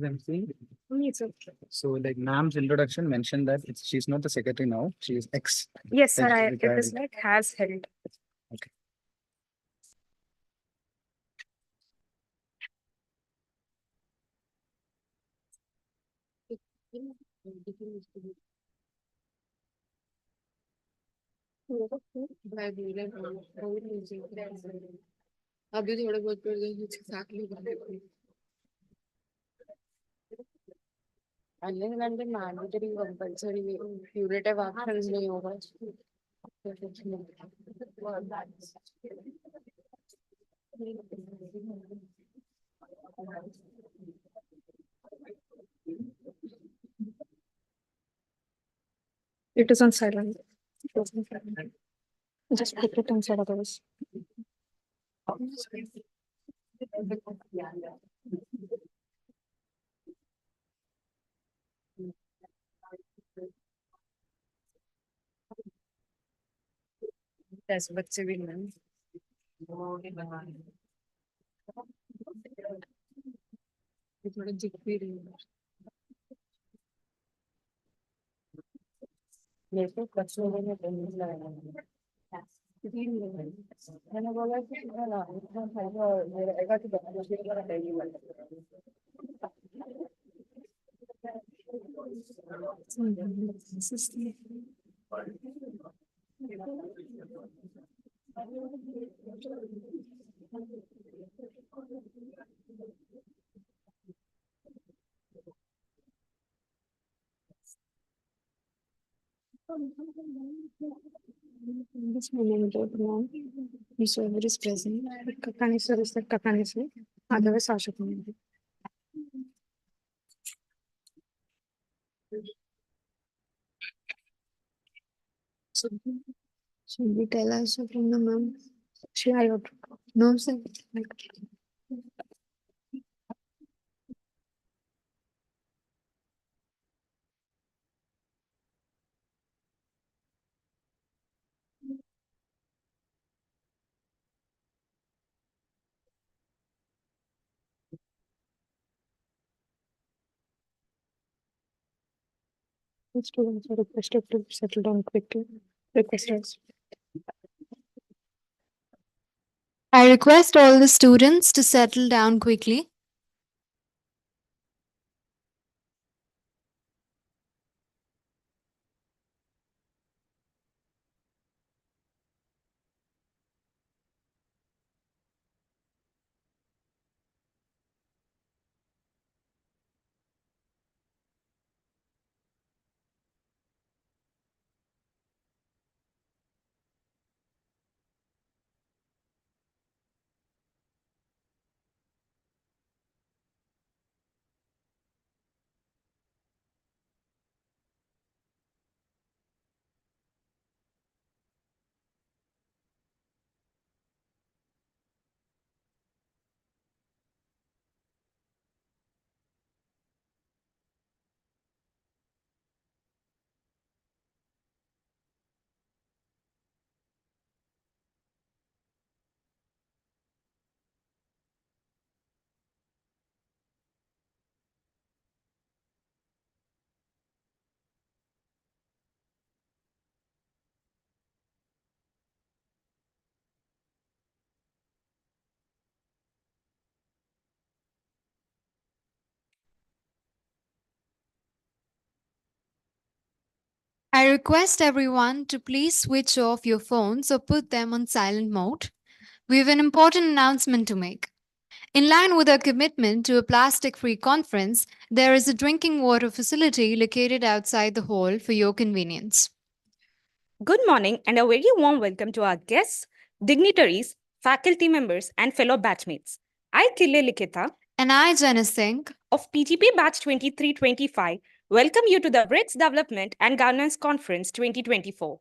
I'm seeing. So, like ma'am's introduction mentioned that she's not the secretary now. She is ex. Yes, sir. It retired. is like has held. Okay. अभी थोड़े बहुत exactly అంటే mandatory compulsory curative actions नहीं होगा It is on silent. Just put it inside otherwise. ऐसे बच्चे भी नहीं ये थोड़ा दिख भी रही है मेरे को बच्चों में टेंशन लगा मैंने बोला कि ना इतना खाएगा मेरा एगा तो बच्चों के लिए tension This moment, ma'am, whoever is present, Kakani sir is the Kakani sir, otherwise Asha community. So, should we tell us from the ma'am? Should I no, sir. Students are requested to settle down quickly. Requesters. I request all the students to settle down quickly. I request everyone to please switch off your phones or put them on silent mode. We have an important announcement to make. In line with our commitment to a plastic free conference, there is a drinking water facility located outside the hall for your convenience. Good morning and a very warm welcome to our guests, dignitaries, faculty members, and fellow batchmates. I, Kille Likita, And I, Janice Singh, of PGP Batch 2325, welcome you to the BRICS Development and Governance Conference 2024.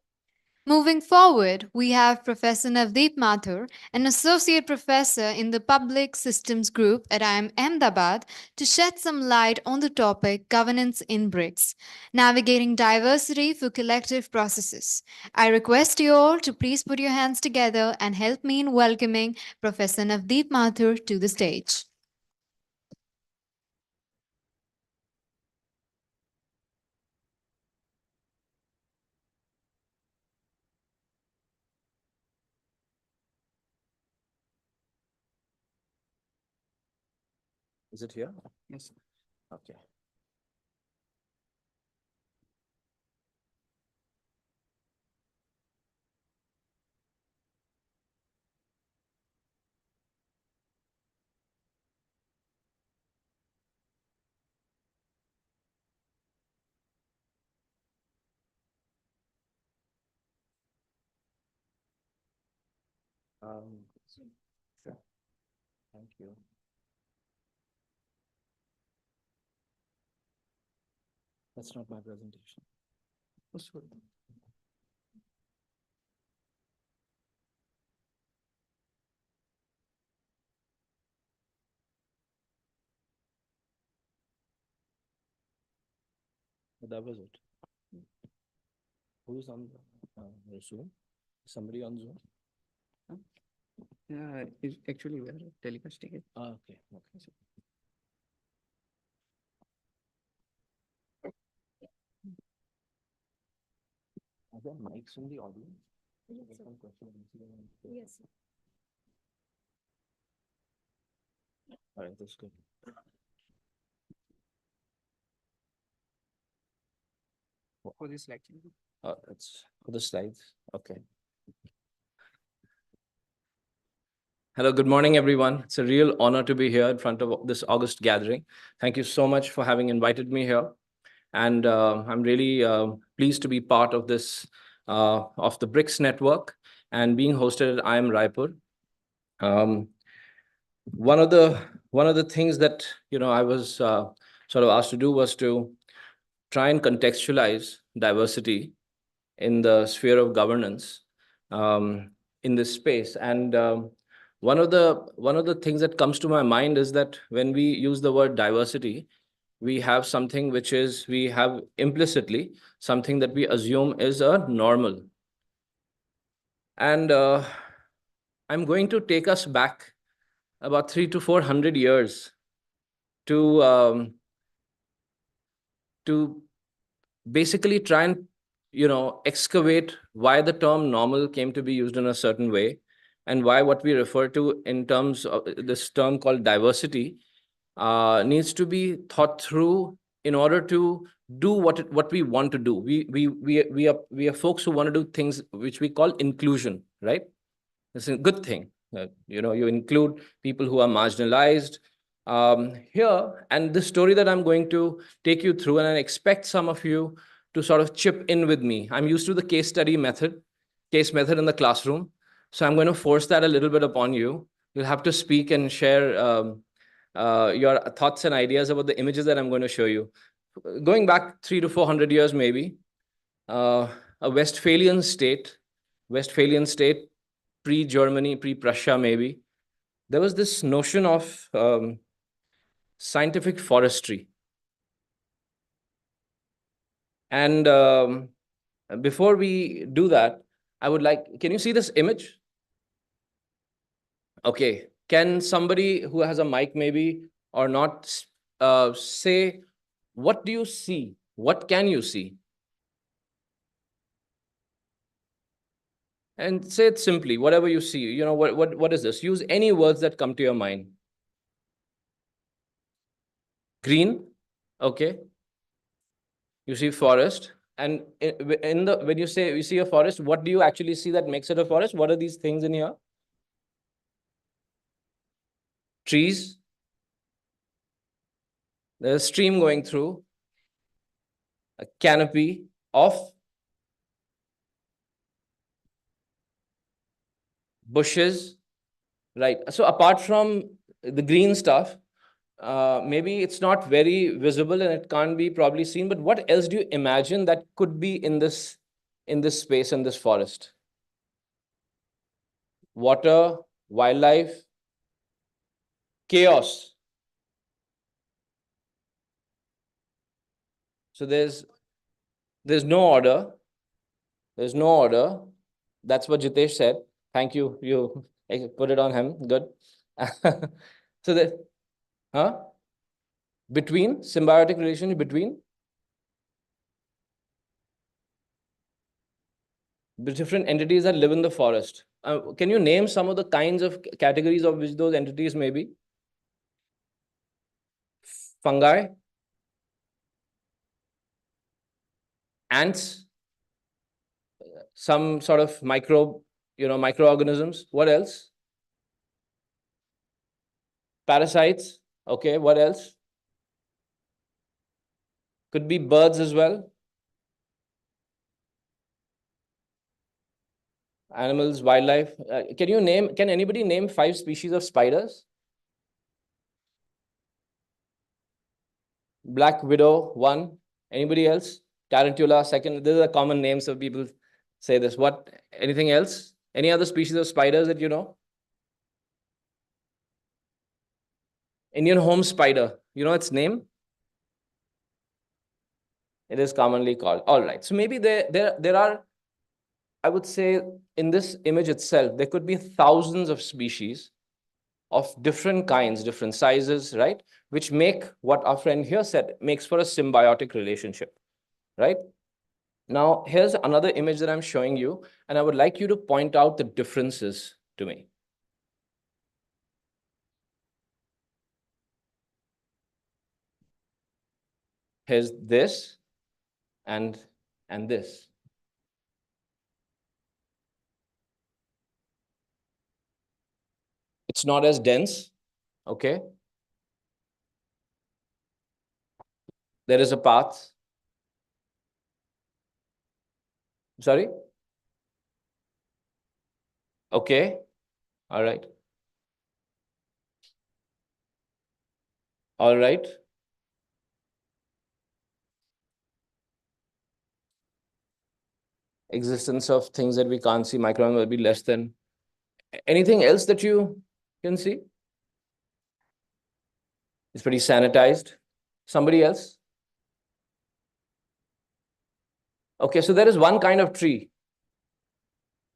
moving forward, we have Professor Navdeep Mathur, an associate professor in the Public Systems Group at IIM Ahmedabad, to shed some light on the topic governance in BRICS, navigating diversity for collective processes. I request you all to please put your hands together and help me in welcoming Professor Navdeep Mathur to the stage. Is it here? Yes. Okay. Sure. Thank you. That's not my presentation. That was it. Who's on Zoom? Somebody on Zoom? Actually, we are telecasting it. Okay. Okay. Are there mics in the audience? Yes. All right, that's good. For this lecture. It's for the slides. Okay. Hello, good morning, everyone. It's a real honor to be here in front of this August gathering. Thank you so much for having invited me here. And I'm really pleased to be part of this, of the BRICS network and being hosted at IIM Raipur. One of the things that, I was sort of asked to do was to try and contextualize diversity in the sphere of governance in this space. And one of the things that comes to my mind is that when we use the word diversity, we have something which is, we have implicitly something that we assume is a normal. And I'm going to take us back about 300 to 400 years to basically try and excavate why the term normal came to be used in a certain way, and why what we refer to in terms of this term called diversity needs to be thought through in order to do what we want to do. We are folks who want to do things which we call inclusion, right? It's a good thing. You include people who are marginalized here. And the story that I'm going to take you through, and I expect some of you to sort of chip in with me. I'm used to the case method in the classroom. So I'm going to force that a little bit upon you. You'll have to speak and share your thoughts and ideas about the images that I'm going to show you. Going back 300 to 400 years, maybe, a Westphalian state, pre-Germany, pre-Prussia, maybe, there was this notion of scientific forestry. And before we do that, I would like, can you see this image? Okay. Can somebody who has a mic maybe or not say, what do you see? What can you see? And say it simply, whatever you see. What is this? Use any words that come to your mind. Green. Okay. You see forest. And when you say you see a forest, what do you actually see that makes it a forest? What are these things in here? Trees. There's a stream going through. A canopy of bushes. Right. So apart from the green stuff, maybe it's not very visible and it can't be probably seen, but what else do you imagine that could be in this space, in this forest? Water, wildlife, chaos. So there's no order. There's no order. That's what Jitesh said. Thank you. You put it on him. Good. So the between symbiotic relationship between the different entities that live in the forest. Can you name some of the kinds of categories of which those entities may be? Fungi, ants, some sort of microorganisms. What else? Parasites. Okay, what else? Could be birds as well. Animals, wildlife. Can anybody name 5 species of spiders? Black widow, 1. Anybody else? Tarantula, 2nd. These are common names, so people say this. What? Anything else? Any other species of spiders that you know? Indian home spider. You know its name? It is commonly called. All right. So maybe there are, I would say, in this image itself, there could be thousands of species of different kinds, different sizes, right? Which make what our friend here said, makes for a symbiotic relationship, right? Now, here's another image that I'm showing you, and I would like you to point out the differences to me. Here's this and this. It's not as dense, okay? There is a path. Sorry? Okay, all right. All right. Existence of things that we can't see, micron will be less than. Anything else that you can see? It's pretty sanitized. Somebody else? Okay, so there is one kind of tree.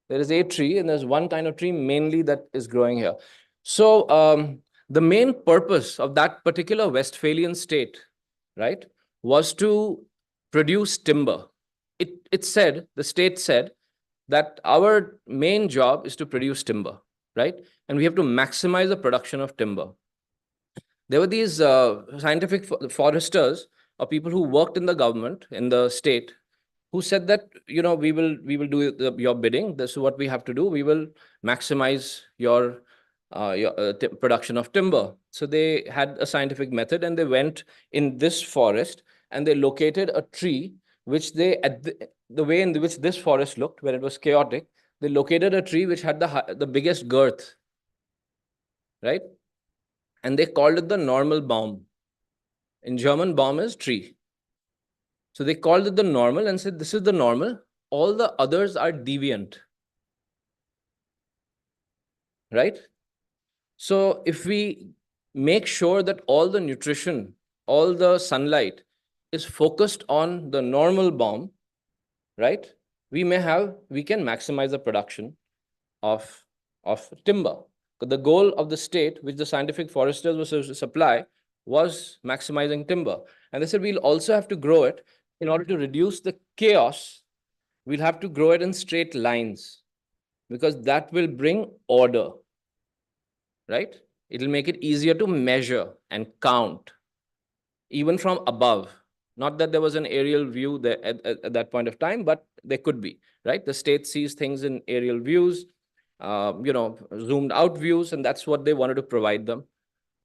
There is a tree, and there's one kind of tree mainly that is growing here. So the main purpose of that particular Westphalian state, right, was to produce timber. The state said that our main job is to produce timber, right? And we have to maximize the production of timber. There were these scientific foresters or people who worked in the government, in the state, who said that, we will do your bidding. This is what we have to do. We will maximize your production of timber. So they had a scientific method, and they went in this forest and they located a tree, which they, the way in which this forest looked, when it was chaotic, they located a tree which had the biggest girth, right? And they called it the normal baum. In German, baum is tree. So they called it the normal and said, this is the normal. All the others are deviant. Right? So if we make sure that all the nutrition, all the sunlight is focused on the normal baum, right? We can maximize the production of timber. But the goal of the state, which the scientific foresters were supposed to supply, was maximizing timber. And they said, we'll also have to grow it. In order to reduce the chaos, we'll have to grow it in straight lines, because that will bring order, right? It'll make it easier to measure and count, even from above, Not that there was an aerial view there at that point of time, but there could be, right? The state sees things in aerial views, zoomed out views, and that's what they wanted to provide them.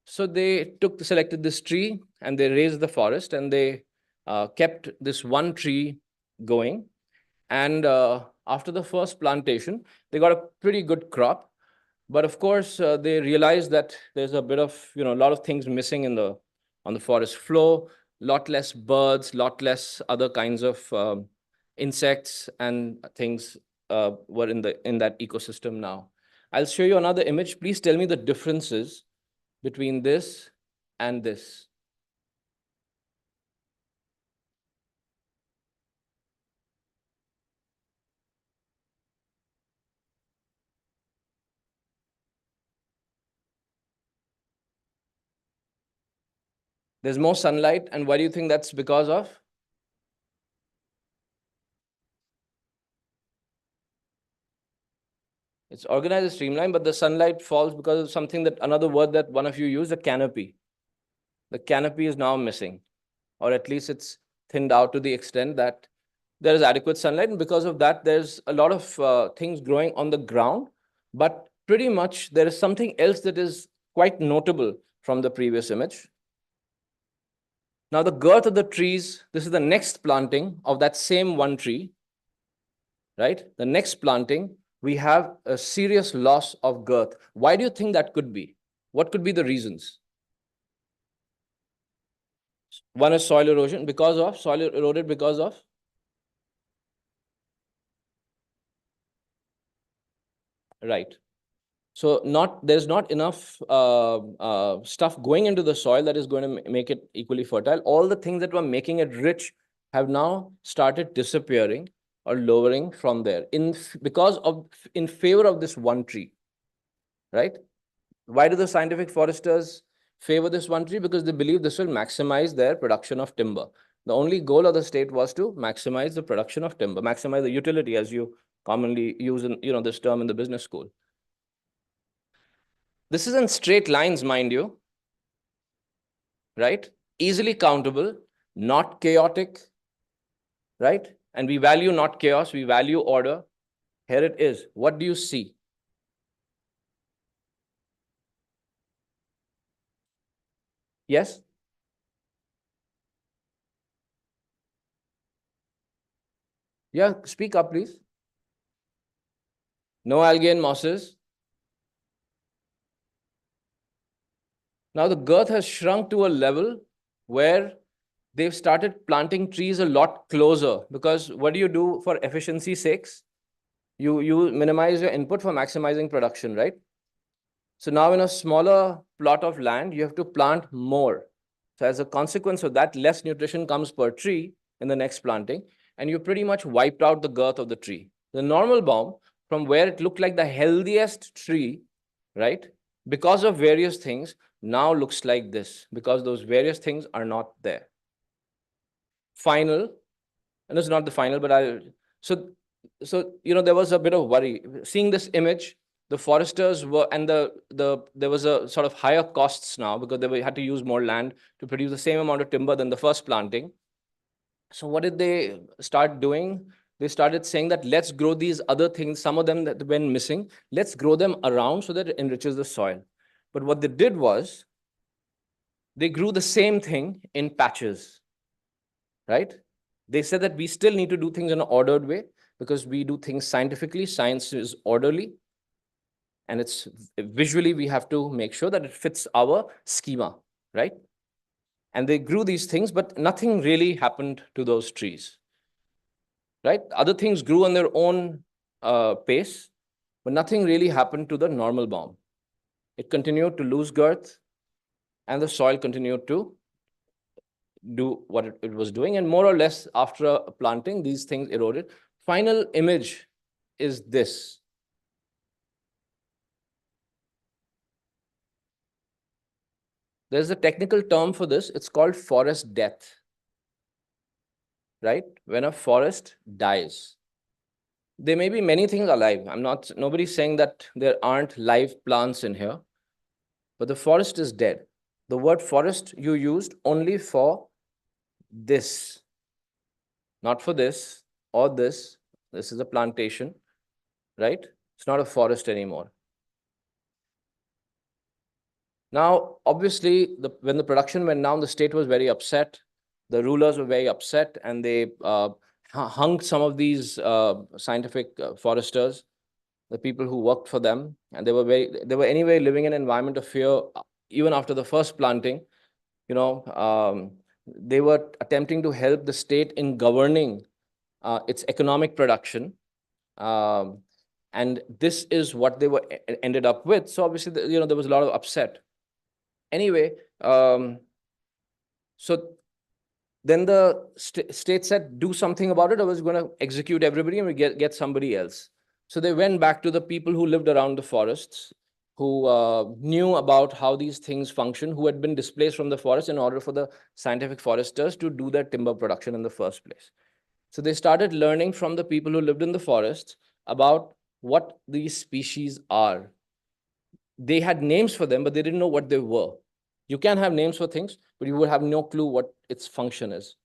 So they selected this tree and they raised the forest, and they kept this one tree going. And after the first plantation, they got a pretty good crop. But of course, they realized that there's a bit of, a lot of things missing on the forest floor, lot less birds, lot less other kinds of insects and things were in that ecosystem now. I'll show you another image. Please tell me the differences between this and this. There's more sunlight, and why do you think that's because of? It's organized and streamlined, but the sunlight falls because of something that, another word that one of you used, a canopy. The canopy is now missing, or at least it's thinned out to the extent that there is adequate sunlight. And because of that, there's a lot of things growing on the ground, but pretty much there is something else that is quite notable from the previous image. Now, the girth of the trees, this is the next planting of that same one tree, right? The next planting, we have a serious loss of girth. Why do you think that could be? What could be the reasons? One is soil erosion, because of soil eroded because of? Right. So there's not enough stuff going into the soil that is going to make it equally fertile. All the things that were making it rich have now started disappearing or lowering from there in favor of this one tree, right? Why do the scientific foresters favor this one tree? Because they believe this will maximize their production of timber. The only goal of the state was to maximize the production of timber, maximize the utility, as you commonly use in this term in the business school. This is in straight lines, mind you, right? Easily countable, not chaotic, right? And we value not chaos, we value order. Here it is. What do you see? Yes? Yeah, speak up, please. No algae and mosses. Now the girth has shrunk to a level where they've started planting trees a lot closer, because what do you do for efficiency sakes? You minimize your input for maximizing production, right? So now in a smaller plot of land, you have to plant more. So as a consequence of that, less nutrition comes per tree in the next planting, and you pretty much wiped out the girth of the tree. The normal baum, from where it looked like the healthiest tree, right? Because of various things, now looks like this, because those various things are not there. Final, and it's not the final, but there was a bit of worry. Seeing this image, the foresters were, and there was a sort of higher costs now, because they had to use more land to produce the same amount of timber than the first planting. So what did they start doing? They started saying that let's grow these other things, some of them that went missing, let's grow them around so that it enriches the soil. But what they did was, they grew the same thing in patches, right? They said that we still need to do things in an ordered way, because we do things scientifically. Science is orderly, and it's visually, we have to make sure that it fits our schema, right? And they grew these things, but nothing really happened to those trees, right? Other things grew on their own pace, but nothing really happened to the normal baum. It continued to lose girth, and the soil continued to do what it was doing. And more or less after planting, these things eroded. Final image is this. There's a technical term for this. It's called forest death, right? When a forest dies. There may be many things alive. Nobody's saying that there aren't live plants in here, but the forest is dead. The word forest you used only for this, not for this or this. This is a plantation, right? It's not a forest anymore. Now, obviously, when the production went down, the state was very upset. The rulers were very upset, and they hung some of these scientific foresters, the people who worked for them, and they were anyway living in an environment of fear even after the first planting. You know, they were attempting to help the state in governing its economic production. And this is what they were ended up with. So obviously, there was a lot of upset. Anyway, so then the state said, do something about it, or was going to execute everybody and we get somebody else. So they went back to the people who lived around the forests, who knew about how these things function, who had been displaced from the forest in order for the scientific foresters to do their timber production in the first place. So they started learning from the people who lived in the forest about what these species are. They had names for them, but they didn't know what they were. You can have names for things, but you would have no clue what its function is,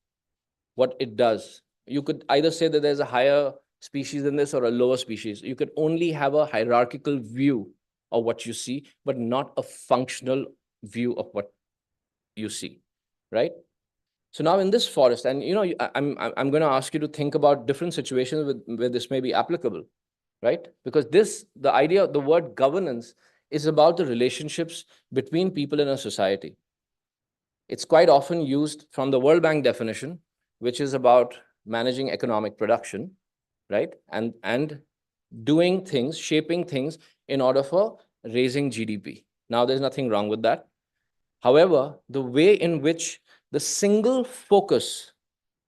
what it does. You could either say that there's a higher species than this or a lower species. You could only have a hierarchical view of what you see, but not a functional view of what you see, right? So now in this forest, and I'm going to ask you to think about different situations where this may be applicable, right? Because the idea of the word governance is about the relationships between people in a society. It's quite often used from the World Bank definition, which is about managing economic production, right? And doing things, shaping things in order for raising GDP. Now, there's nothing wrong with that. However, the way in which the single focus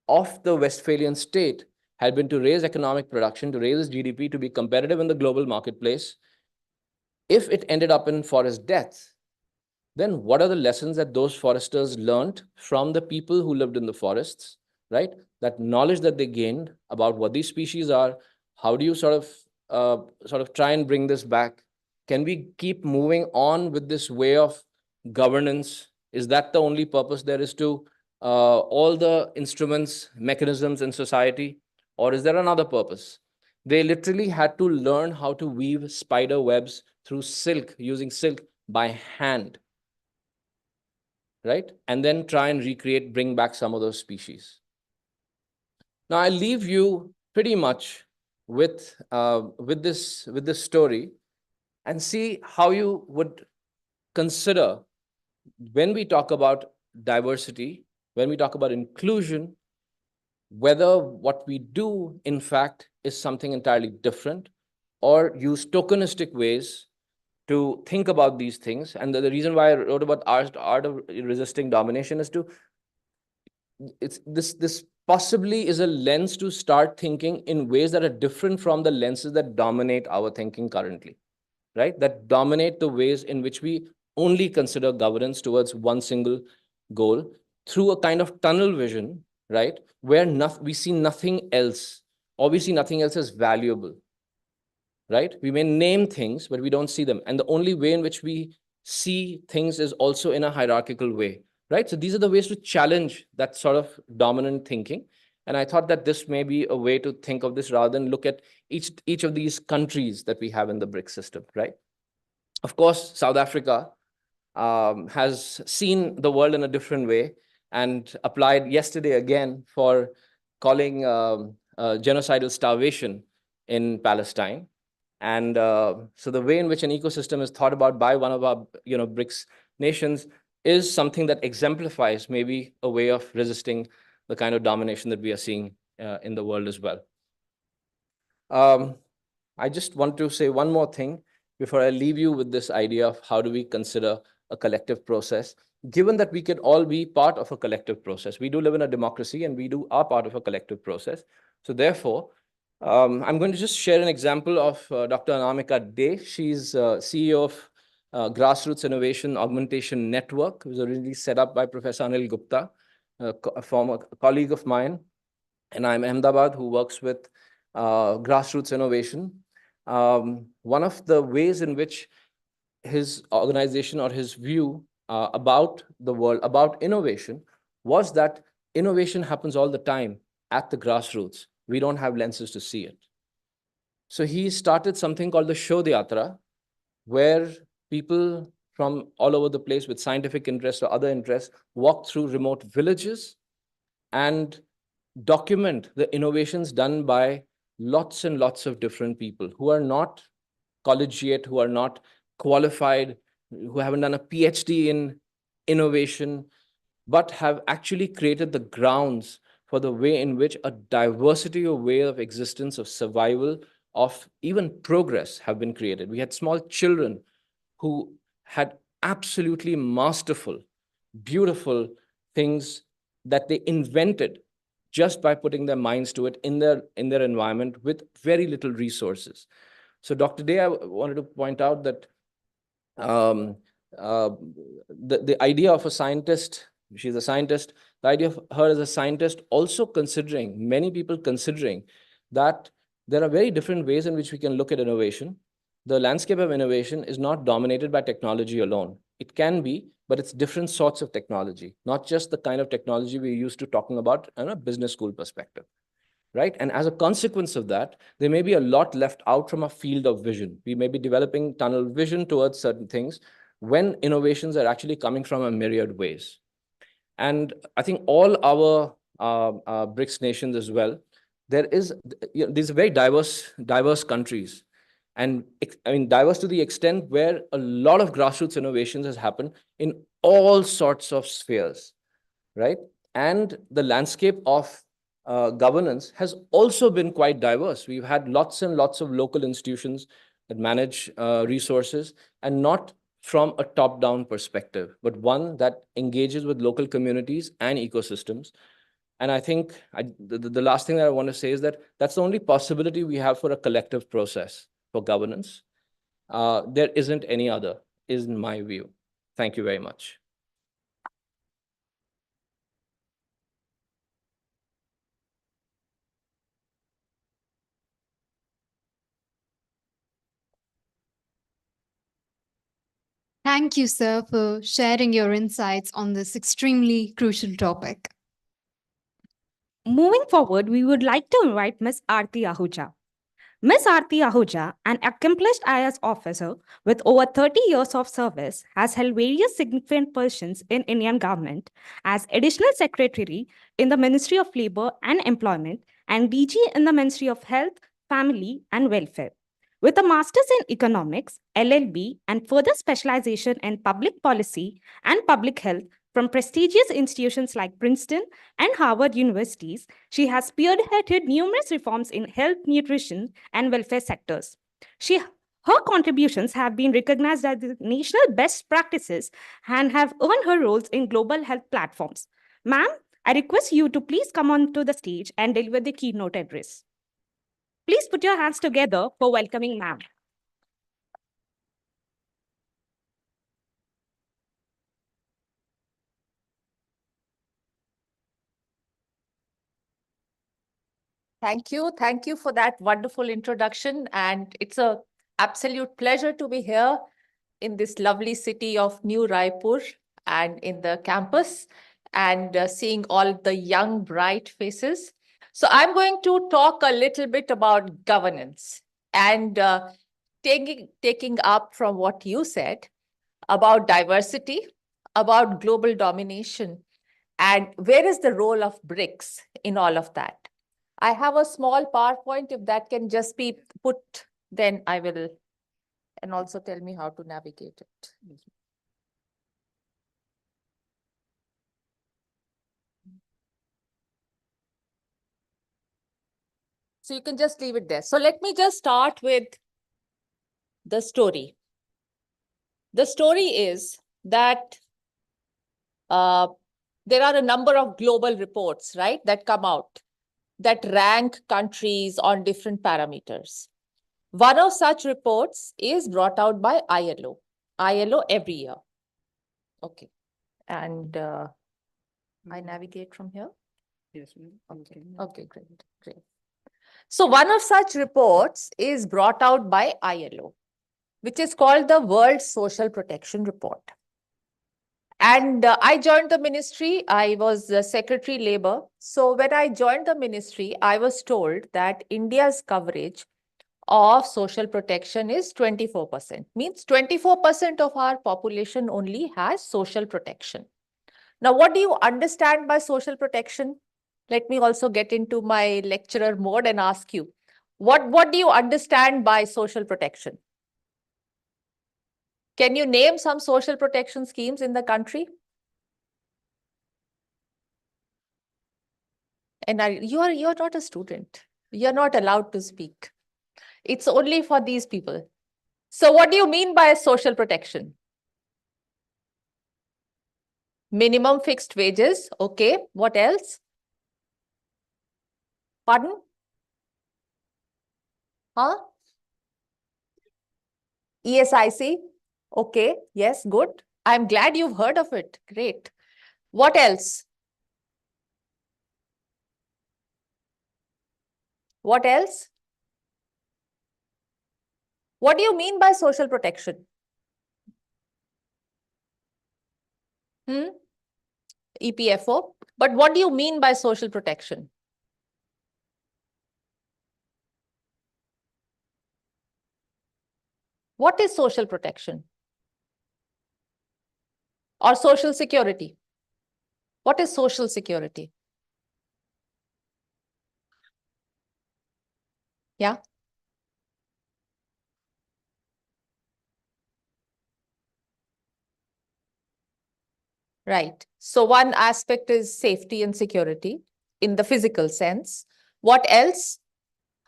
of the Westphalian state had been to raise economic production, to raise GDP, to be competitive in the global marketplace, if it ended up in forest death, then what are the lessons that those foresters learned from the people who lived in the forests, right? That knowledge that they gained about what these species are, how do you sort of try and bring this back? Can we keep moving on with this way of governance? Is that the only purpose there is to all the instruments, mechanisms in society? Or is there another purpose? They literally had to learn how to weave spider webs through silk, using silk by hand, right? And then try and recreate, bring back some of those species. Now, I leave you pretty much with this story, and see how you would consider when we talk about diversity, when we talk about inclusion, whether what we do, in fact, is something entirely different, or use tokenistic ways to think about these things. And the reason why I wrote about art of resisting domination is this possibly is a lens to start thinking in ways that are different from the lenses that dominate our thinking currently, right? That dominate the ways in which we only consider governance towards one single goal through a kind of tunnel vision, right? Where we see nothing else, or we see nothing else as valuable, right? We may name things, but we don't see them. And the only way in which we see things is also in a hierarchical way, right? So these are the ways to challenge that sort of dominant thinking. And I thought that this may be a way to think of this rather than look at each of these countries that we have in the BRICS system, right? Of course, South Africa has seen the world in a different way and applied yesterday again for calling genocidal starvation in Palestine. And so the way in which an ecosystem is thought about by one of our BRICS nations is something that exemplifies maybe a way of resisting the kind of domination that we are seeing in the world as well. I just want to say one more thing before I leave you with this idea of how do we consider a collective process, given that we could all be part of a collective process. We do live in a democracy and we are part of a collective process. So therefore, I'm going to just share an example of Dr. Anamika Dey. She's CEO of Grassroots Innovation Augmentation Network. It was originally set up by Professor Anil Gupta, a former colleague of mine, and I'm Ahmedabad, who works with grassroots innovation. One of the ways in which his organization or his view about the world, about innovation, was that innovation happens all the time at the grassroots. We don't have lenses to see it. So he started something called the Shodh Yatra, where people from all over the place with scientific interests or other interests walk through remote villages and document the innovations done by lots and lots of different people who are not collegiate, who are not qualified, who haven't done a PhD in innovation, but have actually created the grounds for the way in which a diversity of way of existence, of survival, of even progress have been created. We had small children who had absolutely masterful, beautiful things that they invented just by putting their minds to it in their environment with very little resources. So Dr. Day, I wanted to point out that um, the idea of a scientist, she's a scientist, the idea of her as a scientist also considering, many people considering that there are very different ways in which we can look at innovation. The landscape of innovation is not dominated by technology alone. It can be, but it's different sorts of technology, not just the kind of technology we're used to talking about in a business school perspective, right? And as a consequence of that, there may be a lot left out from a field of vision. We may be developing tunnel vision towards certain things when innovations are actually coming from a myriad ways. And I think all our BRICS nations as well, there is, these are very diverse countries. And I mean, diverse to the extent where a lot of grassroots innovations has happened in all sorts of spheres, right? And the landscape of governance has also been quite diverse. We've had lots and lots of local institutions that manage resources, and not from a top-down perspective, but one that engages with local communities and ecosystems. And I think the last thing that I want to say is that that's the only possibility we have for a collective process for governance. There isn't any other, is in my view. Thank you very much. Thank you, sir, for sharing your insights on this extremely crucial topic. Moving forward, we would like to invite Ms. Aarti Ahuja. Ms. Aarti Ahuja, an accomplished IAS officer with over 30 years of service, has held various significant positions in Indian government as Additional Secretary in the Ministry of Labour and Employment and DG in the Ministry of Health, Family and Welfare. With a Master's in Economics, LLB, and further specialization in Public Policy and Public Health from prestigious institutions like Princeton and Harvard universities, she has spearheaded numerous reforms in health, nutrition, and welfare sectors. Her contributions have been recognized as the national best practices and have earned her roles in global health platforms. Ma'am, I request you to please come onto the stage and deliver the keynote address. Please put your hands together for welcoming ma'am. Thank you. Thank you for that wonderful introduction. And it's a absolute pleasure to be here in this lovely city of New Raipur and in the campus and seeing all the young, bright faces. So I'm going to talk a little bit about governance and taking up from what you said about diversity, about global domination, and where is the role of BRICS in all of that. I have a small PowerPoint. If that can just be put, then I will, and also tell me how to navigate it. So you can just leave it there. So let me just start with the story. The story is that there are a number of global reports, right, that come out that rank countries on different parameters. One of such reports is brought out by ILO. ILO every year. Okay. And I navigate from here? Yes, ma'am. Okay. Okay, great. Great. So one of such reports is brought out by ILO, which is called the World Social Protection Report. And I joined the ministry. I was Secretary Labor. So when I joined the ministry, I was told that India's coverage of social protection is 24%. Means 24% of our population only has social protection. Now, what do you understand by social protection? Let me also get into my lecturer mode and ask you, what do you understand by social protection? Can you name some social protection schemes in the country? And you're not a student. You're not allowed to speak. It's only for these people. So what do you mean by social protection? Minimum fixed wages. Okay. What else? Pardon? Huh? ESIC. Okay. Yes. Good. I'm glad you've heard of it. Great. What else? What else? What do you mean by social protection? EPFO. But what do you mean by social protection? What is social protection? Or social security? What is social security? Yeah. Right. So one aspect is safety and security in the physical sense. What else?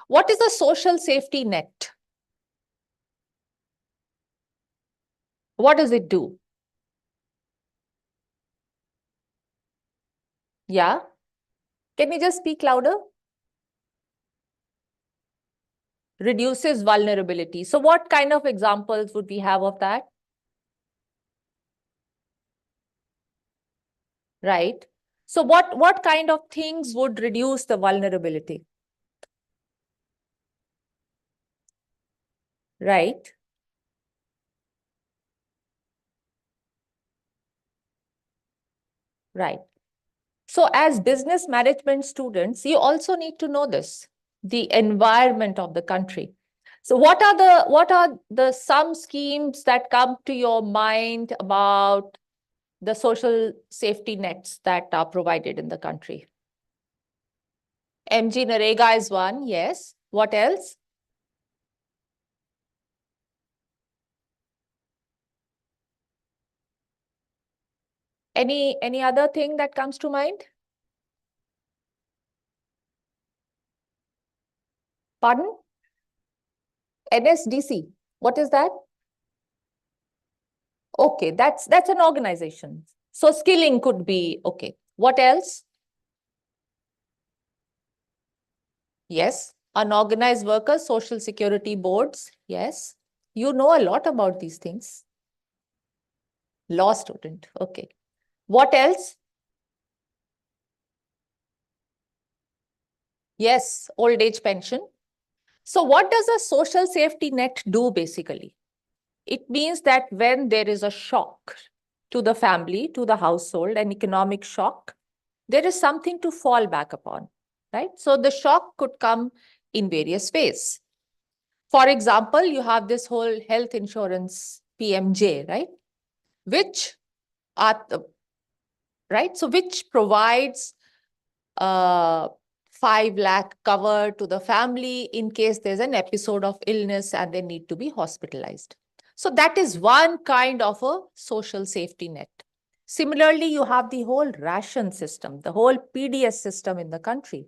What is a social safety net? What does it do? Yeah. Can you just speak louder? Reduces vulnerability. So what kind of examples would we have of that? Right. So what kind of things would reduce the vulnerability? Right. Right. So as business management students, you also need to know this, the environment of the country. So what are the some schemes that come to your mind about the social safety nets that are provided in the country? MG Narega is one, yes. What else? Any other thing that comes to mind? Pardon? NSDC. What is that? Okay, that's an organization. So skilling could be okay. What else? Yes, unorganized workers, social security boards. Yes, you know a lot about these things. Law student. Okay. What else? Yes, old age pension. So what does a social safety net do basically? It means that when there is a shock to the family, to the household, an economic shock, there is something to fall back upon, right? So the shock could come in various ways. For example, you have this whole health insurance PMJ, right? Which are the, right? So which provides 5 lakh cover to the family in case there's an episode of illness and they need to be hospitalized. So that is one kind of a social safety net. Similarly, you have the whole ration system, the whole PDS system in the country.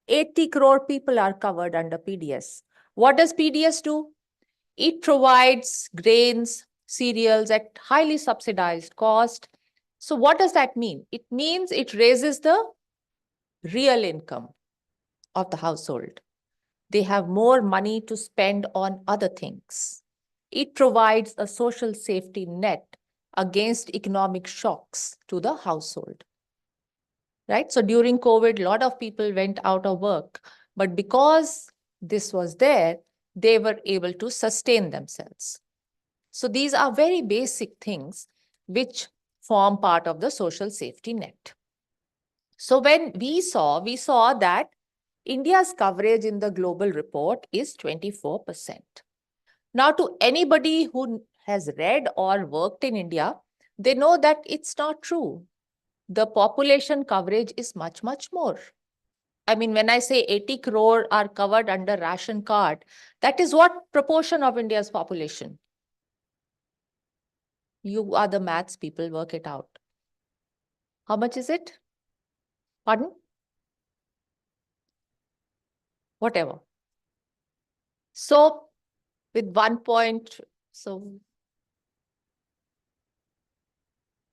80 crore people are covered under PDS. What does PDS do? It provides grains, cereals at highly subsidized cost. So what does that mean? It means it raises the real income of the household. They have more money to spend on other things. It provides a social safety net against economic shocks to the household. Right? So during COVID, a lot of people went out of work, but because this was there, they were able to sustain themselves. So these are very basic things which form part of the social safety net. So when we saw that India's coverage in the global report is 24%. Now, to anybody who has read or worked in India, they know that it's not true. The population coverage is much, much more. I mean, when I say 80 crore are covered under ration card, that is what proportion of India's population? You are the maths people, work it out. How much is it? Pardon? Whatever. So with 1 point, so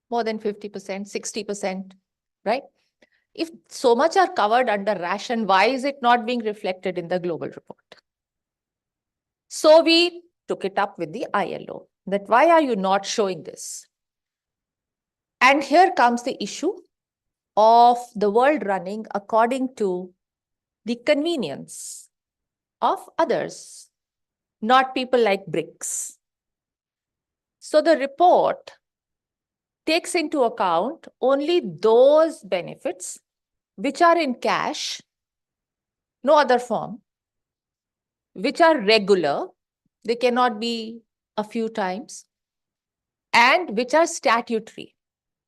more than 50%, 60%, right? If so much are covered under ration, why is it not being reflected in the global report? So we took it up with the ILO, that why are you not showing this? And here comes the issue of the world running according to the convenience of others, not people like BRICS. So the report takes into account only those benefits which are in cash, no other form, which are regular, they cannot be a few times, and which are statutory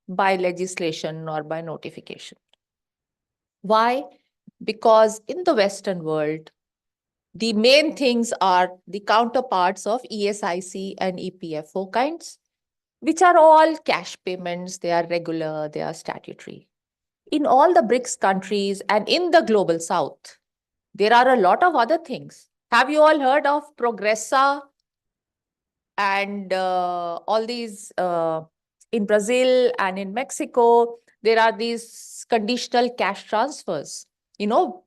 by legislation or by notification. Why? Because in the Western world, the main things are the counterparts of ESIC and EPFO kinds, which are all cash payments, they are regular, they are statutory. In all the BRICS countries and in the global south, there are a lot of other things. Have you all heard of Progressa and all these in Brazil and in Mexico? There are these conditional cash transfers. You know,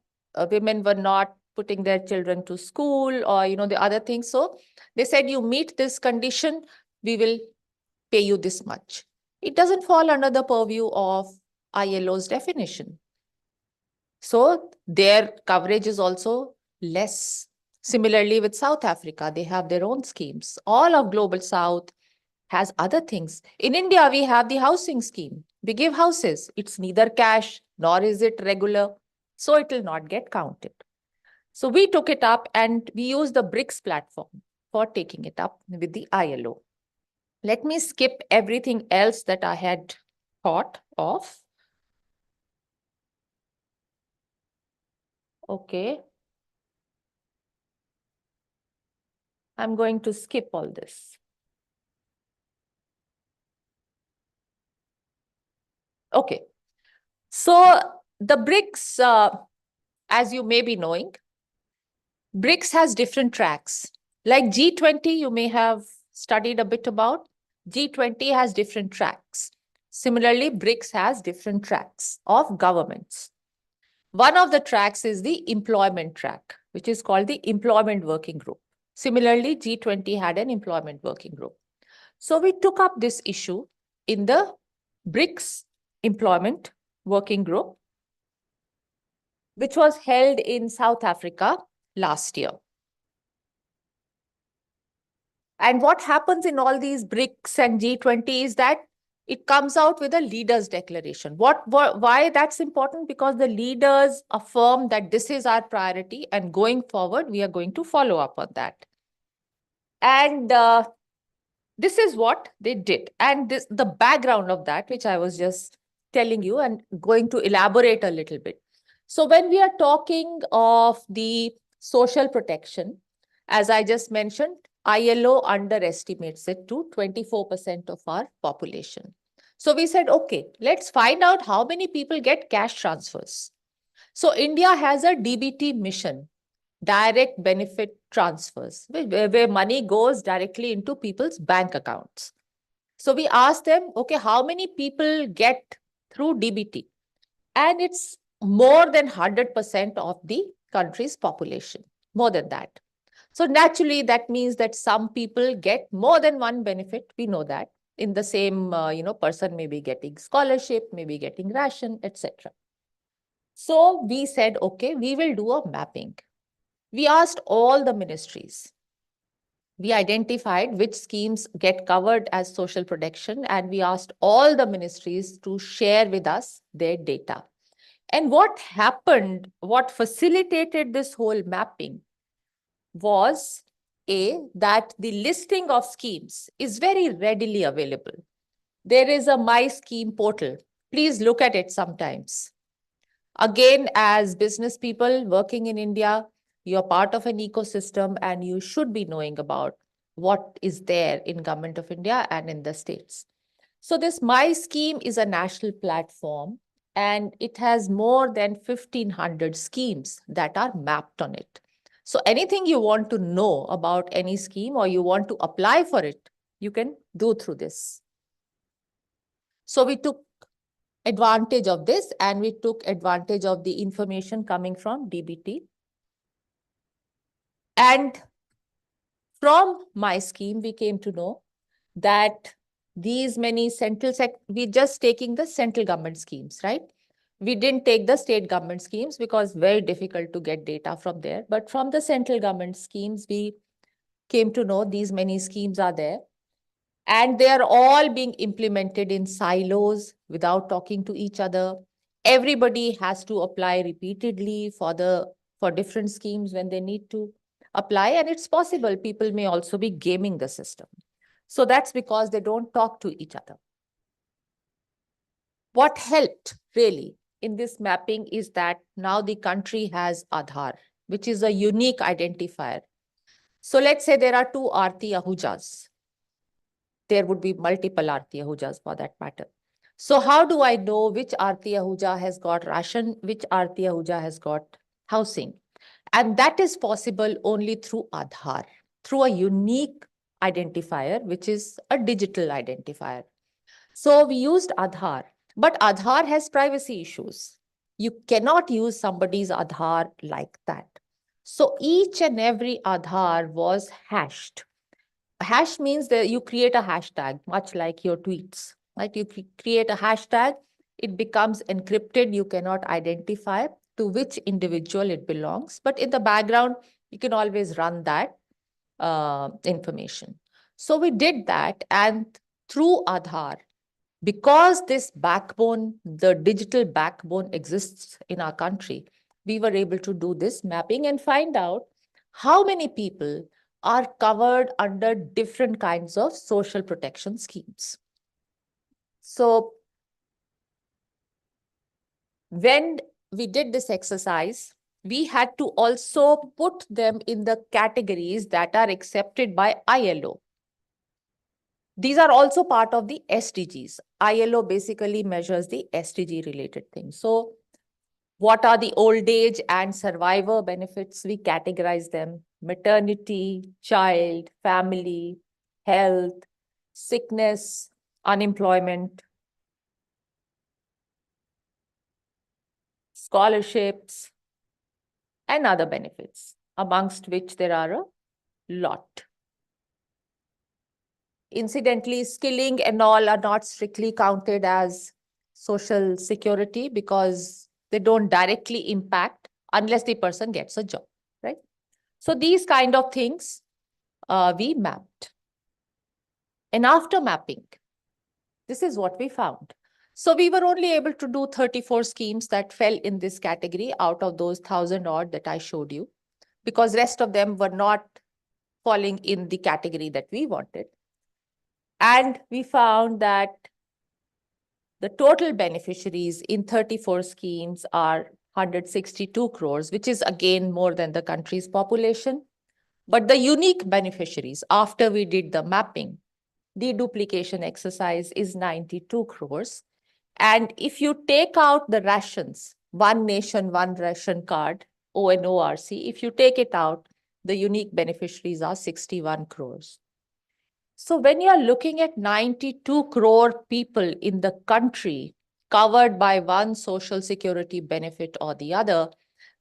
women were not putting their children to school or, you know, the other things. So they said, you meet this condition, we will pay you this much. It doesn't fall under the purview of ILO's definition. So their coverage is also less. Similarly with South Africa, they have their own schemes. All of Global South has other things. In India, we have the housing scheme. We give houses. It's neither cash nor is it regular. So it will not get counted. So we took it up and we used the BRICS platform for taking it up with the ILO. Let me skip everything else that I had thought of. Okay. I'm going to skip all this. Okay. So the BRICS, as you may be knowing, BRICS has different tracks. Like G20, you may have studied a bit about. G20 has different tracks. Similarly, BRICS has different tracks of governments. One of the tracks is the employment track, which is called the Employment Working Group. Similarly, G20 had an employment working group. So we took up this issue in the BRICS Employment Working Group, which was held in South Africa last year. And what happens in all these BRICS and G20 is that it comes out with a leaders' declaration. Why that's important? Because the leaders affirm that this is our priority and going forward, we are going to follow up on that. And this is what they did. And this, the background of that, which I was just telling you and going to elaborate a little bit. So when we are talking of the social protection, as I just mentioned, ILO underestimates it to 24% of our population. So we said, okay, let's find out how many people get cash transfers. So India has a DBT mission, direct benefit transfers, where money goes directly into people's bank accounts. So we asked them, okay, how many people get through DBT? And it's more than 100% of the country's population, more than that. So naturally, that means that some people get more than one benefit. We know that in the same, person may be getting scholarship, maybe getting ration, etc. So we said, okay, we will do a mapping. We asked all the ministries, we identified which schemes get covered as social protection, and we asked all the ministries to share with us their data. And what happened, what facilitated this whole mapping was that the listing of schemes is very readily available. There is a My Scheme portal. Please look at it sometimes. Again, as business people working in India, you're part of an ecosystem and you should be knowing about what is there in Government of India and in the states. So this My Scheme is a national platform and it has more than 1,500 schemes that are mapped on it. So anything you want to know about any scheme or you want to apply for it, you can do through this. So we took advantage of this and we took advantage of the information coming from DBT. And from My Scheme, we came to know that these many we're just taking the central government schemes, right? We didn't take the state government schemes because very difficult to get data from there. But from the central government schemes, we came to know these many schemes are there. And they are all being implemented in silos without talking to each other. Everybody has to apply repeatedly for different schemes when they need to apply. And it's possible people may also be gaming the system. So that's because they don't talk to each other. What helped really in this mapping is that now the country has Aadhaar, which is a unique identifier. So let's say there are two Aarti Ahujas. There would be multiple Aarti Ahujas for that matter. So how do I know which Aarti Ahuja has got ration, which Aarti Ahuja has got housing? And that is possible only through Aadhaar, through a unique identifier, which is a digital identifier. So we used Aadhaar, but Aadhaar has privacy issues. You cannot use somebody's Aadhaar like that. So each and every Aadhaar was hashed. Hash means that you create a hashtag, much like your tweets, right? You create a hashtag, it becomes encrypted. You cannot identify to which individual it belongs. But in the background, you can always run that information. So we did that. And through Aadhaar, because this backbone, the digital backbone exists in our country, we were able to do this mapping and find out how many people are covered under different kinds of social protection schemes. So when we did this exercise, we had to also put them in the categories that are accepted by ILO. These are also part of the SDGs. ILO basically measures the SDG related things. So what are the old age and survivor benefits? We categorize them: maternity, child, family, health, sickness, unemployment, scholarships, and other benefits, amongst which there are a lot. Incidentally, skilling and all are not strictly counted as social security because they don't directly impact unless the person gets a job, right? So these kind of things we mapped. And after mapping, this is what we found. So we were only able to do 34 schemes that fell in this category out of those 1,000 odd that I showed you, because rest of them were not falling in the category that we wanted. And we found that the total beneficiaries in 34 schemes are 162 crores, which is again more than the country's population. But the unique beneficiaries, after we did the mapping, the duplication exercise, is 92 crores. And if you take out the rations, one nation, one ration card, ONORC, if you take it out, the unique beneficiaries are 61 crores. So when you are looking at 92 crore people in the country covered by one social security benefit or the other,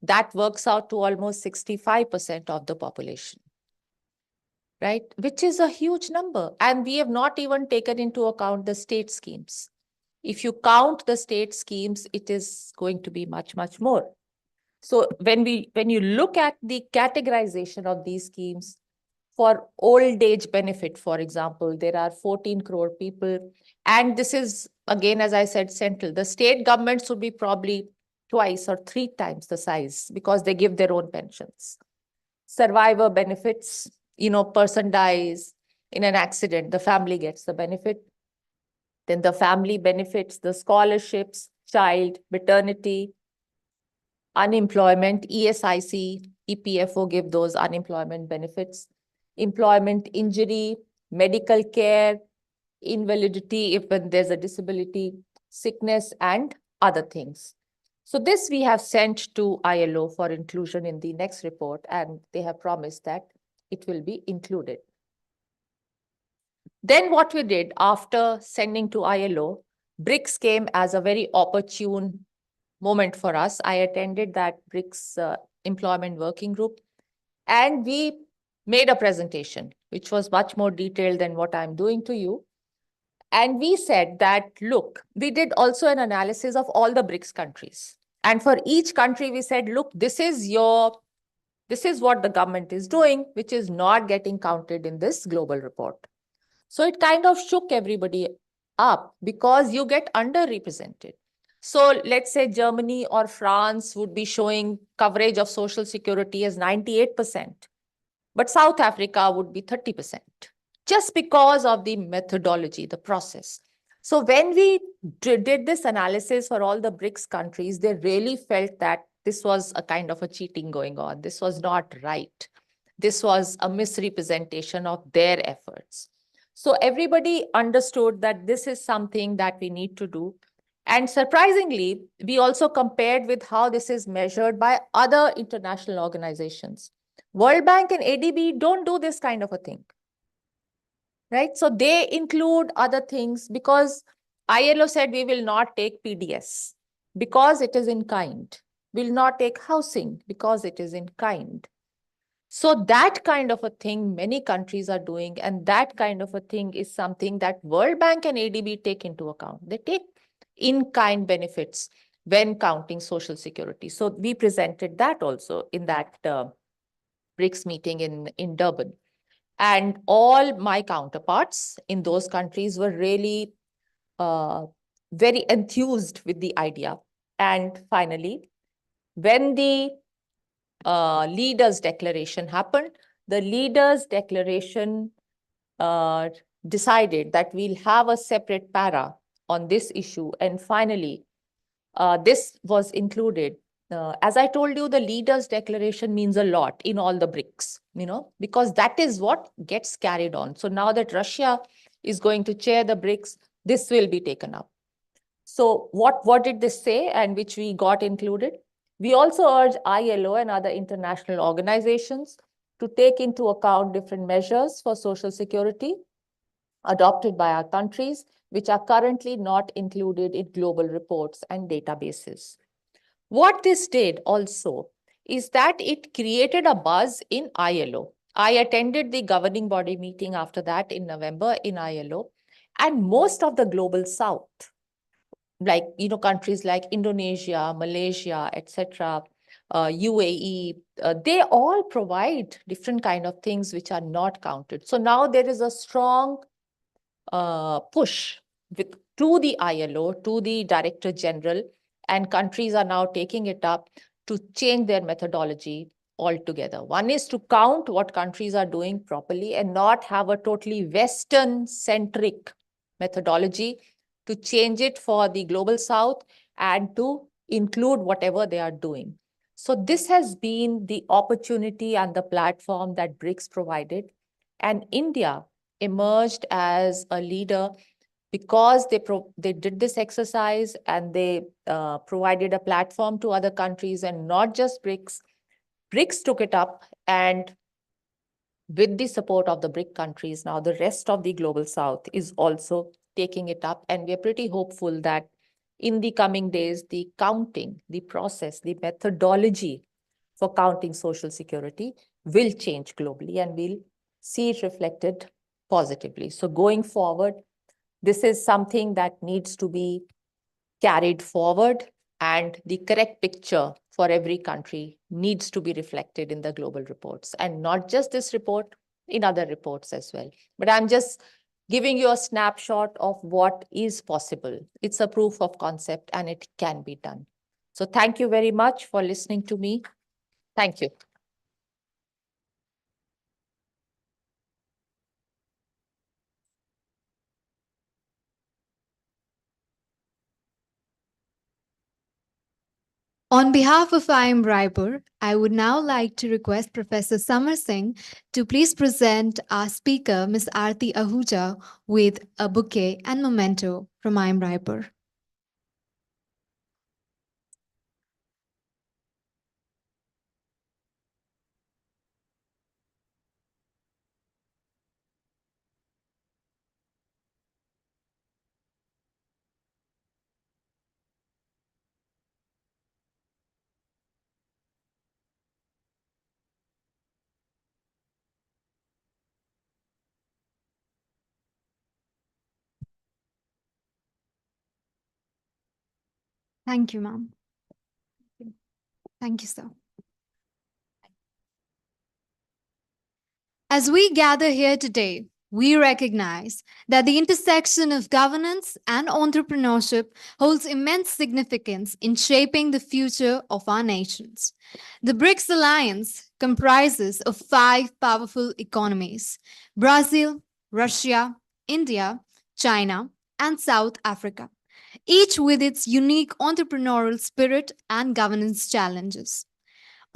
that works out to almost 65% of the population, right? Which is a huge number. And we have not even taken into account the state schemes. If you count the state schemes, it is going to be much, much more. So when you look at the categorization of these schemes, For old age benefit, for example, there are 14 crore people. And this is, again, as I said, central. The state governments would be probably twice or 3 times the size because they give their own pensions. Survivor benefits, person dies in an accident, the family gets the benefit. Then the family benefits, the scholarships, child, maternity, unemployment, ESIC, EPFO give those unemployment benefits, employment injury, medical care, invalidity if when there's a disability, sickness, and other things. So this we have sent to ILO for inclusion in the next report, and they have promised that it will be included. Then what we did after sending to ILO, BRICS came as a very opportune moment for us. I attended that BRICS employment working group, and we made a presentation, which was much more detailed than what I'm doing to you. And we said that, look, we did also an analysis of all the BRICS countries. And for each country, we said, look, this is what the government is doing, which is not getting counted in this global report. So it kind of shook everybody up because you get underrepresented. So let's say Germany or France would be showing coverage of social security as 98%, but South Africa would be 30%, just because of the methodology, the process. So when we did this analysis for all the BRICS countries, they really felt that this was a kind of a cheating going on. This was not right. This was a misrepresentation of their efforts. So everybody understood that this is something that we need to do. And surprisingly, we also compared with how this is measured by other international organizations. World Bank and ADB don't do this kind of a thing, right? So they include other things because ILO said we will not take PDS because it is in kind. We'll not take housing because it is in kind. So that kind of a thing many countries are doing, and that kind of a thing is something that World Bank and ADB take into account. They take in-kind benefits when counting social security. So we presented that also in that BRICS meeting in Durban. And all my counterparts in those countries were really very enthused with the idea. And finally, when the leaders' declaration happened, the leaders' declaration decided that we'll have a separate para on this issue. And finally, this was included. As I told you, the leaders' declaration means a lot in all the BRICS, because that is what gets carried on. So now that Russia is going to chair the BRICS, this will be taken up. So what did this say, and which we got included? We also urge ILO and other international organizations to take into account different measures for social security adopted by our countries, which are currently not included in global reports and databases. What this did also is that it created a buzz in ILO. I attended the governing body meeting after that in November in ILO, and most of the global south, like, countries like Indonesia, Malaysia, etc., UAE, they all provide different kind of things which are not counted. So now there is a strong push to the ILO, to the Director General, and countries are now taking it up to change their methodology altogether. One is to count what countries are doing properly and not have a totally Western-centric methodology, to change it for the global south and to include whatever they are doing. So this has been the opportunity and the platform that BRICS provided. And India emerged as a leader because they did this exercise, and they provided a platform to other countries, and not just BRICS. BRICS took it up, and with the support of the BRIC countries, now the rest of the global south is also taking it up. And we're pretty hopeful that in the coming days, the counting, the process, the methodology for counting social security will change globally, and we'll see it reflected positively. So going forward, this is something that needs to be carried forward, and the correct picture for every country needs to be reflected in the global reports. And not just this report, in other reports as well. But I'm just giving you a snapshot of what is possible. It's a proof of concept and it can be done. So thank you very much for listening to me. Thank you. On behalf of IIM Raipur, I would now like to request Professor Samar Singh to please present our speaker, Ms. Aarti Ahuja, with a bouquet and memento from IIM Raipur. Thank you, ma'am. Thank you, sir. As we gather here today, we recognize that the intersection of governance and entrepreneurship holds immense significance in shaping the future of our nations. The BRICS alliance comprises of 5 powerful economies: Brazil, Russia, India, China, and South Africa, each with its unique entrepreneurial spirit and governance challenges.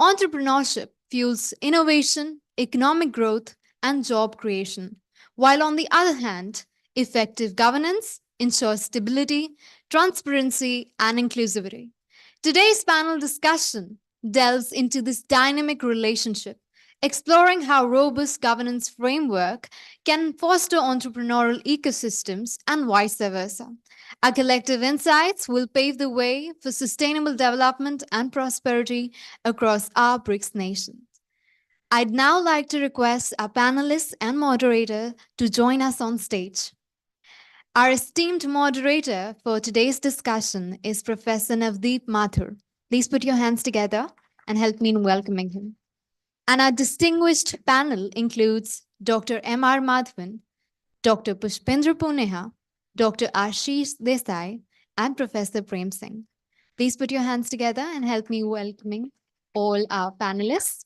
Entrepreneurship fuels innovation, economic growth, and job creation, while on the other hand, effective governance ensures stability, transparency, and inclusivity. Today's panel discussion delves into this dynamic relationship, exploring how robust governance framework can foster entrepreneurial ecosystems and vice versa. Our collective insights will pave the way for sustainable development and prosperity across our BRICS nations. I'd now like to request our panelists and moderator to join us on stage. Our esteemed moderator for today's discussion is Professor Navdeep Mathur. Please put your hands together and help me in welcoming him. And our distinguished panel includes Dr. M.R. Madhavan, Dr. Pushpendra Puneha, Dr. Ashish Desai, and Professor Prem Singh. Please put your hands together and help me welcoming all our panelists.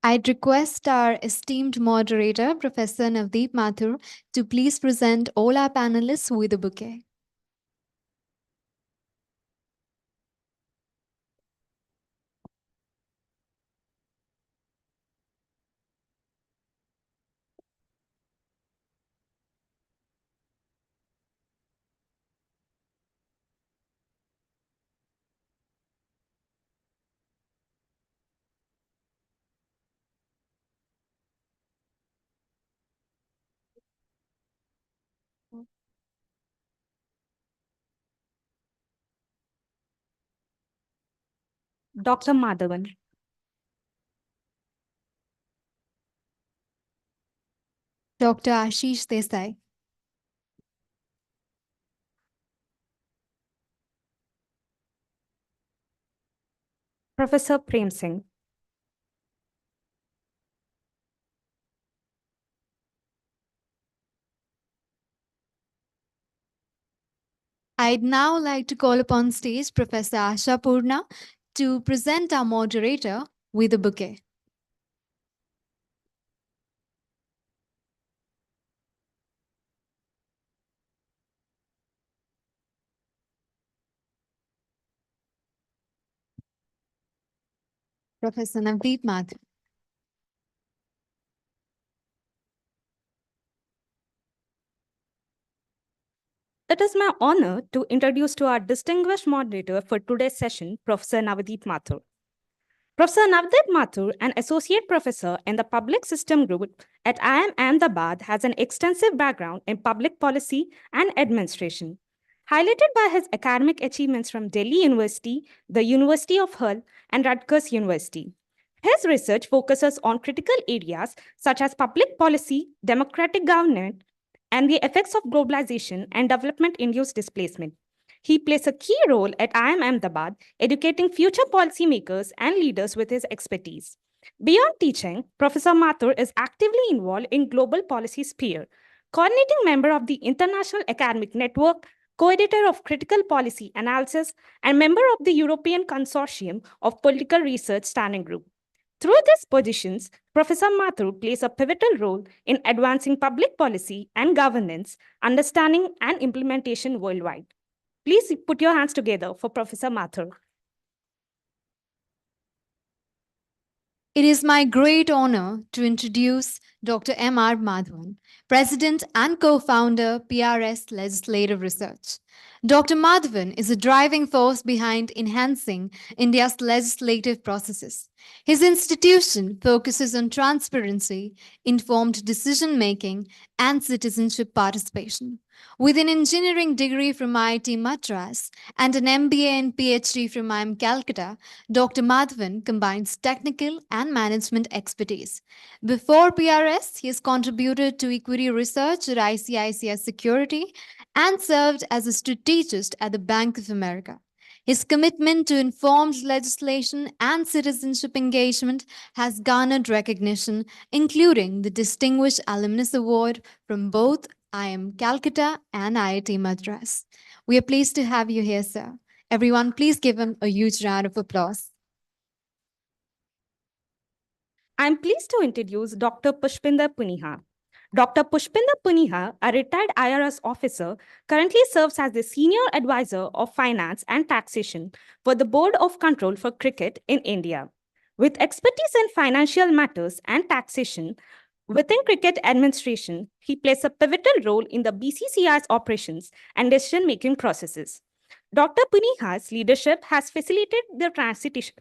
I'd request our esteemed moderator, Professor Navdeep Mathur, to please present all our panelists with a bouquet. Dr. Madhavan. Dr. Ashish Desai. Professor Prem Singh. I'd now like to call upon stage Professor Asha Purna to present our moderator with a bouquet. Professor Navdeep Mathur. It is my honor to introduce to our distinguished moderator for today's session, Professor Navdeep Mathur. Professor Navdeep Mathur, an associate professor in the Public System Group at IIM Ahmedabad has an extensive background in public policy and administration. Highlighted by his academic achievements from Delhi University, the University of Hull, and Rutgers University. His research focuses on critical areas such as public policy, democratic governance, and the effects of globalization and development-induced displacement. He plays a key role at IIM Ahmedabad, educating future policymakers and leaders with his expertise. Beyond teaching, Professor Mathur is actively involved in global policy sphere, coordinating member of the International Academic Network, co-editor of Critical Policy Analysis, and member of the European Consortium of Political Research Standing Group. Through these positions, Professor Mathur plays a pivotal role in advancing public policy and governance, understanding and implementation worldwide. Please put your hands together for Professor Mathur. It is my great honor to introduce Dr. M.R. Madhavan, President and co-founder, PRS Legislative Research. Dr. Madhavan is a driving force behind enhancing India's legislative processes. His institution focuses on transparency, informed decision-making, and citizenship participation. With an engineering degree from IIT Madras and an MBA and PhD from IIM Calcutta, Dr. Madhavan combines technical and management expertise. Before PRS, he has contributed to equity research at ICICI Security and served as a strategist at the Bank of America. His commitment to informed legislation and citizenship engagement has garnered recognition, including the Distinguished Alumnus Award from both IIM Calcutta and IIT Madras. We are pleased to have you here, sir. Everyone, please give him a huge round of applause. I'm pleased to introduce Dr. Pushpinder Puniha. Dr. Pushpinder Puniha, a retired IRS officer, currently serves as the Senior Advisor of Finance and Taxation for the Board of Control for Cricket in India. With expertise in financial matters and taxation, within cricket administration, he plays a pivotal role in the BCCI's operations and decision-making processes. Dr. Puniha's leadership has facilitated the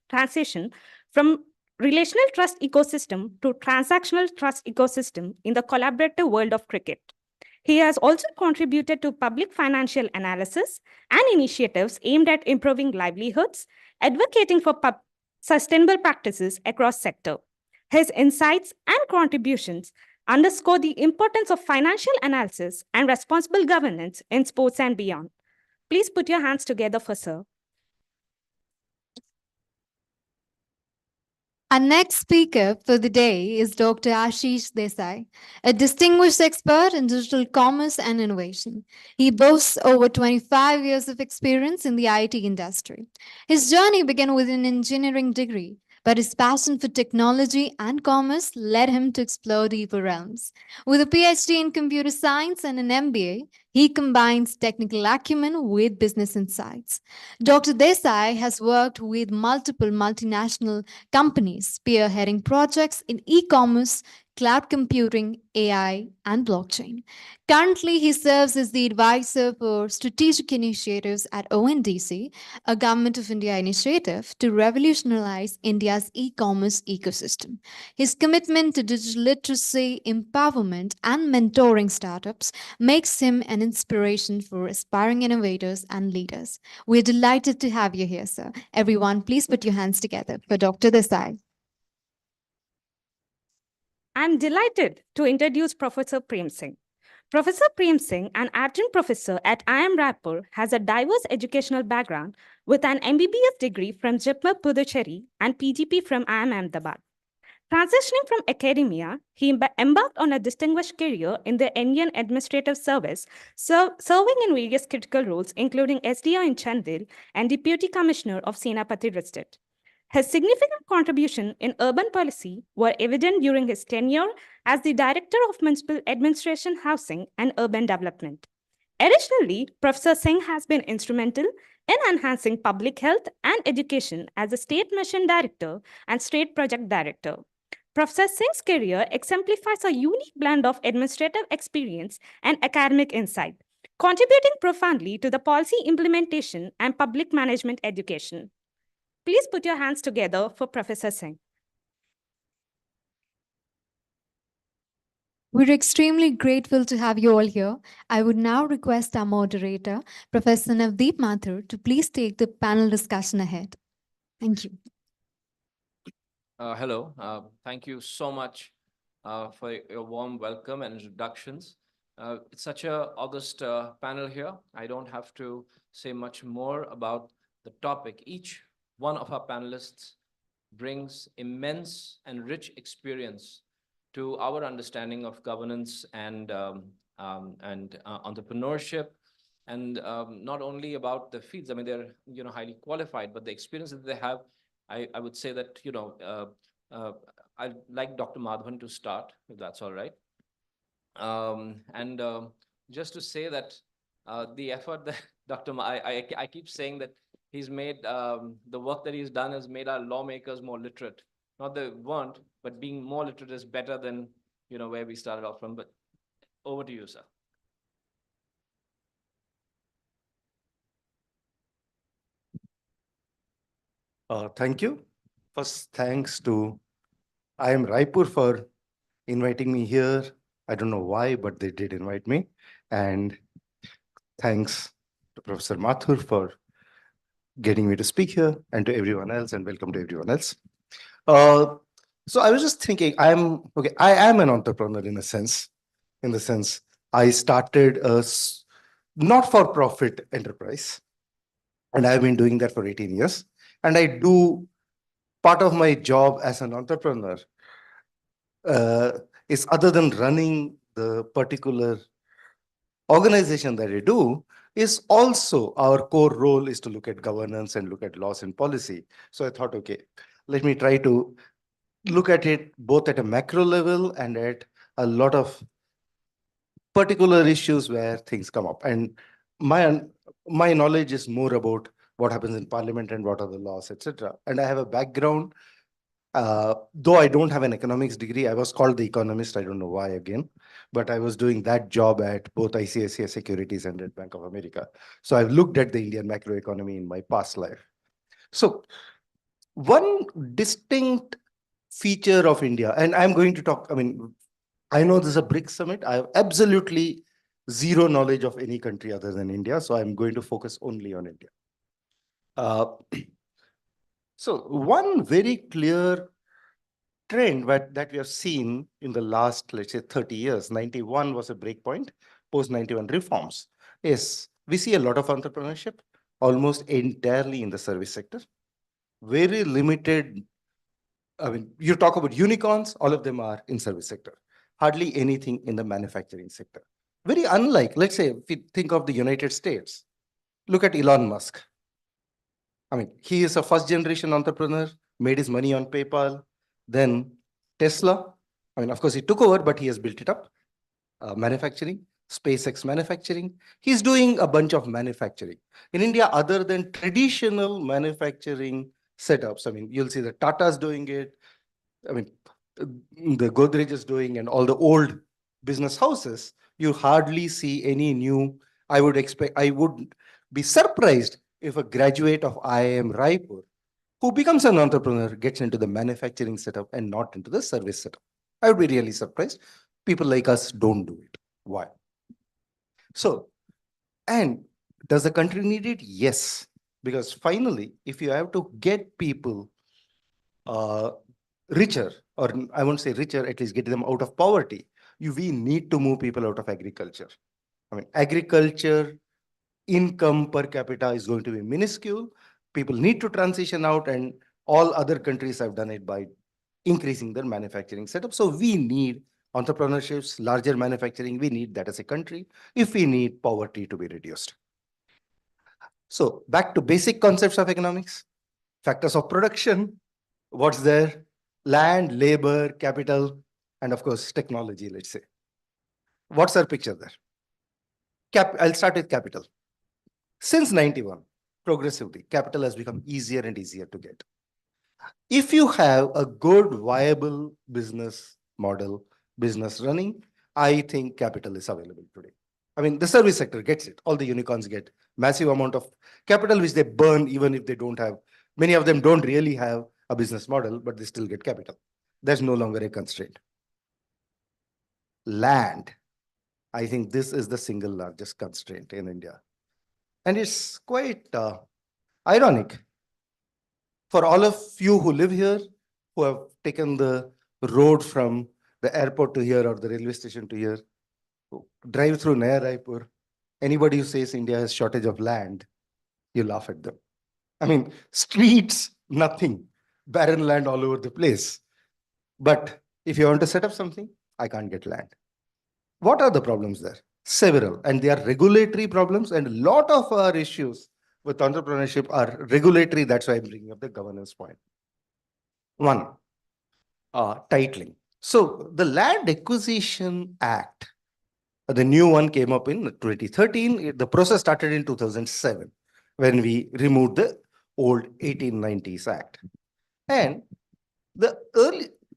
transition from relational trust ecosystem to transactional trust ecosystem in the collaborative world of cricket. He has also contributed to public financial analysis and initiatives aimed at improving livelihoods, advocating for sustainable practices across sector. His insights and contributions underscore the importance of financial analysis and responsible governance in sports and beyond. Please put your hands together for Sir. Our next speaker for the day is Dr. Ashish Desai, a distinguished expert in digital commerce and innovation. He boasts over 25 years of experience in the IT industry. His journey began with an engineering degree, but his passion for technology and commerce led him to explore deeper realms. With a PhD in computer science and an MBA, he combines technical acumen with business insights. Dr. Desai has worked with multiple multinational companies, spearheading projects in e-commerce, cloud computing, AI, and blockchain. Currently, he serves as the advisor for strategic initiatives at ONDC, a Government of India initiative to revolutionize India's e-commerce ecosystem. His commitment to digital literacy, empowerment, and mentoring startups makes him an inspiration for aspiring innovators and leaders. We're delighted to have you here, sir. Everyone, please put your hands together for Dr. Desai. I'm delighted to introduce Professor Prem Singh. Professor Prem Singh, an adjunct professor at IIM Raipur, has a diverse educational background with an MBBS degree from JIPMER Puducherry and PGP from IIM Ahmedabad. Transitioning from academia, he embarked on a distinguished career in the Indian Administrative Service, serving in various critical roles, including SDR in Chandil and Deputy Commissioner of Senapati District. His significant contribution in urban policy were evident during his tenure as the Director of Municipal Administration, Housing and Urban Development. Additionally, Professor Singh has been instrumental in enhancing public health and education as a State Mission Director and State Project Director. Professor Singh's career exemplifies a unique blend of administrative experience and academic insight, contributing profoundly to the policy implementation and public management education. Please put your hands together for Professor Singh. We're extremely grateful to have you all here. I would now request our moderator, Professor Navdeep Mathur, to please take the panel discussion ahead. Thank you. Hello, thank you so much for your warm welcome and introductions. It's such a august panel here. I don't have to say much more about the topic. Each one of our panelists brings immense and rich experience to our understanding of governance and entrepreneurship, and not only about the fields. I mean, they're highly qualified, but the experience that they have, I would say that I'd like Dr. Madhavan to start, if that's all right. And just to say that the effort that I keep saying that he's made, the work that he's done has made our lawmakers more literate. Not that they weren't, but being more literate is better than where we started off from. But over to you, sir. Thank you. First, thanks to IIM Raipur for inviting me here. I don't know why, but they did invite me. And thanks to Professor Mathur for getting me to speak here, and to everyone else, and welcome to everyone else. So I was just thinking, I am an entrepreneur in the sense I started a not-for-profit enterprise, and I've been doing that for 18 years. And I do part of my job as an entrepreneur is, other than running the particular organization that I do, is also our core role is to look at governance and look at laws and policy. So I thought, okay, let me try to look at it both at a macro level and at a lot of particular issues where things come up. And my knowledge is more about what happens in parliament and what are the laws, etc. And I have a background, though I don't have an economics degree. I was called the economist. I don't know why again, but I was doing that job at both ICICI Securities and at Bank of America. So I've looked at the Indian macroeconomy in my past life. So one distinct feature of India, and I'm going to talk, I know this is a BRICS summit. I have absolutely zero knowledge of any country other than India. So I'm going to focus only on India. So one very clear trend that we have seen in the last, let's say, 30 years, 91 was a breakpoint, post-91 reforms, is we see a lot of entrepreneurship, almost entirely in the service sector. Very limited, you talk about unicorns, all of them are in service sector. Hardly anything in the manufacturing sector. Very unlike, let's say, if we think of the United States, look at Elon Musk. He is a first generation entrepreneur, made his money on PayPal, then Tesla. Of course, he took over, but he has built it up. Manufacturing, SpaceX manufacturing. He's doing a bunch of manufacturing. In India, other than traditional manufacturing setups, you'll see the Tata's doing it. The Godrej is doing, and all the old business houses, you hardly see any new. I would be surprised if a graduate of IIM Raipur who becomes an entrepreneur gets into the manufacturing setup and not into the service setup. I would be really surprised. People like us don't do it. Why? So, and does the country need it? Yes. Because finally, if you have to get people richer, or I won't say richer, at least get them out of poverty, we need to move people out of agriculture. Agriculture income per capita is going to be minuscule. People need to transition out, and all other countries have done it by increasing their manufacturing setup. So we need entrepreneurships, larger manufacturing. We need that as a country if we need poverty to be reduced. So back to basic concepts of economics, factors of production, what's there? Land, labor, capital, and of course, technology, let's say. What's our picture there? I'll start with capital. Since 91, progressively, capital has become easier and easier to get. If you have a good, viable business model, business running, I think capital is available today. The service sector gets it. All the unicorns get massive amount of capital, which they burn even if they don't have. Many of them don't really have a business model, but they still get capital. There's no longer a constraint. land, I think this is the single largest constraint in India. And it's quite ironic for all of you who live here, who have taken the road from the airport to here or the railway station to here, who drive through Naya Raipur, anybody who says India has shortage of land, you laugh at them. I mean, streets, nothing, barren land all over the place. But if you want to set up something, I can't get land. What are the problems there? Several, and they are regulatory problems, and a lot of our issues with entrepreneurship are regulatory. That's why I'm bringing up the governance point. One, titling. So the Land Acquisition Act, the new one came up in 2013. The process started in 2007 when we removed the old 1890s Act. And the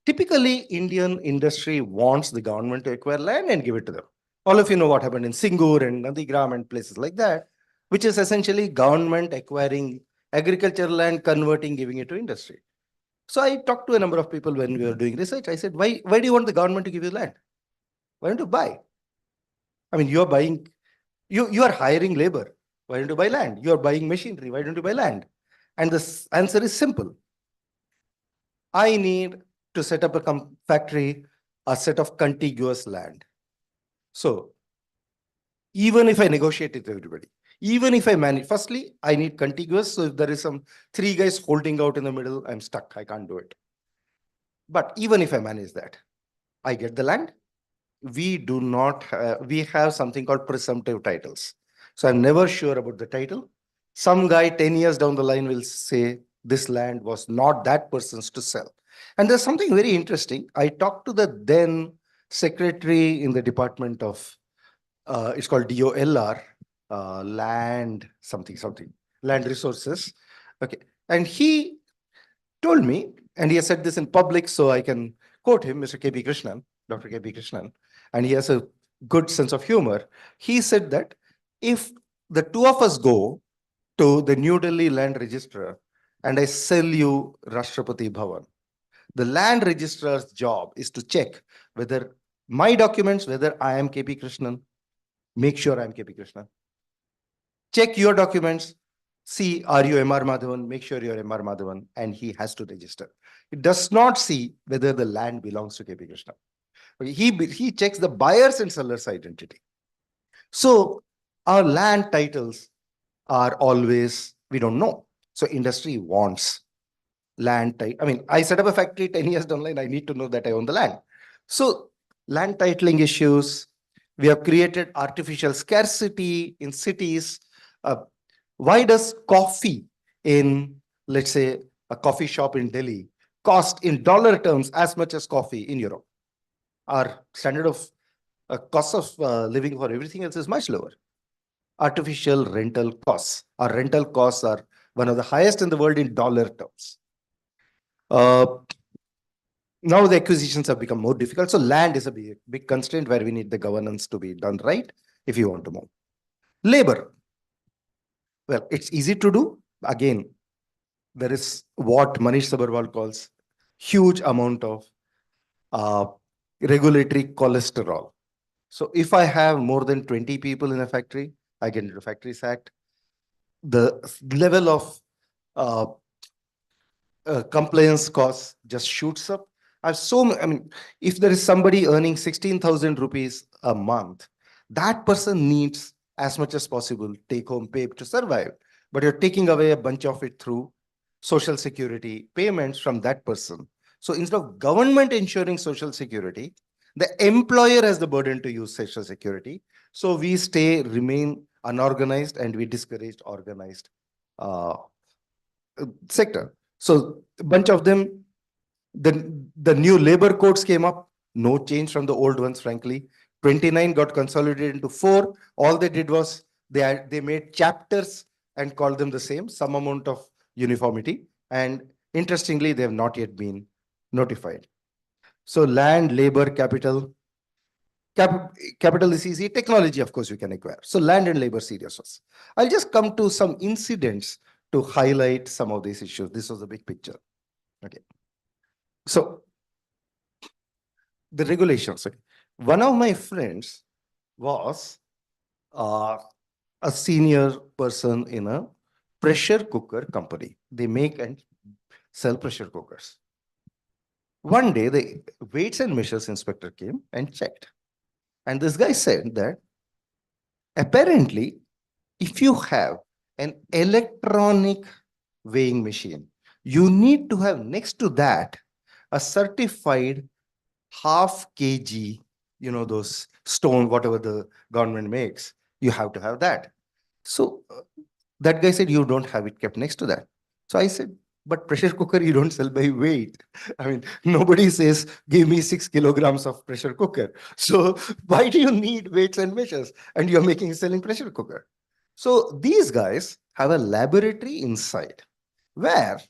typically Indian industry wants the government to acquire land and give it to them. All of you know what happened in Singur and Nandigram and places like that, which is essentially government acquiring agricultural land, converting, giving it to industry. So I talked to a number of people when we were doing research. I said, why do you want the government to give you land? Why don't you buy? I mean, you're buying, you are hiring labor. Why don't you buy land? You're buying machinery. Why don't you buy land? And the answer is simple. I need to set up a factory, a set of contiguous land. So even if I negotiate with everybody, even if I manage, firstly, I need contiguous. So if there is some 3 guys holding out in the middle, I'm stuck. I can't do it. But even if I manage that, I get the land. We do not, we have something called presumptive titles. So I'm never sure about the title. Some guy 10 years down the line will say this land was not that person's to sell. And there's something very interesting. I talked to the then secretary in the department of, it's called DOLR, land land resources. Okay. And he told me, and he has said this in public, so I can quote him, Mr. K.B. Krishnan, Dr. K.B. Krishnan, and he has a good sense of humor. He said that if the two of us go to the New Delhi land registrar and I sell you Rashtrapati Bhavan, the land registrar's job is to check whether my documents, whether I am K.P. Krishnan, make sure I am K.P. Krishnan. Check your documents, see, are you M.R. Madhavan? Make sure you're M.R. Madhavan, and he has to register. It does not see whether the land belongs to K.P. Krishnan. He checks the buyer's and seller's identity. So our land titles are always, we don't know. So industry wants land title. I mean, I set up a factory 10 years down the line, I need to know that I own the land. So land titling issues, we have created artificial scarcity in cities. Why does coffee in, let's say, a coffee shop in Delhi cost in dollar terms as much as coffee in Europe? Our standard of cost of living for everything else is much lower. Artificial rental costs. Our rental costs are one of the highest in the world in dollar terms. Now the acquisitions have become more difficult. So land is a big constraint where we need the governance to be done right if you want to move. Labor. Well, it's easy to do. Again, there is what Manish Sabharwal calls huge amount of regulatory cholesterol. So if I have more than 20 people in a factory, I get into the Factories Act. The level of compliance costs just shoots up. I mean, if there is somebody earning 16,000 rupees a month, that person needs as much as possible take home pay to survive. But you're taking away a bunch of it through social security payments from that person. So instead of government ensuring social security, the employer has the burden to use social security. So we remain unorganized and we discourage organized sector. So a bunch of them, the new labor codes came up, no change from the old ones, frankly. 29 got consolidated into 4. All they did was they made chapters and called them the same, some amount of uniformity. And interestingly, they have not yet been notified. So land, labor, capital. Capital is easy. Technology, of course, we can acquire. So land and labor serious ones. I'll just come to some incidents to highlight some of these issues. This was a big picture. Okay. So the regulations. One of my friends was uh, a senior person in a pressure cooker company. They make and sell pressure cookers. One day, the weights and measures inspector came and checked. And this guy said that apparently, if you have an electronic weighing machine, you need to have next to that a certified half kg, those stone, whatever the government makes, you have to have that. So that guy said, you don't have it kept next to that. So I said, but pressure cooker, you don't sell by weight. I mean, nobody says, give me 6 kilograms of pressure cooker. So why do you need weights and measures? And you're selling pressure cooker. So these guys have a laboratory inside where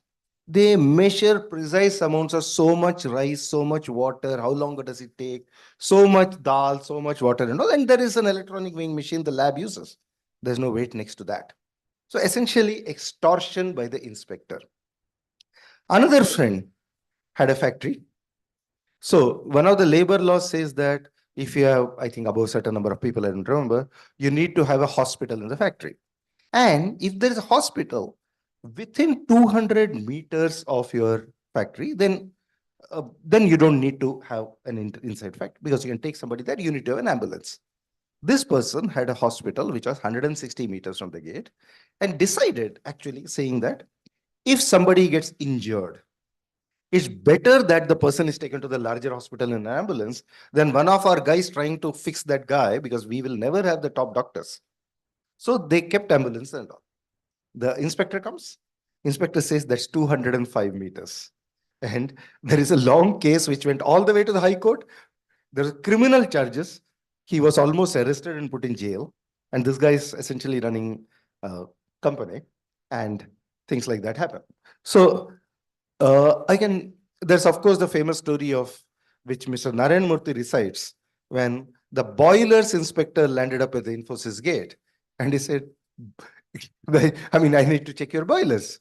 they measure precise amounts of so much rice, so much water, how long does it take, so much dal, so much water, and all. And there is an electronic weighing machine the lab uses. There's no weight next to that. So essentially, extortion by the inspector. Another friend had a factory. So one of the labor laws says that if you have, I think, above a certain number of people, I don't remember, you need to have a hospital in the factory. And if there is a hospital within 200 meters of your factory, then you don't need to have an inside factory because you can take somebody there. You need to have an ambulance. This person had a hospital which was 160 meters from the gate and decided, actually saying that if somebody gets injured, it's better that the person is taken to the larger hospital in an ambulance than one of our guys trying to fix that guy, because we will never have the top doctors. So they kept ambulance and all. The inspector comes. Inspector says that's 205 meters. And there is a long case which went all the way to the High Court. There are criminal charges. He was almost arrested and put in jail. And this guy is essentially running a company, and things like that happen. So there's of course the famous story of which Mr. Narayan Murthy recites, when the boilers inspector landed up at the Infosys gate and he said, I need to check your boilers.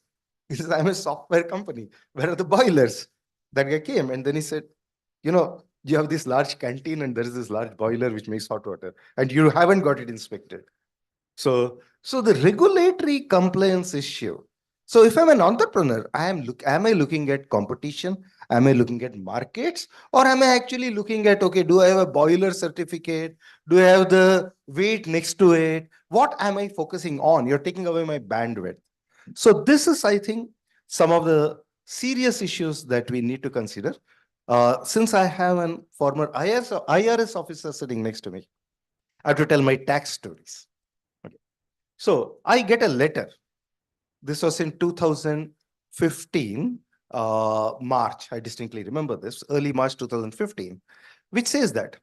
He says, I'm a software company. Where are the boilers? That guy came and then he said, you have this large canteen and there is this large boiler which makes hot water and you haven't got it inspected. So the regulatory compliance issue. So if I'm an entrepreneur, am I looking at competition? Am I looking at markets? Or am I actually looking at, okay, do I have a boiler certificate? Do I have the weight next to it? What am I focusing on? You're taking away my bandwidth. So this is, I think, some of the serious issues that we need to consider. Since I have a former IRS officer sitting next to me, I have to tell my tax stories. Okay. So I get a letter. This was in 2015, March. I distinctly remember this, early March 2015, which says that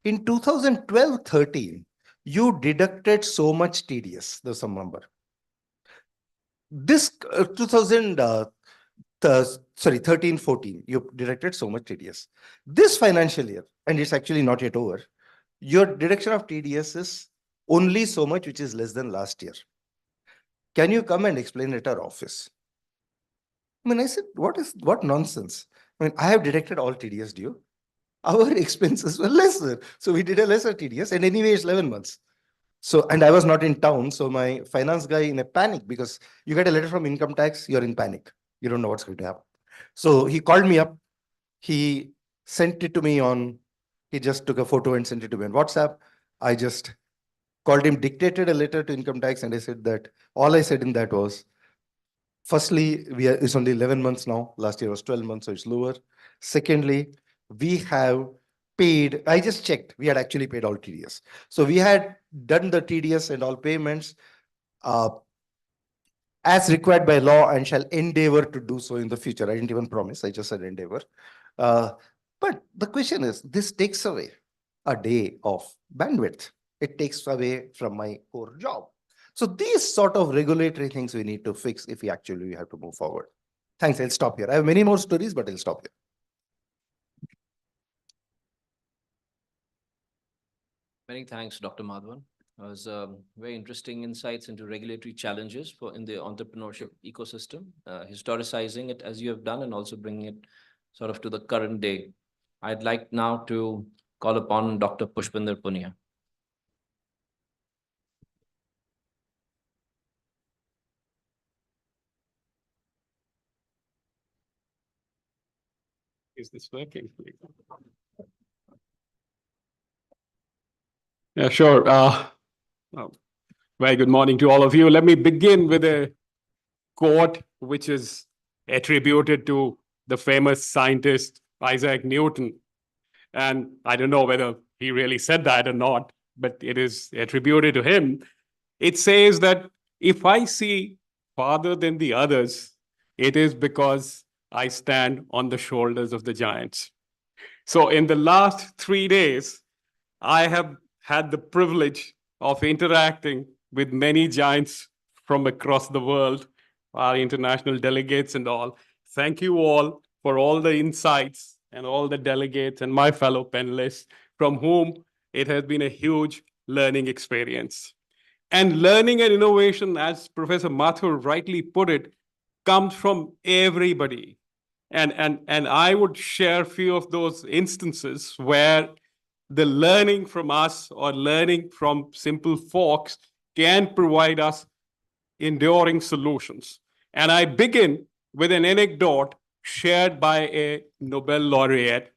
in 2012-13, you deducted so much TDS. There's some number. This 13-14, you deducted so much TDS. This financial year, and it's actually not yet over, your deduction of TDS is only so much, which is less than last year. Can you come and explain at our office? I said, what nonsense? I have deducted all TDS due. Our expenses were lesser. So we did a lesser TDS, and anyway, it's 11 months. So, and I was not in town. So my finance guy in a panic, because you get a letter from income tax, you're in panic. You don't know what's going to happen. So he called me up. He sent it to me he just took a photo and sent it to me on WhatsApp. I just called him, dictated a letter to income tax. And I said that all I said in that was, firstly, it's only 11 months now. Last year was 12 months, so it's lower. Secondly, we have paid, I just checked, we had actually paid all TDS. So we had done the TDS and all payments as required by law and shall endeavor to do so in the future. I didn't even promise, I just said endeavor. But the question is, this takes away a day of bandwidth. It takes away from my core job. So these sort of regulatory things we need to fix if we have to move forward. Thanks, I'll stop here. I have many more stories, but I'll stop here. Many thanks, Dr. Madhavan. It was very interesting insights into regulatory challenges in the entrepreneurship ecosystem, historicizing it as you have done and also bringing it sort of to the current day. I'd like now to call upon Dr. Pushpinder Punia. Is this working? Yeah, sure. Very good morning to all of you. Let me begin with a quote which is attributed to the famous scientist Isaac Newton. And I don't know whether he really said that or not, but it is attributed to him. It says that if I see farther than the others, it is because I stand on the shoulders of the giants. So in the last 3 days, I have had the privilege of interacting with many giants from across the world, our international delegates and all. Thank you all for all the insights and all the delegates and my fellow panelists from whom it has been a huge learning experience. And learning and innovation, as Professor Mathur rightly put it, comes from everybody. And I would share a few of those instances where the learning from us or learning from simple folks can provide us enduring solutions. And I begin with an anecdote shared by a Nobel laureate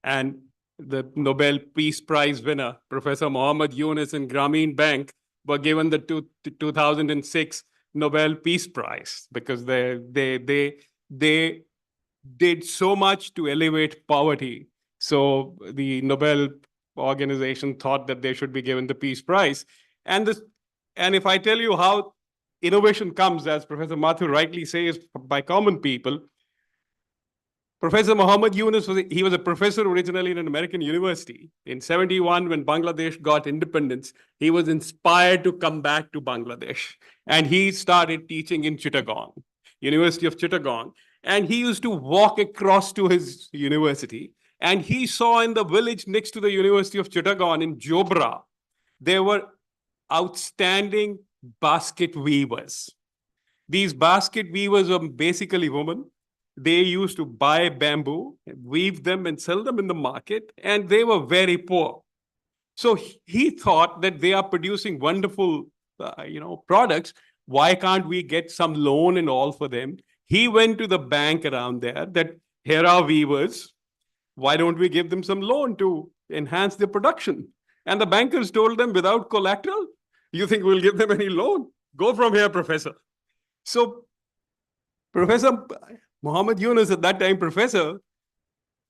and the Nobel Peace Prize winner, Professor Mohammad Yunus and Grameen Bank, were given the 2006 Nobel Peace Prize because they did so much to elevate poverty. So the Nobel organization thought that they should be given the Peace Prize. And if I tell you how innovation comes, as Professor Mathur rightly says, by common people, Professor Mohammad Yunus, he was a professor originally in an American university. In 71, when Bangladesh got independence, he was inspired to come back to Bangladesh. And he started teaching in Chittagong, University of Chittagong. And he used to walk across to his university. And he saw in the village next to the University of Chittagong in Jobra, there were outstanding basket weavers. These basket weavers were basically women. They used to buy bamboo, weave them and sell them in the market, and they were very poor. So he thought that they are producing wonderful, products. Why can't we get some loan and all for them? He went to the bank around there that here are weavers. Why don't we give them some loan to enhance their production? And the bankers told them without collateral, you think we'll give them any loan? Go from here, professor. So Professor Mohammad Yunus, at that time professor,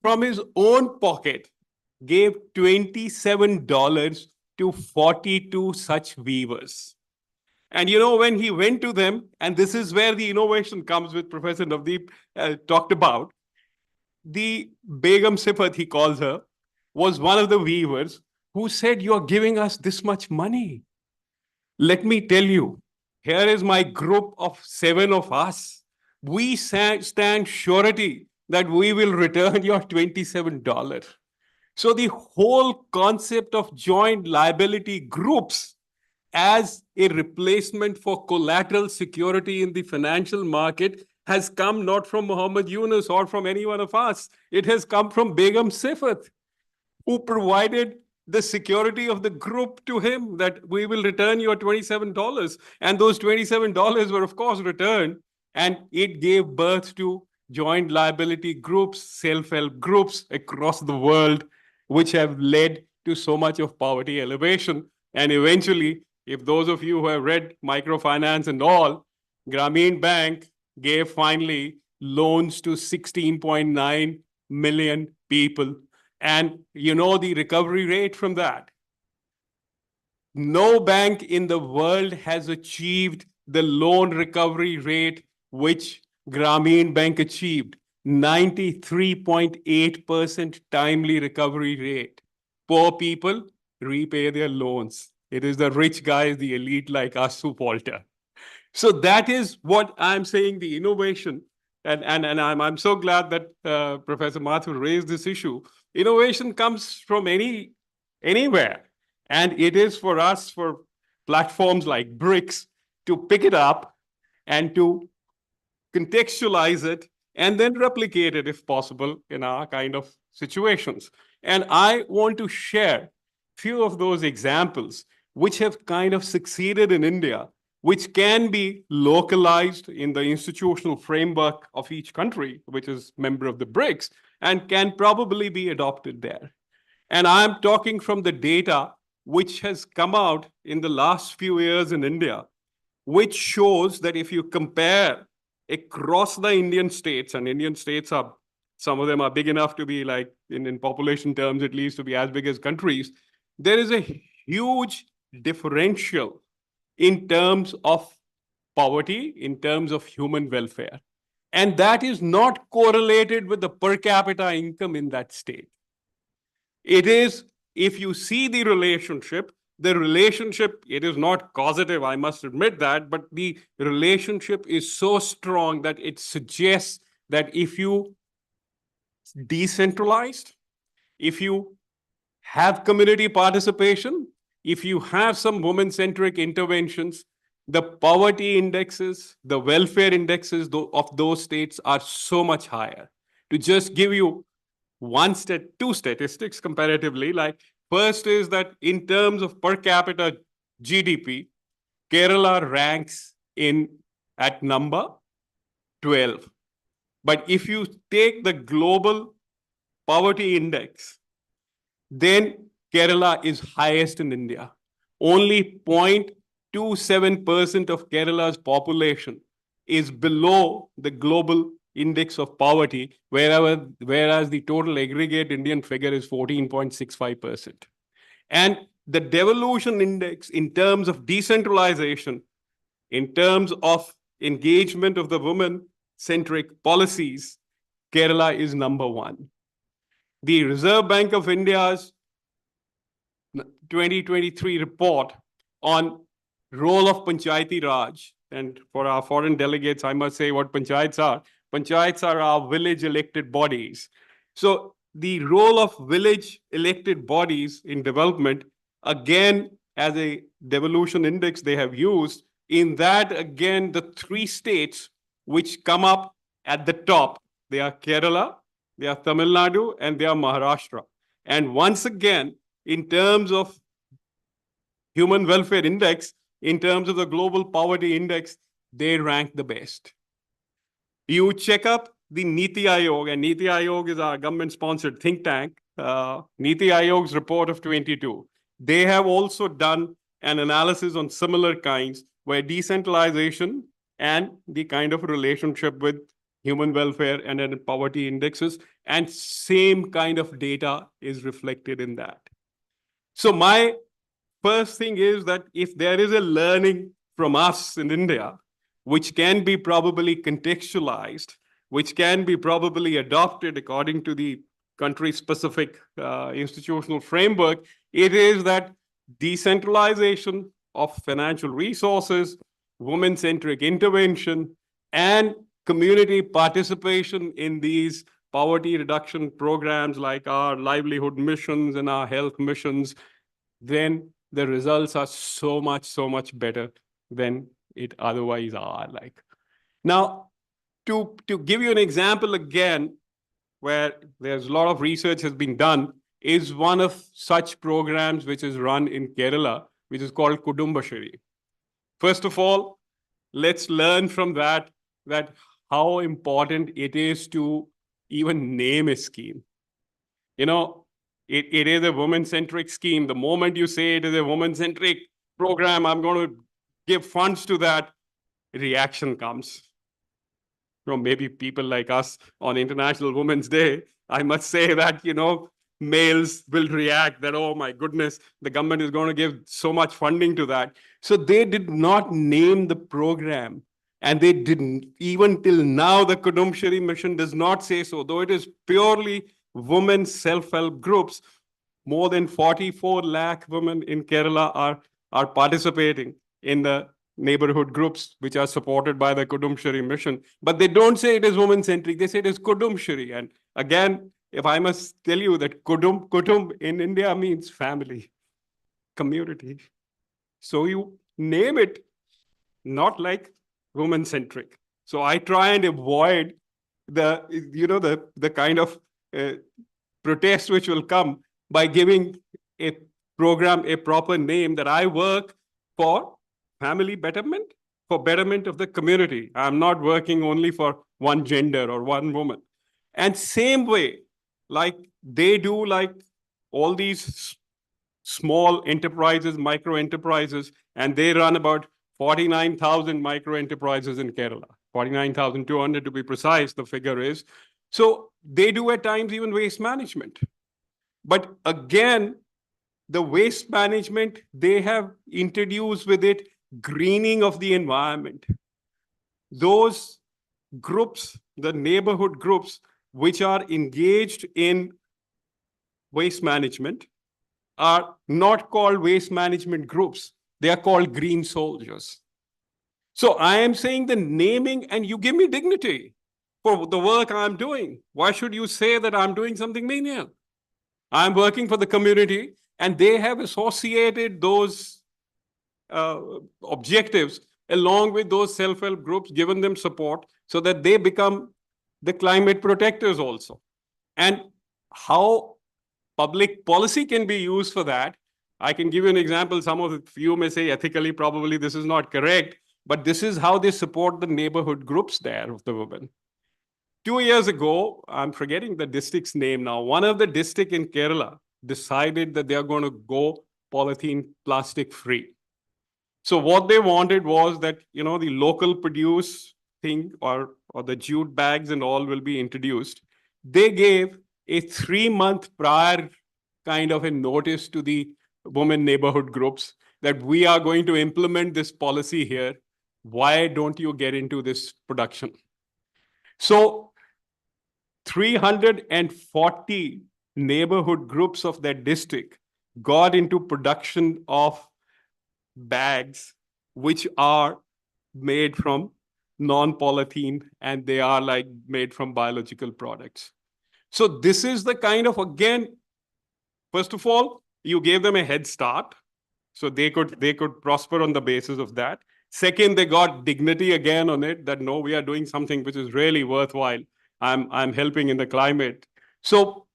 from his own pocket, gave $27 to 42 such weavers. And when he went to them, and this is where the innovation comes with Professor Navdeep talked about, the Begum Sifat, he calls her, was one of the weavers who said, you're giving us this much money. Let me tell you, here is my group of 7 of us. We stand surety that we will return your $27. So the whole concept of joint liability groups as a replacement for collateral security in the financial market has come not from Mohammad Yunus or from any one of us. It has come from Begum Sifat, who provided the security of the group to him that we will return your $27. And those $27 were, of course, returned. And it gave birth to joint liability groups, self-help groups across the world, which have led to so much of poverty elevation. And eventually, if those of you who have read microfinance and all, Grameen Bank gave finally loans to 16.9 million people. And the recovery rate from that. No bank in the world has achieved the loan recovery rate which Grameen Bank achieved. 93.8% timely recovery rate. Poor people repay their loans. It is the rich guys, the elite like us who falter. So that is what I'm saying, the innovation. And I'm so glad that Professor Mathur raised this issue. Innovation comes from anywhere. And it is for us, for platforms like BRICS, to pick it up and to contextualize it and then replicate it if possible in our kind of situations. And I want to share few of those examples which have kind of succeeded in India, which can be localized in the institutional framework of each country, which is member of the BRICS, and can probably be adopted there. And I'm talking from the data which has come out in the last few years in India, which shows that if you compare across the Indian states, and Indian states are, some of them are big enough to be like, in population terms at least, to be as big as countries, there is a huge differential in terms of poverty, in terms of human welfare. And that is not correlated with the per capita income in that state. It is, if you see the relationship, it is not causative, I must admit that, but the relationship is so strong that it suggests that if you decentralized, if you have community participation, if you have some women-centric interventions, the poverty indexes, the welfare indexes of those states are so much higher. To just give you two statistics comparatively, like first is that in terms of per capita GDP, Kerala ranks at number 12. But if you take the global poverty index, then Kerala is highest in India. Only 0.27% of Kerala's population is below the global index of poverty, whereas the total aggregate Indian figure is 14.65%. And the devolution index in terms of decentralization, in terms of engagement of the women-centric policies, Kerala is number 1. The Reserve Bank of India's 2023 report on role of Panchayati Raj, and for our foreign delegates, I must say what panchayats are. Panchayats are our village elected bodies. So the role of village elected bodies in development, again, as a devolution index they have used, in that, again, the 3 states which come up at the top, they are Kerala, they are Tamil Nadu, and they are Maharashtra. And once again, in terms of human welfare index, in terms of the global poverty index, they rank the best. You check up the Niti Aayog, and Niti Aayog is our government-sponsored think tank, Niti Aayog's report of 22. They have also done an analysis on similar kinds, where decentralization and the kind of relationship with human welfare and then poverty indexes, and same kind of data is reflected in that. So my first thing is that if there is a learning from us in India, which can be probably contextualized, which can be probably adopted according to the country-specific institutional framework, it is that decentralization of financial resources, women-centric intervention, and community participation in these poverty reduction programs like our livelihood missions and our health missions, then the results are so much better than it otherwise are. Like, now, to give you an example again, where there's a lot of research has been done, is one of such programs which is run in Kerala, which is called Kudumbashri. First of all, let's learn from that how important it is to even name a scheme. You know, it is a woman-centric scheme. The moment you say it is a woman-centric program, I'm going to give funds to that, reaction comes. You know, maybe people like us on International Women's Day, I must say that, you know, males will react that, oh my goodness, the government is going to give so much funding to that. So they did not name the program. And they didn't, even till now, the Kudumshri mission does not say so, though it is purely women self-help groups. More than 44 lakh women in Kerala are participating in the neighborhood groups, which are supported by the Kudumshri mission. But they don't say it is woman-centric, they say it is Kudumshri. And again, if I must tell you that Kudum in India means family, community. So you name it not like woman-centric. So I try and avoid the kind of protest which will come by giving a program a proper name, that I work for family betterment, for betterment of the community. I'm not working only for one gender or one woman. And same way, like they do, like all these small enterprises, micro enterprises, and they run about 49,000 micro enterprises in Kerala, 49,200 to be precise, the figure is. So they do at times even waste management. But again, the waste management, they have introduced with it greening of the environment. Those groups, the neighborhood groups, which are engaged in waste management, are not called waste management groups. They are called green soldiers. So I am saying the naming, and you give me dignity for the work I'm doing. Why should you say that I'm doing something menial? I'm working for the community, and they have associated those objectives along with those self-help groups, given them support so that they become the climate protectors also. And how public policy can be used for that, I can give you an example. Some of you may say ethically, probably this is not correct, but this is how they support the neighborhood groups there of the women. 2 years ago, I'm forgetting the district's name now, one of the district in Kerala decided that they are going to go polythene plastic free. So what they wanted was that, the local produce thing or the jute bags and all will be introduced. They gave a 3-month prior kind of a notice to the women neighborhood groups that we are going to implement this policy here. Why don't you get into this production? So 340 neighborhood groups of that district got into production of bags which are made from non-polythene, and they are like made from biological products. So this is the kind of, again, first of all, you gave them a head start, so they could prosper on the basis of that. Second, they got dignity again on it, that no, we are doing something which is really worthwhile. I'm helping in the climate. So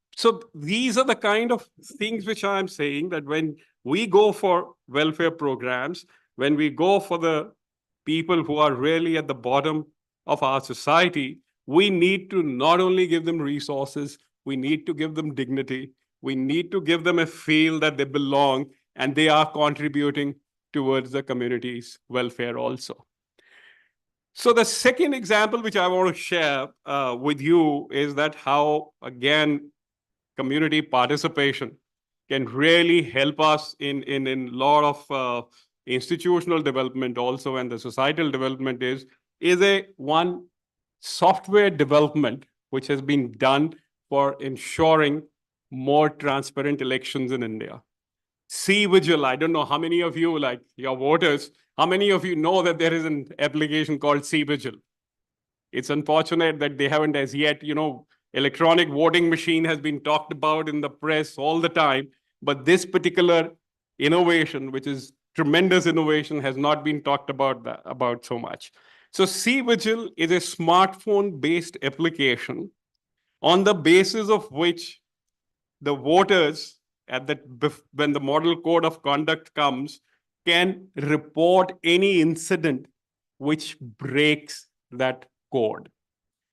these are the kind of things which I'm saying, that when we go for welfare programs, when we go for the people who are really at the bottom of our society, we need to not only give them resources, we need to give them dignity. We need to give them a feel that they belong and they are contributing towards the community's welfare also. So the second example which I want to share with you is that how, again, community participation can really help us in a lot of institutional development also, and the societal development is one software development which has been done for ensuring more transparent elections in India. C-Vigil, I don't know how many of you, like your voters, how many of you know that there is an application called C-Vigil? It's unfortunate that they haven't as yet, electronic voting machine has been talked about in the press all the time, but this particular innovation, which is tremendous innovation, has not been talked about so much. So C-Vigil is a smartphone-based application on the basis of which the voters, when the model code of conduct comes, can report any incident which breaks that code.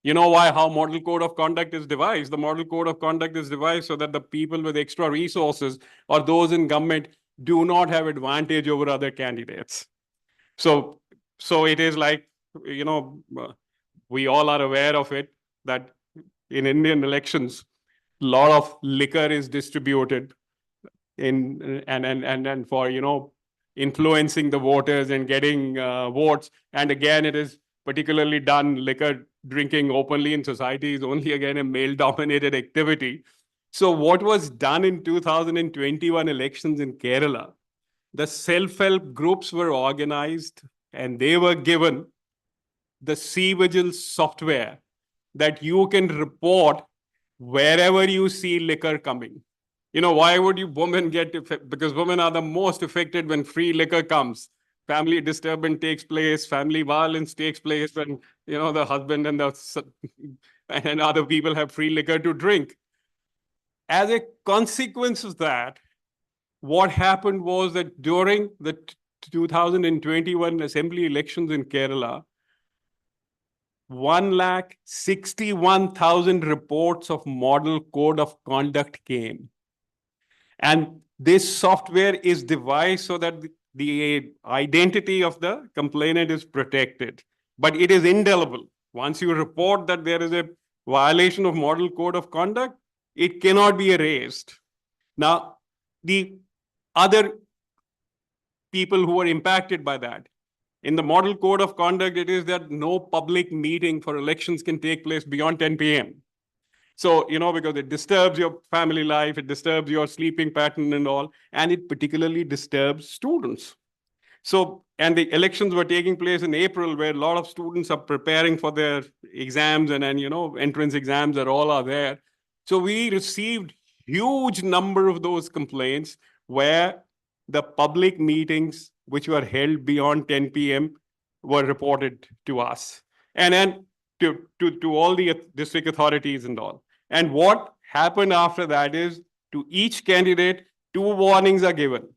You know how model code of conduct is devised? The model code of conduct is devised so that the people with extra resources or those in government do not have advantage over other candidates. So it is like, we all are aware of it, that in Indian elections, a lot of liquor is distributed and for, influencing the voters and getting votes. And again, it is particularly done, liquor drinking openly in society is only, again, a male-dominated activity. So what was done in 2021 elections in Kerala, the self-help groups were organized and they were given the C-Vigil software that you can report wherever you see liquor coming. Why would women get affected? Because women are the most affected when free liquor comes. Family disturbance takes place, family violence takes place when, the husband and the and other people have free liquor to drink. As a consequence of that, what happened was that during the 2021 assembly elections in Kerala, 161,000 reports of model code of conduct came. And this software is devised so that the identity of the complainant is protected, but it is indelible. Once you report that there is a violation of model code of conduct, it cannot be erased. Now, the other people who are impacted by that, in the model code of conduct, it is that no public meeting for elections can take place beyond 10 p.m. So, because it disturbs your family life, it disturbs your sleeping pattern and all, and it particularly disturbs students. So, and the elections were taking place in April, where a lot of students are preparing for their exams and entrance exams that all are there. So we received huge number of those complaints where the public meetings which were held beyond 10 p.m. were reported to us. And then to all the district authorities and all. And what happened after that is, to each candidate, 2 warnings are given.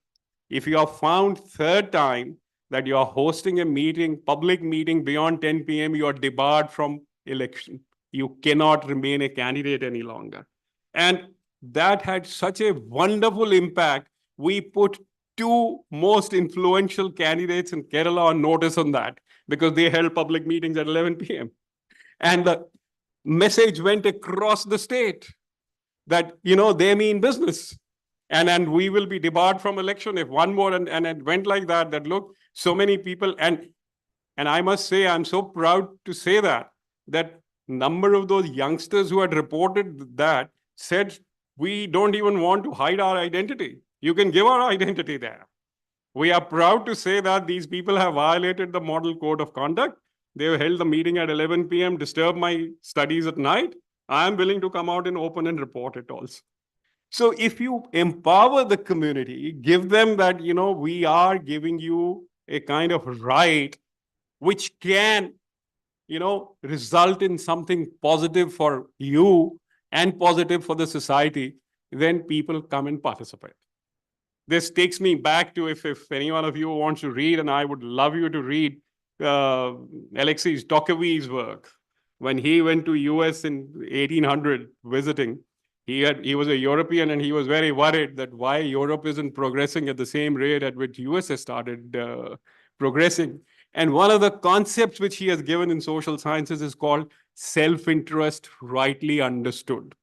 If you are found third time that you are hosting a meeting, public meeting beyond 10 p.m., you are debarred from election. You cannot remain a candidate any longer. And that had such a wonderful impact. We put 2 most influential candidates in Kerala on notice on that, because they held public meetings at 11 p.m. And the message went across the state that, they mean business. And we will be debarred from election if one more, and it went like that look, so many people, and I must say, I'm so proud to say that number of those youngsters who had reported that said, we don't even want to hide our identity. You can give our identity there. We are proud to say that these people have violated the model code of conduct. They have held the meeting at 11 p.m., disturbed my studies at night. I am willing to come out in open and report it also. So if you empower the community, give them that, we are giving you a kind of right which can, result in something positive for you and positive for the society, then people come and participate. This takes me back to, if any one of you wants to read, and I would love you to read Alexei Tocqueville's work. When he went to US in 1800 visiting, he was a European, and he was very worried that why Europe isn't progressing at the same rate at which US has started progressing. And one of the concepts which he has given in social sciences is called self-interest rightly understood.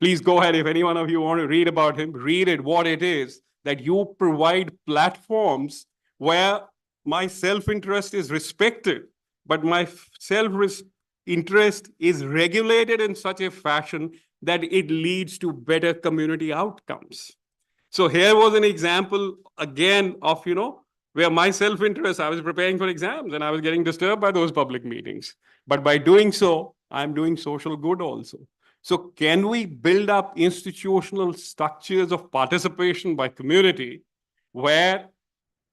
Please go ahead. If any one of you want to read about him, read it, what it is, that you provide platforms where my self-interest is respected, but my self-interest is regulated in such a fashion that it leads to better community outcomes. So here was an example again of, where my self-interest, I was preparing for exams and I was getting disturbed by those public meetings. But by doing so, I'm doing social good also. So can we build up institutional structures of participation by community where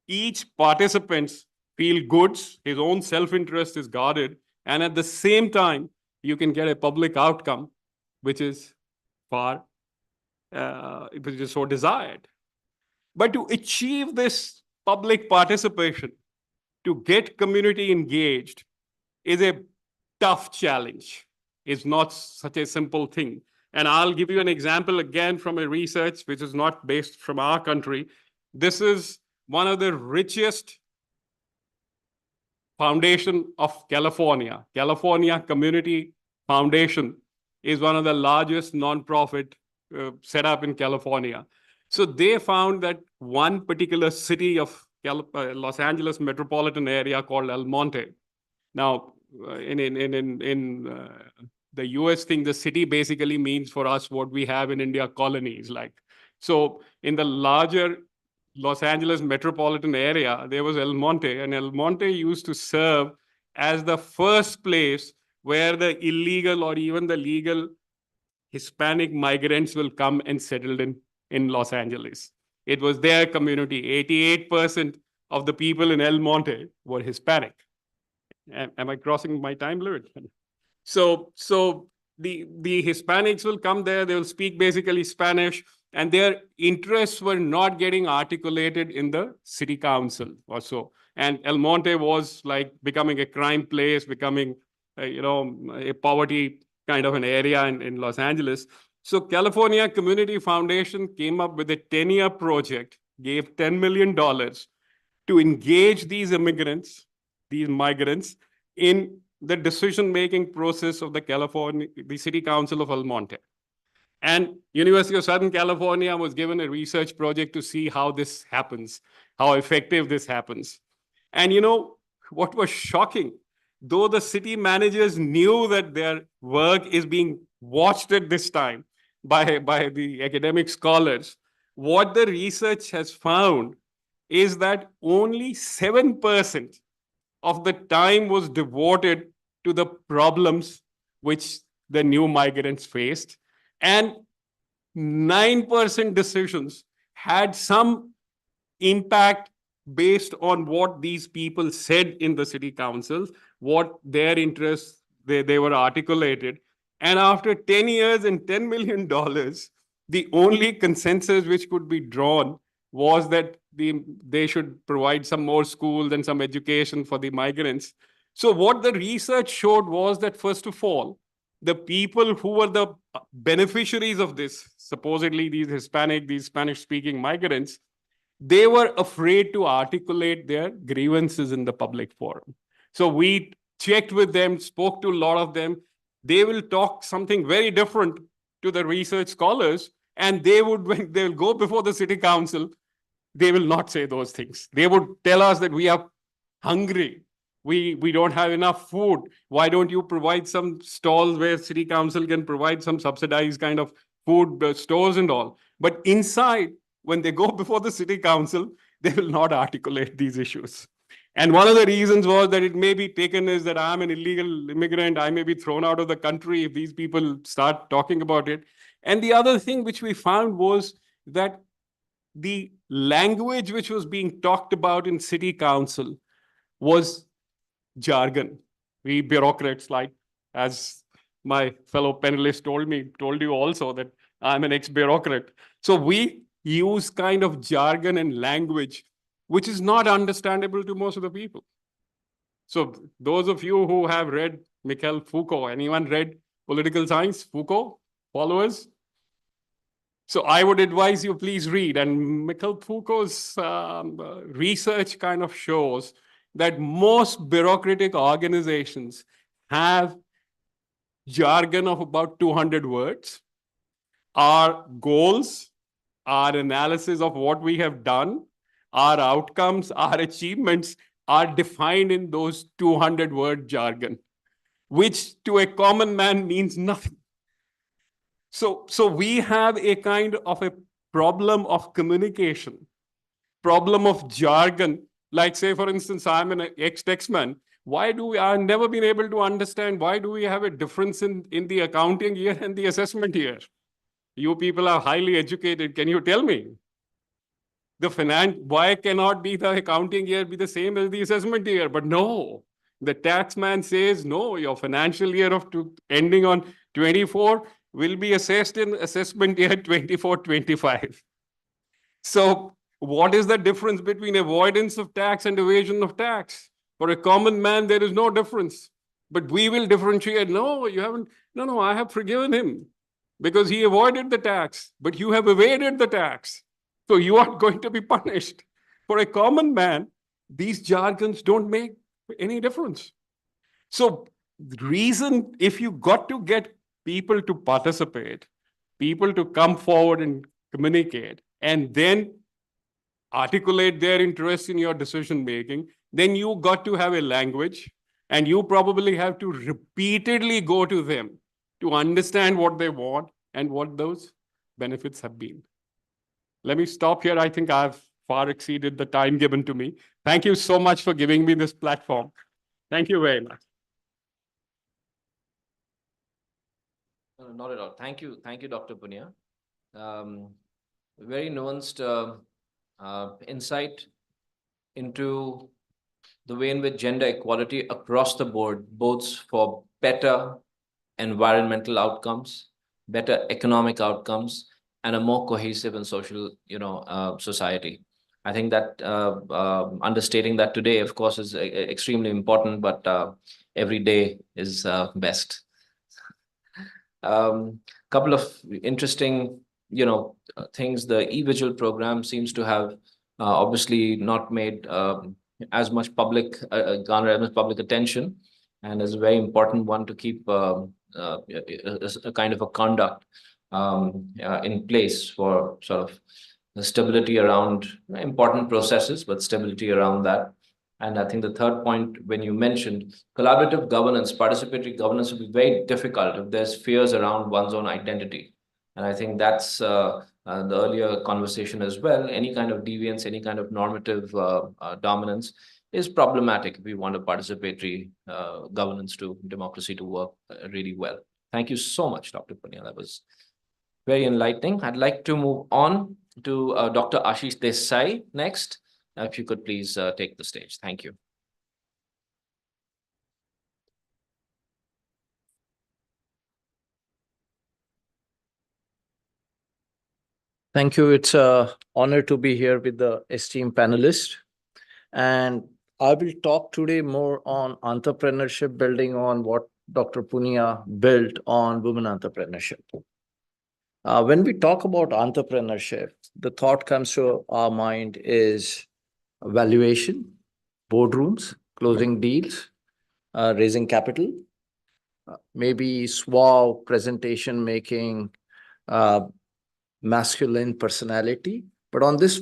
each participant feel goods, his own self-interest is guarded, and at the same time, you can get a public outcome, which is which is so desired. But to achieve this public participation, to get community engaged, is a tough challenge. It's not such a simple thing. And I'll give you an example again from a research which is not based from our country. This is one of the richest foundation of California. California Community Foundation is one of the largest nonprofit set up in California. So they found that one particular city of Los Angeles metropolitan area called El Monte. Now, in the US thing, the city basically means for us what we have in India, colonies. Like, so in the larger Los Angeles metropolitan area, there was El Monte, and El Monte used to serve as the first place where the illegal or even the legal Hispanic migrants will come and settle in Los Angeles. It was their community. 88% of the people in El Monte were Hispanic. Am I crossing my time limit? So the Hispanics will come there, they will speak basically Spanish, and their interests were not getting articulated in the city council or so. And El Monte was like becoming a crime place, becoming, a poverty kind of an area in Los Angeles. So California Community Foundation came up with a 10-year project, gave $10 million to engage these immigrants, these migrants, in the decision-making process of the City Council of El Monte. And University of Southern California was given a research project to see how this happens, how effective this happens. And what was shocking, though the city managers knew that their work is being watched at this time by the academic scholars, what the research has found is that only 7% of the time was devoted to the problems which the new migrants faced. And 9% decisions had some impact based on what these people said in the city councils, what their interests they were articulated. And after 10 years and $10 million, the only consensus which could be drawn was that they should provide some more schools and some education for the migrants. So what the research showed was that, first of all, the people who were the beneficiaries of this, supposedly these Spanish-speaking migrants, they were afraid to articulate their grievances in the public forum. So we checked with them, spoke to a lot of them. They will talk something very different to the research scholars, and when they'll go before the city council, they will not say those things. They would tell us that we are hungry. We don't have enough food. Why don't you provide some stalls where city council can provide some subsidized kind of food stores and all? But inside, when they go before the city council, they will not articulate these issues. And one of the reasons was that it may be taken as that I'm an illegal immigrant. I may be thrown out of the country if these people start talking about it. And the other thing which we found was that the language which was being talked about in city council was jargon. We bureaucrats, like, as my fellow panelists told you also that I'm an ex-bureaucrat. So we use kind of jargon and language which is not understandable to most of the people. So those of you who have read Michel Foucault, anyone read Political Science, Foucault, followers? So I would advise you, please read. And Michel Foucault's research kind of shows that most bureaucratic organizations have jargon of about 200 words. Our goals, our analysis of what we have done, our outcomes, our achievements are defined in those 200-word jargon, which to a common man means nothing. So we have a kind of a problem of communication, problem of jargon. Like, say, for instance, I'm an ex-taxman. I've never been able to understand why do we have a difference in the accounting year and the assessment year? You people are highly educated. Can you tell me? Why cannot be the accounting year be the same as the assessment year? But no, the tax man says, no, your financial year ending on 24 will be assessed in assessment year 24-25. So what is the difference between avoidance of tax and evasion of tax? For a common man, there is no difference. But we will differentiate. No, you haven't. No, I have forgiven him because he avoided the tax, but you have evaded the tax. So you are going to be punished. For a common man, these jargons don't make any difference. So the reason, if you got to get people to participate, people to come forward and communicate, and then articulate their interest in your decision making, then you got to have a language, and you probably have to repeatedly go to them to understand what they want and what those benefits have been. Let me stop here. I think I've far exceeded the time given to me. Thank you so much for giving me this platform. Thank you very much. Not at all. Thank you, Dr. Punia. Very nuanced insight into the way in which gender equality across the board bodes for better environmental outcomes, better economic outcomes, and a more cohesive and social, society. I think that understating that today, of course, is extremely important, but every day is best. Couple of interesting, things. The e-vigil program seems to have obviously not made as much garner as much public attention, and is a very important one to keep a kind of a conduct in place for sort of the stability around important processes, but stability around that. And I think the third point, when you mentioned collaborative governance, participatory governance, will be very difficult if there's fears around one's own identity. And I think that's the earlier conversation as well. Any kind of deviance, any kind of normative dominance is problematic if we want a participatory governance to democracy to work really well. Thank you so much, Dr. Punia. That was very enlightening. I'd like to move on to Dr. Ashish Desai next. If you could please take the stage. Thank you. Thank you. It's an honor to be here with the esteemed panelists. And I will talk today more on entrepreneurship, building on what Dr. Punia built on women entrepreneurship. When we talk about entrepreneurship, the thought comes to our mind is valuation, boardrooms, closing deals, raising capital, maybe suave presentation making, masculine personality. But on this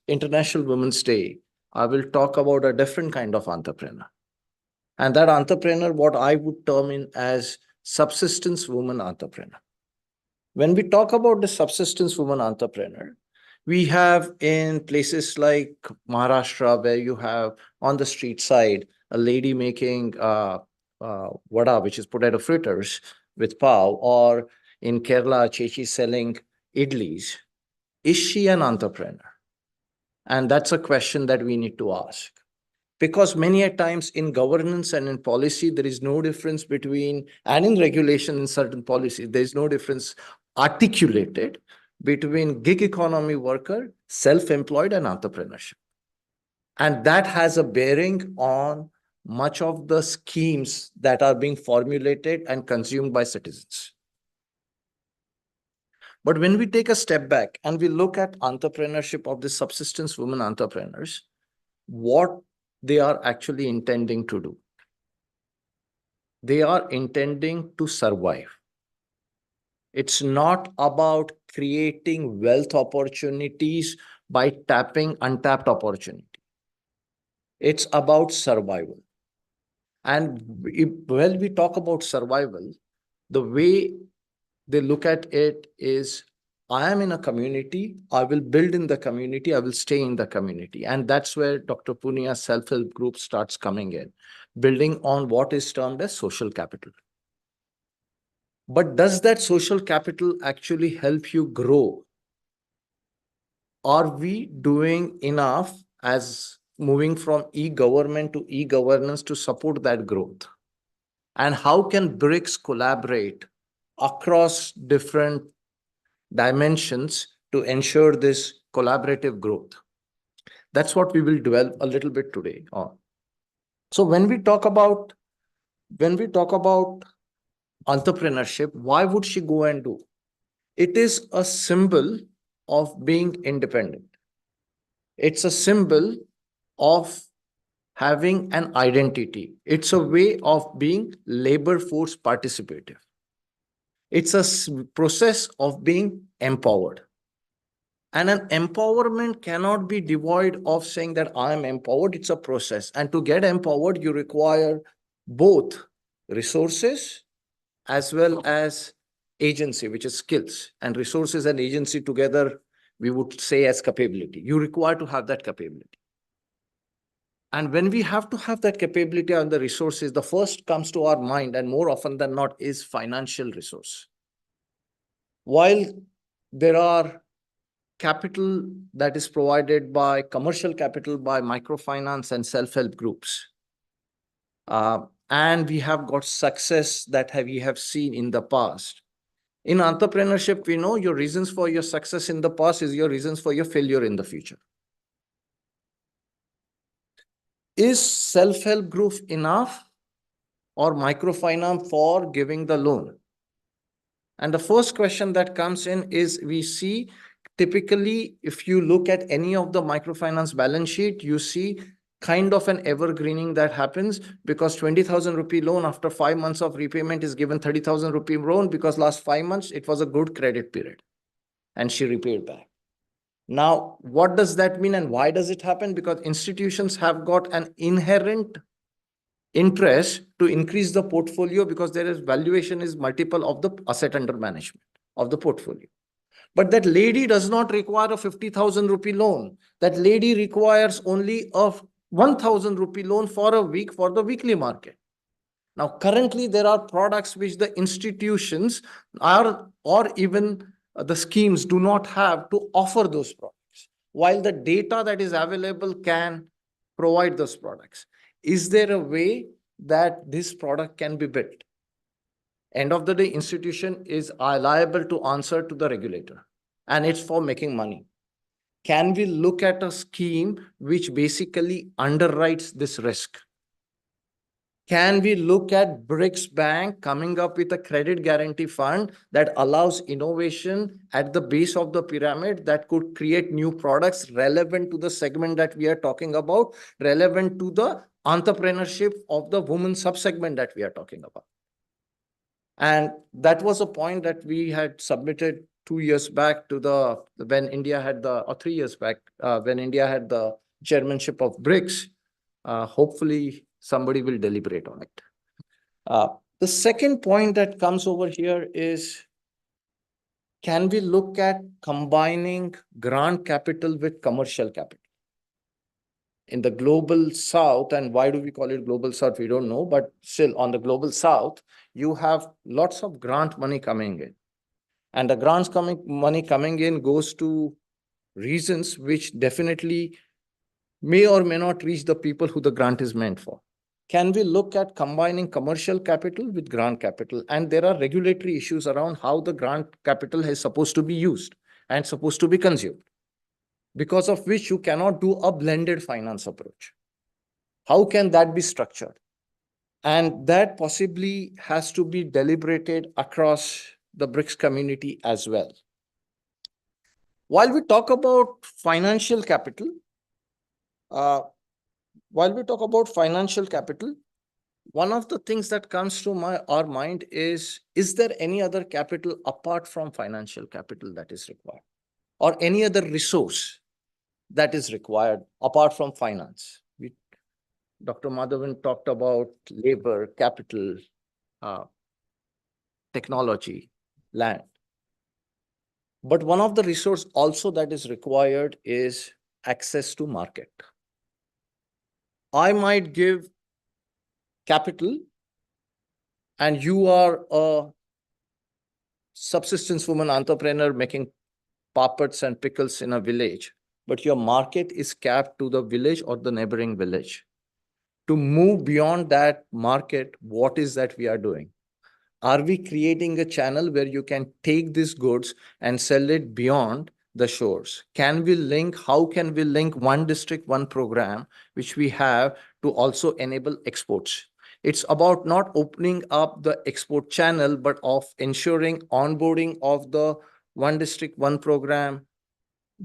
International Women's Day, I will talk about a different kind of entrepreneur. And that entrepreneur, what I would term in as subsistence woman entrepreneur. When we talk about the subsistence woman entrepreneur, we have in places like Maharashtra, where you have on the street side, a lady making vada, which is potato fritters with pav, or in Kerala, Chechi selling idlis. Is she an entrepreneur? And that's a question that we need to ask. Because many a times in governance and in policy, there is no difference between, and in regulation in certain policies, there is no difference articulated between gig economy worker, self-employed, and entrepreneurship. And that has a bearing on much of the schemes that are being formulated and consumed by citizens. But when we take a step back and we look at entrepreneurship of the subsistence women entrepreneurs, what they are actually intending to do. They are intending to survive. It's not about creating wealth opportunities by tapping untapped opportunity. It's about survival. And when we talk about survival, the way they look at it is, I am in a community, I will build in the community, I will stay in the community. And that's where Dr. Punia's self-help group starts coming in, building on what is termed as social capital. But does that social capital actually help you grow? Are we doing enough as moving from e-government to e-governance to support that growth? And how can BRICS collaborate across different dimensions to ensure this collaborative growth? That's what we will dwell a little bit today on. So when we talk about entrepreneurship, why would she go and do? It is a symbol of being independent. It's a symbol of having an identity. It's a way of being labor force participative. It's a process of being empowered. And an empowerment cannot be devoid of saying that I am empowered. It's a process. And to get empowered, you require both resources as well as agency, which is skills. And resources and agency together, we would say as capability. You require to have that capability. And when we have to have that capability and the resources, the first comes to our mind, and more often than not, is financial resource. While there are capital that is provided by commercial capital, by microfinance and self-help groups, and we have got success that we have seen in the past. In entrepreneurship, we know your reasons for your success in the past is your reasons for your failure in the future. Is self-help group enough or microfinance for giving the loan? And the first question that comes in is, we see typically, if you look at any of the microfinance balance sheet, you see kind of an evergreening that happens, because 20,000 rupee loan after 5 months of repayment is given 30,000 rupee loan, because last 5 months it was a good credit period and she repaid back. Now, what does that mean and why does it happen? Because institutions have got an inherent interest to increase the portfolio, because there is valuation is multiple of the asset under management of the portfolio. But that lady does not require a 50,000 rupee loan. That lady requires only a 1,000 rupee loan for a week for the weekly market. Now, currently, there are products which the institutions are, or even the schemes do not have to offer those products, while the data that is available can provide those products. Is there a way that this product can be built? End of the day, institution is liable to answer to the regulator, and it's for making money. Can we look at a scheme which basically underwrites this risk? Can we look at BRICS Bank coming up with a credit guarantee fund that allows innovation at the base of the pyramid that could create new products relevant to the segment that we are talking about, relevant to the entrepreneurship of the women subsegment that we are talking about? And that was a point that we had submitted 2 years back to when India had or 3 years back, when India had the chairmanship of BRICS. Hopefully, somebody will deliberate on it. The second point that comes over here is, can we look at combining grant capital with commercial capital? In the global south, and why do we call it global south? We don't know, but still on the global south, you have lots of grant money coming in. And the money coming in goes to reasons which definitely may or may not reach the people who the grant is meant for. Can we look at combining commercial capital with grant capital? And there are regulatory issues around how the grant capital is supposed to be used and supposed to be consumed, because of which you cannot do a blended finance approach. How can that be structured? And that possibly has to be deliberated across the BRICS community as well. While we talk about financial capital, one of the things that comes to our mind is there any other capital apart from financial capital that is required, or any other resource that is required apart from finance? Dr. Madhavan talked about labor, capital, technology, land. But one of the resources also that is required is access to market. I might give capital and you are a subsistence woman entrepreneur making papads and pickles in a village, but your market is capped to the village or the neighboring village. To move beyond that market, what is that we are doing? Are we creating a channel where you can take these goods and sell it beyond the shores? Can we link, how can we link one district, one program, which we have, to also enable exports? It's about not opening up the export channel, but of ensuring onboarding of the one district, one program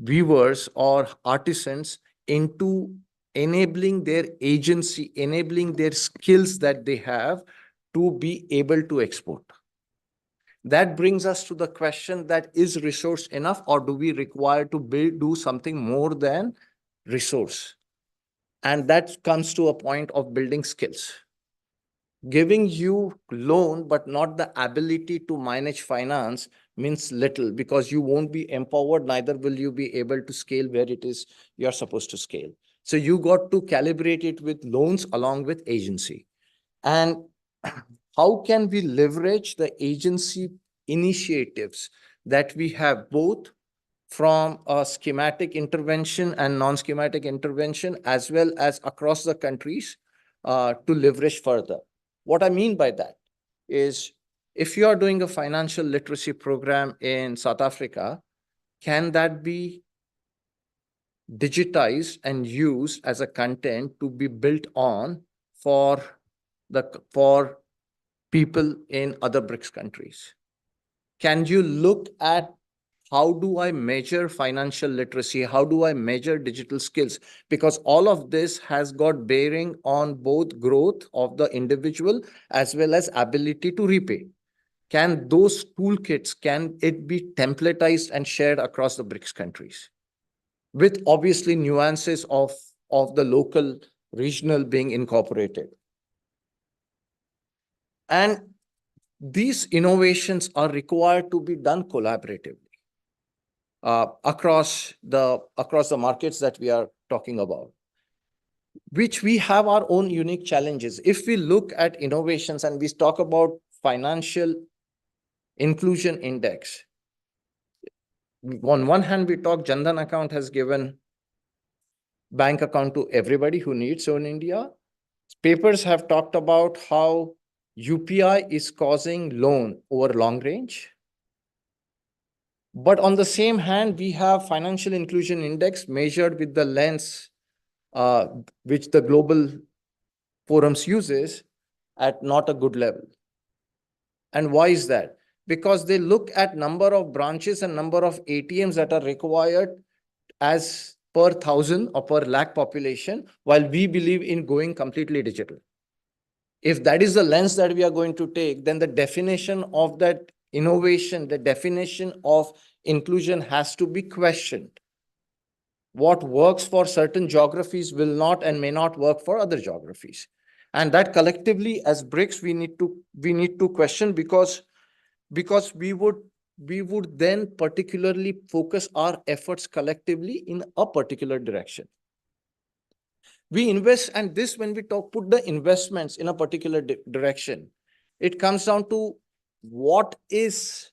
weavers or artisans into enabling their agency, enabling their skills that they have to be able to export. That brings us to the question that, is resource enough, or do we require to do something more than resource? And that comes to a point of building skills. Giving you loan, but not the ability to manage finance means little, because you won't be empowered, neither will you be able to scale where it is you're supposed to scale. So you got to calibrate it with loans along with agency. And how can we leverage the agency initiatives that we have, both from a schematic intervention and non-schematic intervention, as well as across the countries, to leverage further? What I mean by that is, if you are doing a financial literacy program in South Africa, can that be digitized and used as a content to be built on for for people in other BRICS countries? Can you look at how do I measure financial literacy? How do I measure digital skills? Because all of this has got bearing on both growth of the individual as well as ability to repay. Can those toolkits, can it be templatized and shared across the BRICS countries? With obviously nuances of the local, regional being incorporated. And these innovations are required to be done collaboratively across the markets that we are talking about, which we have our own unique challenges. If we look at innovations and we talk about financial inclusion index, on one hand, we talk Jan Dhan account has given bank account to everybody who needs so in India. Papers have talked about how UPI is causing loan over long range. But on the same hand, we have financial inclusion index measured with the lens which the global forums uses at not a good level. And why is that? Because they look at number of branches and number of ATMs that are required as per 1,000 or per lakh population, while we believe in going completely digital. If that is the lens that we are going to take, then the definition of that innovation, the definition of inclusion has to be questioned. What works for certain geographies will not and may not work for other geographies. And that collectively as BRICS, we need to question, because we would then particularly focus our efforts collectively in a particular direction. We invest, and this, when we put the investments in a particular direction, it comes down to what is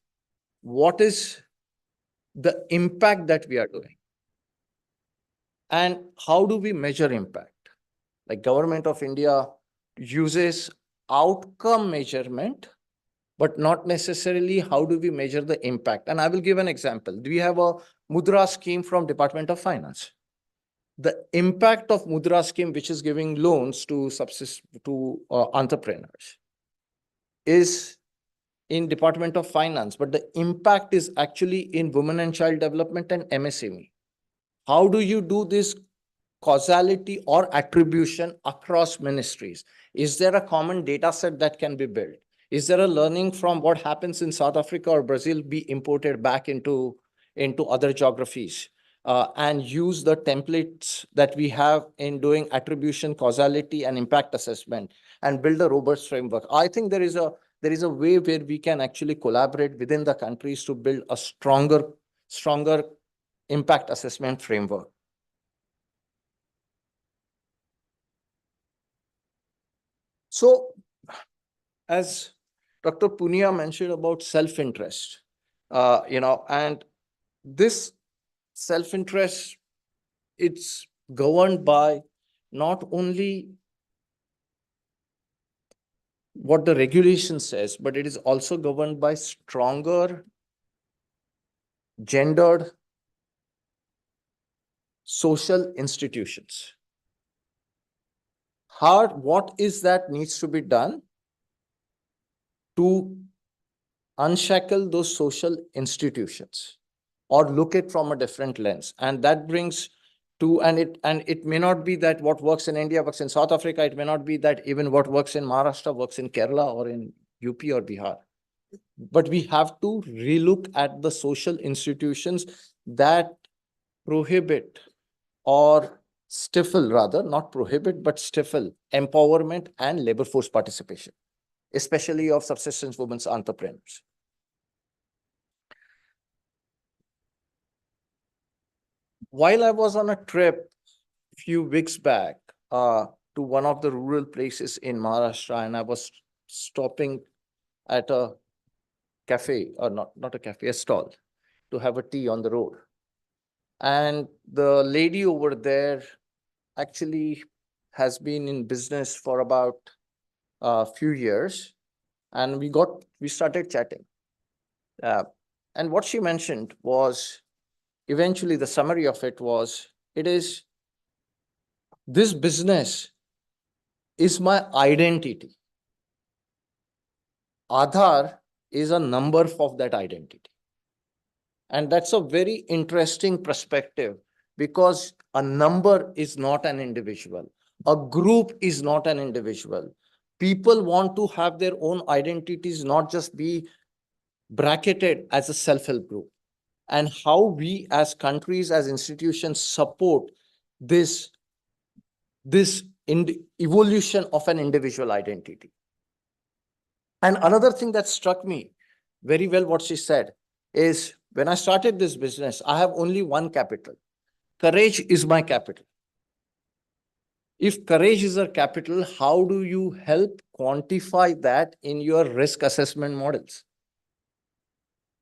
the impact that we are doing, and how do we measure impact? Like Government of India uses outcome measurement, but not necessarily how do we measure the impact. And I will give an example. We have a Mudra scheme from Department of Finance. The impact of Mudra scheme, which is giving loans to entrepreneurs, is in Department of Finance, but the impact is actually in Women and Child Development and MSME. How do you do this causality or attribution across ministries? Is there a common data set that can be built? Is there a learning from what happens in South Africa or Brazil be imported back into other geographies? And use the templates that we have in doing attribution, causality, and impact assessment, and build a robust framework. I think there is a way where we can actually collaborate within the countries to build a stronger impact assessment framework. So, as Dr. Punia mentioned about self-interest, and this self-interest, it's governed by not only what the regulation says, but it is also governed by stronger gendered social institutions. What is that needs to be done to unshackle those social institutions, or look at from a different lens? And that brings to, and it may not be that what works in India works in South Africa. It may not be that even what works in Maharashtra works in Kerala or in UP or Bihar. But we have to relook at the social institutions that prohibit or stifle, rather, not prohibit, but stifle empowerment and labor force participation, especially of subsistence women's entrepreneurs. While I was on a trip a few weeks back to one of the rural places in Maharashtra, and I was stopping at a cafe, or not a cafe, a stall, to have a tea on the road. And the lady over there actually has been in business for about few years, and we started chatting. And what she mentioned was, eventually the summary of it was, this business is my identity. Aadhaar is a number of that identity. And that's a very interesting perspective, because a number is not an individual. A group is not an individual. People want to have their own identities, not just be bracketed as a self-help group. And how we as countries, as institutions support this evolution of an individual identity. And another thing that struck me very well, what she said, is when I started this business, I have only one capital. Courage is my capital. If courage is a capital, how do you help quantify that in your risk assessment models?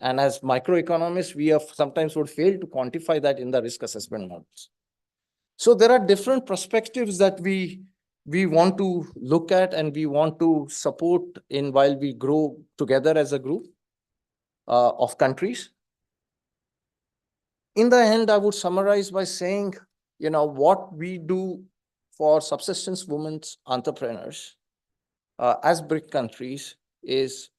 And as microeconomists, we have sometimes would fail to quantify that in the risk assessment models. So there are different perspectives that we want to look at and we want to support in while we grow together as a group of countries. In the end, I would summarize by saying, what we do for subsistence women's entrepreneurs as BRIC countries is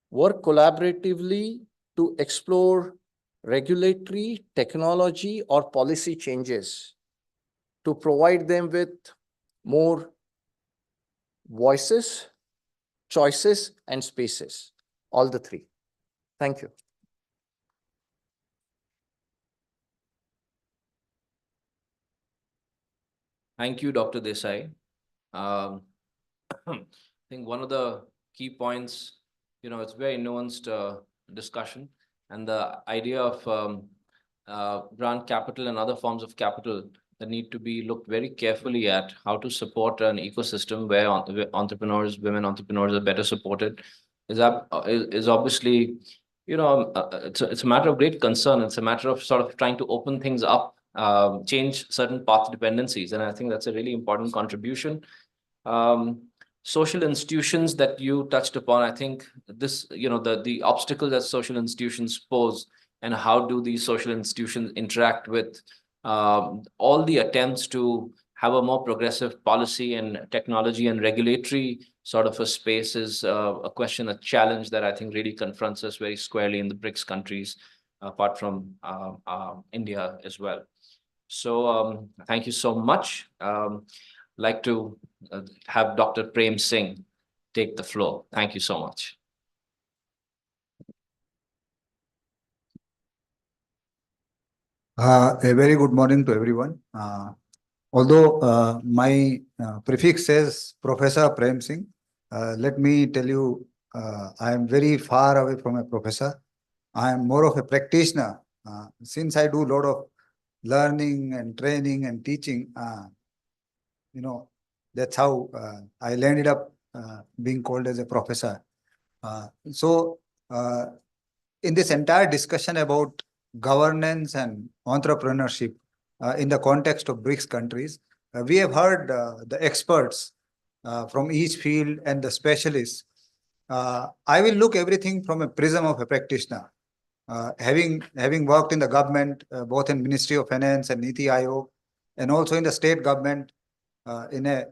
work collaboratively to explore regulatory, technology, or policy changes to provide them with more voices, choices, and spaces, all the three. Thank you. Thank you, Dr. Desai. I think one of the key points, it's very nuanced discussion, and the idea of grant capital and other forms of capital that need to be looked very carefully at, how to support an ecosystem where entrepreneurs, women entrepreneurs are better supported, is obviously, it's a matter of great concern. It's a matter of sort of trying to open things up, change certain path dependencies. And I think that's a really important contribution. Social institutions that you touched upon, I think this, the obstacles that social institutions pose, and how do these social institutions interact with all the attempts to have a more progressive policy and technology and regulatory sort of a space is a question, a challenge that I think really confronts us very squarely in the BRICS countries, apart from India as well. So thank you so much. Like to have Dr. Prem Singh take the floor. Thank you so much. A very good morning to everyone. Although my prefix says Professor Prem Singh, let me tell you, I am very far away from a professor. I am more of a practitioner. Since I do a lot of learning and training and teaching, that's how I landed up being called as a professor. So in this entire discussion about governance and entrepreneurship in the context of BRICS countries, we have heard the experts from each field and the specialists. I will look everything from a prism of a practitioner. Having worked in the government, both in Ministry of Finance and NITI Aayog, and also in the state government in a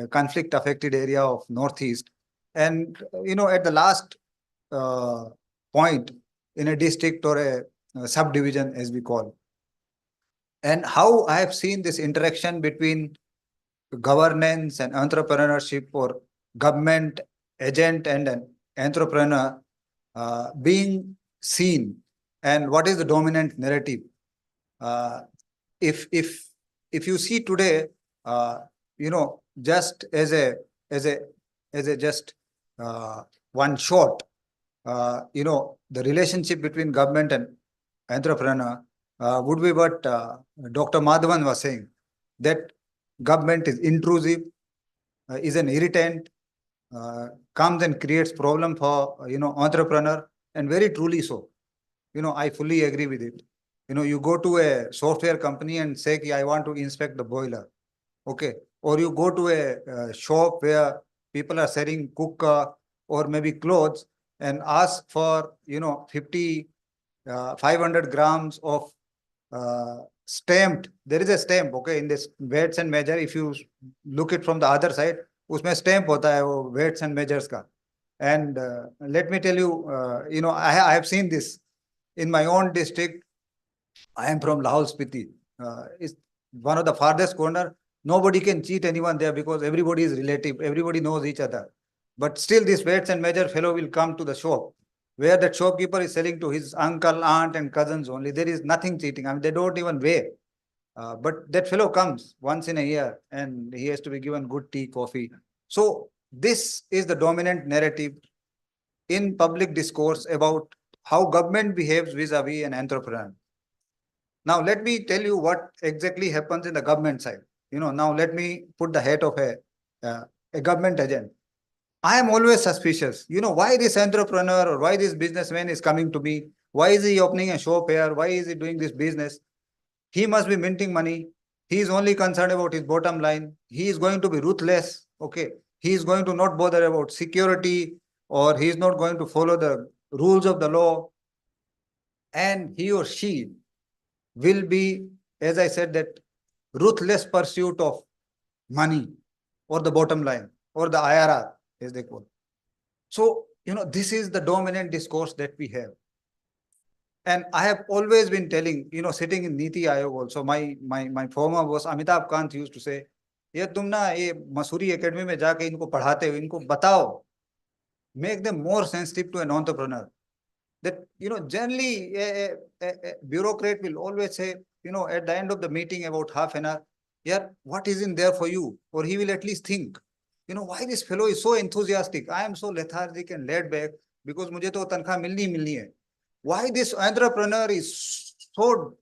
conflict-affected area of Northeast. And, at the last point in a district or a subdivision, as we call. And how I have seen this interaction between governance and entrepreneurship, or government agent and an entrepreneur being seen, and what is the dominant narrative. If you see today, just as a just one shot, the relationship between government and entrepreneur would be what Dr. Madhavan was saying, that government is intrusive, is an irritant, comes and creates problem for entrepreneur, and very truly so. I fully agree with it. You go to a software company and say, I want to inspect the boiler. Okay. Or you go to a shop where people are selling cooker or maybe clothes and ask for, 500 grams of stamped. There is a stamp, okay, in this weights and measure. If you look it from the other side, उसमें stamp होता है वो weights and measures का. And let me tell you, I have seen this in my own district. I am from Lahore Spiti. It's one of the farthest corner. Nobody can cheat anyone there because everybody is relative. Everybody knows each other. But still this weights and measure fellow will come to the shop where that shopkeeper is selling to his uncle, aunt and cousins only. There is nothing cheating. I mean, they don't even weigh. But that fellow comes once in a year and he has to be given good tea, coffee. So this is the dominant narrative in public discourse about how government behaves vis-a-vis an entrepreneur. Now, let me tell you what exactly happens in the government side. Now let me put the hat of a government agent. I am always suspicious. Why this entrepreneur or why this businessman is coming to me? Why is he opening a shop here? Why is he doing this business? He must be minting money. He is only concerned about his bottom line. He is going to be ruthless. Okay. He is going to not bother about security, or he is not going to follow the rules of the law. And he or she will be, as I said, that ruthless pursuit of money or the bottom line or the IRR, as they call it. So, this is the dominant discourse that we have. And I have always been telling, sitting in Niti Aayog also, my former boss Amitabh Kant used to say, ये तुम ना ये Mussoorie academy में जाके इनको पढ़ाते हो, इनको बताओ, make them more sensitive to an entrepreneur. That, generally a bureaucrat will always say, at the end of the meeting about half an hour, yeah, what is in there for you? Or he will at least think, why this fellow is so enthusiastic? I am so lethargic and laid back because मुझे तो तनख्वाह मिलनी है. Why this entrepreneur is so,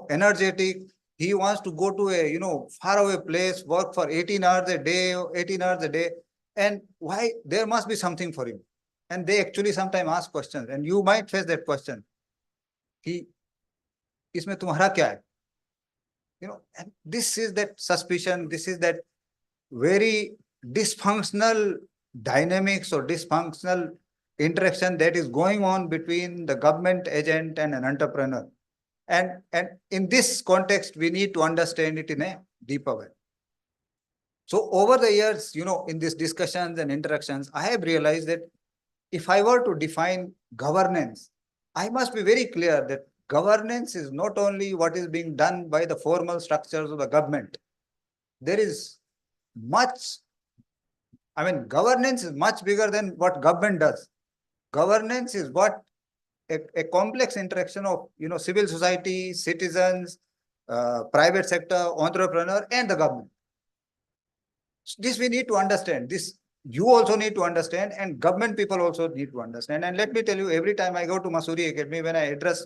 energetic? He wants to go to a, faraway place, work for 18 hours a day, and why? There must be something for him. And they actually sometimes ask questions, and you might face that question. कि इसमें तुम्हारा क्या है? And this is that suspicion, this is that very dysfunctional dynamics or dysfunctional interaction that is going on between the government agent and an entrepreneur. And in this context, we need to understand it in a deeper way. So over the years, in these discussions and interactions, I have realized that if I were to define governance, I must be very clear that governance is not only what is being done by the formal structures of the government. There is much, governance is much bigger than what government does. Governance is what a complex interaction of, civil society, citizens, private sector, entrepreneur, and the government. This we need to understand. This you also need to understand, and government people also need to understand. And let me tell you, every time I go to Masuri Academy, when I address,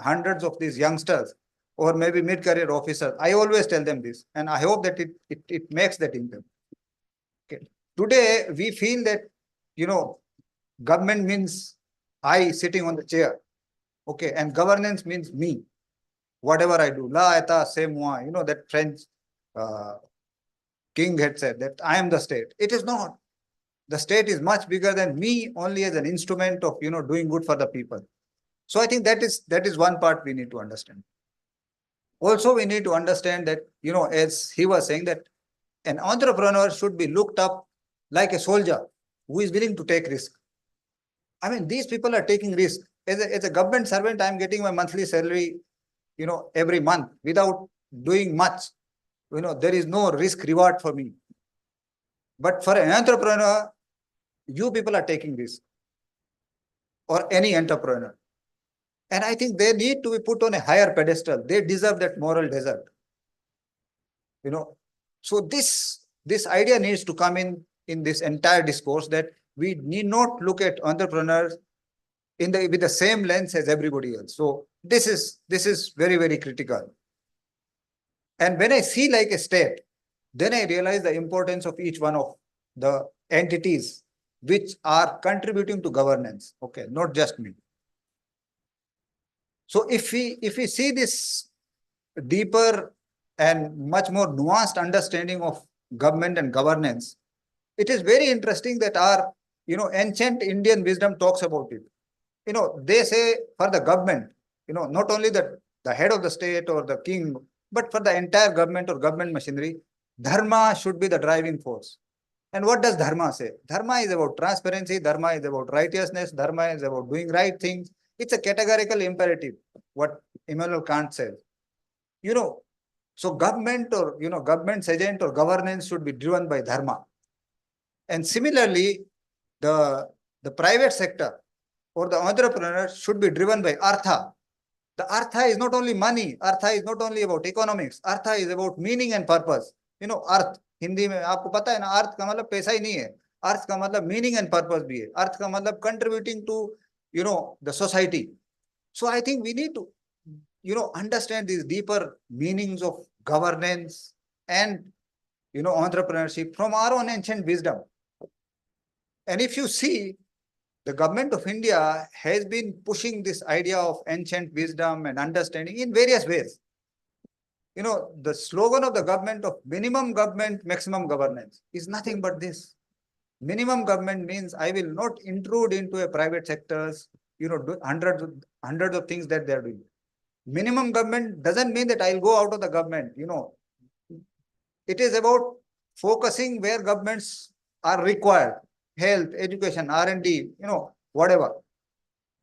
hundreds of these youngsters or maybe mid-career officers, I always tell them this, and I hope that it makes that impact. Okay. Today, we feel that, government means I sitting on the chair. Okay. And governance means me. Whatever I do. La eta c'est moi. That French king had said that I am the state. It is not. The state is much bigger than me, only as an instrument of, doing good for the people. So I think that is one part we need to understand. Also, we need to understand that, as he was saying, that an entrepreneur should be looked up like a soldier who is willing to take risk. These people are taking risk. As a government servant, I'm getting my monthly salary, every month without doing much. There is no risk reward for me. But for an entrepreneur, you people are taking risk, or any entrepreneur. And I think they need to be put on a higher pedestal. They deserve that moral desert. So this idea needs to come in this entire discourse, that we need not look at entrepreneurs with the same lens as everybody else. So this is very, very critical. And when I see like a state, then I realize the importance of each one of the entities which are contributing to governance. Okay, not just me. So if we see this deeper and much more nuanced understanding of government and governance, it is very interesting that our, ancient Indian wisdom talks about it. They say for the government, not only the head of the state or the king, but for the entire government or government machinery, dharma should be the driving force. And what does dharma say? Dharma is about transparency, dharma is about righteousness, dharma is about doing right things. It's a categorical imperative, what Immanuel Kant says. So government or, government's agent or governance should be driven by dharma. And similarly, the private sector or the entrepreneur should be driven by artha. The artha is not only money, artha is not only about economics, artha is about meaning and purpose. Arth, Hindi में आपको पता है ना, अर्थ का मतलब पैसा ही नहीं है, अर्थ का मतलब मीनिंग एंड पर्पस भी है, अर्थ का मतलब contributing to the society. So I think we need to understand these deeper meanings of governance and entrepreneurship from our own ancient wisdom. And if you see, the government of India has been pushing this idea of ancient wisdom and understanding in various ways. The slogan of the government of minimum government, maximum governance is nothing but this. Minimum government means I will not intrude into a private sectors, do hundreds of things that they are doing. Minimum government doesn't mean that I'll go out of the government. It is about focusing where governments are required, health, education, R&D, whatever,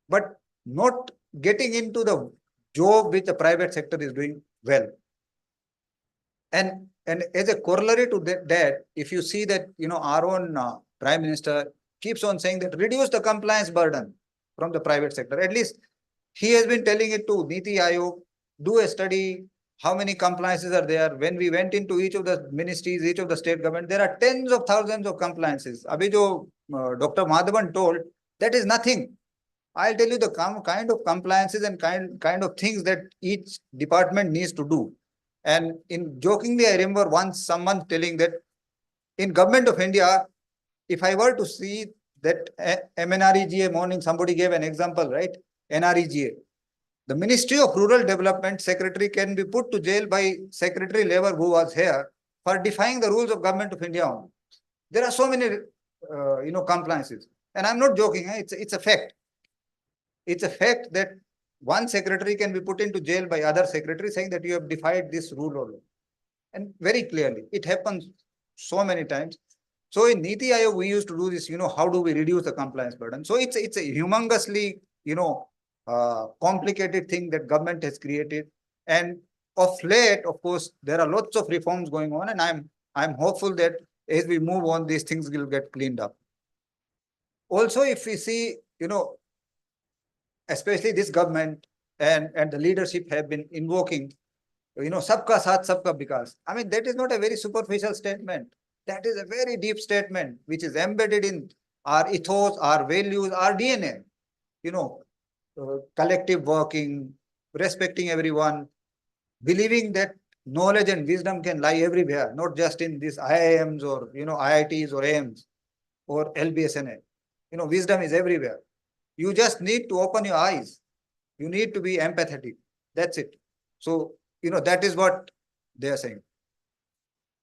but not getting into the job which the private sector is doing well. And as a corollary to that, if you see that, our own Prime Minister keeps on saying that reduce the compliance burden from the private sector. At least he has been telling it to Niti Aayog, do a study, how many compliances are there. When we went into each of the ministries, each of the state government, there are tens of thousands of compliances. Abhi jo Dr. Madhavan told, that is nothing. I'll tell you the kind of compliances and kind of things that each department needs to do. And in jokingly, I remember once someone telling that in government of India, if I were to see that MNREGA morning, somebody gave an example, right? NREGA. The Ministry of Rural Development Secretary can be put to jail by Secretary Labor who was here for defying the rules of government of India. There are so many, compliances. And I'm not joking, it's a fact. It's a fact that one secretary can be put into jail by other secretary saying that you have defied this rule or law. And very clearly, it happens so many times. So in Niti Aayog, we used to do this, how do we reduce the compliance burden? So it's a humongously, complicated thing that government has created. And of late, of course, there are lots of reforms going on, and I'm hopeful that as we move on, these things will get cleaned up. Also, if we see, especially this government and the leadership have been invoking, sabka saath, sabka vikas. I mean, that is not a very superficial statement. That is a very deep statement, which is embedded in our ethos, our values, our DNA. Collective working, respecting everyone, believing that knowledge and wisdom can lie everywhere, not just in these IIMs or, IITs or AIMs or LBSNA. Wisdom is everywhere. You just need to open your eyes. You need to be empathetic. That's it. So, that is what they are saying.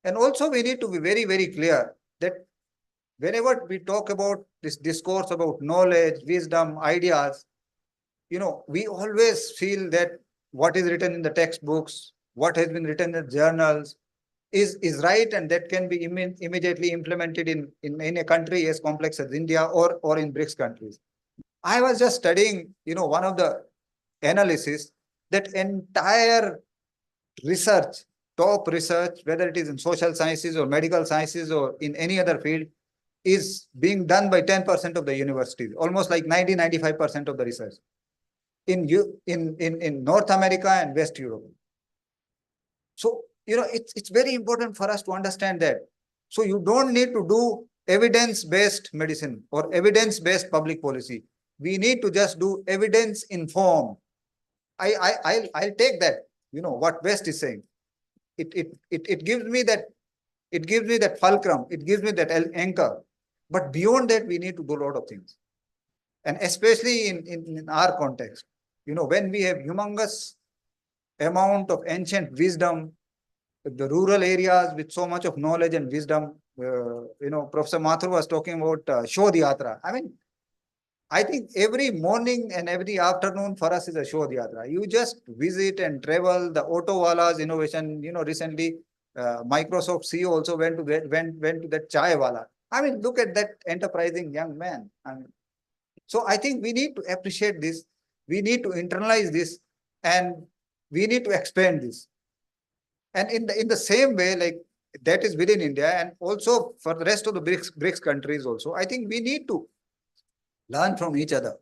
And also we need to be very, very clear that whenever we talk about this discourse about knowledge, wisdom, ideas, we always feel that what is written in the textbooks, what has been written in the journals is right, and that can be immediately implemented in a country as complex as India or in BRICS countries. I was just studying, one of the analysis that entire research, top research, whether it is in social sciences or medical sciences or in any other field, is being done by 10% of the universities, almost like 95% of the research in North America and West Europe. So, it's very important for us to understand that. So you don't need to do evidence-based medicine or evidence-based public policy. We need to just do evidence-informed. I'll take that, what West is saying. It gives me that fulcrum, it gives me that anchor. But beyond that, we need to do a lot of things. And especially in our context, when we have humongous amount of ancient wisdom, the rural areas with so much of knowledge and wisdom, Professor Mathur was talking about Shodh Yatra. I mean, I think every morning and every afternoon for us is a Shodh Yatra. You just visit and travel the Auto Wala's innovation. Recently Microsoft CEO also went to that Chai Wala. I mean, look at that enterprising young man. I mean, so I think we need to appreciate this. We need to internalize this, and we need to expand this. And in the same way, like that is within India, and also for the rest of the BRICS countries also, I think we need to learn from each other.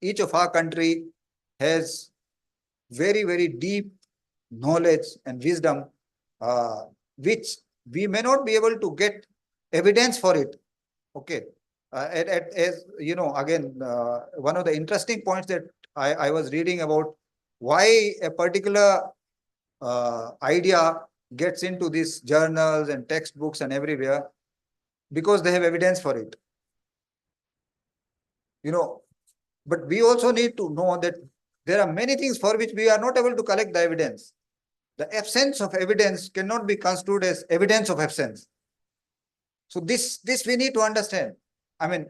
Each of our country has very, very deep knowledge and wisdom, which we may not be able to get evidence for it. Okay. As again, one of the interesting points that I was reading about why a particular idea gets into these journals and textbooks and everywhere, because they have evidence for it. But we also need to know that there are many things for which we are not able to collect the evidence. The absence of evidence cannot be construed as evidence of absence. So this we need to understand. I mean,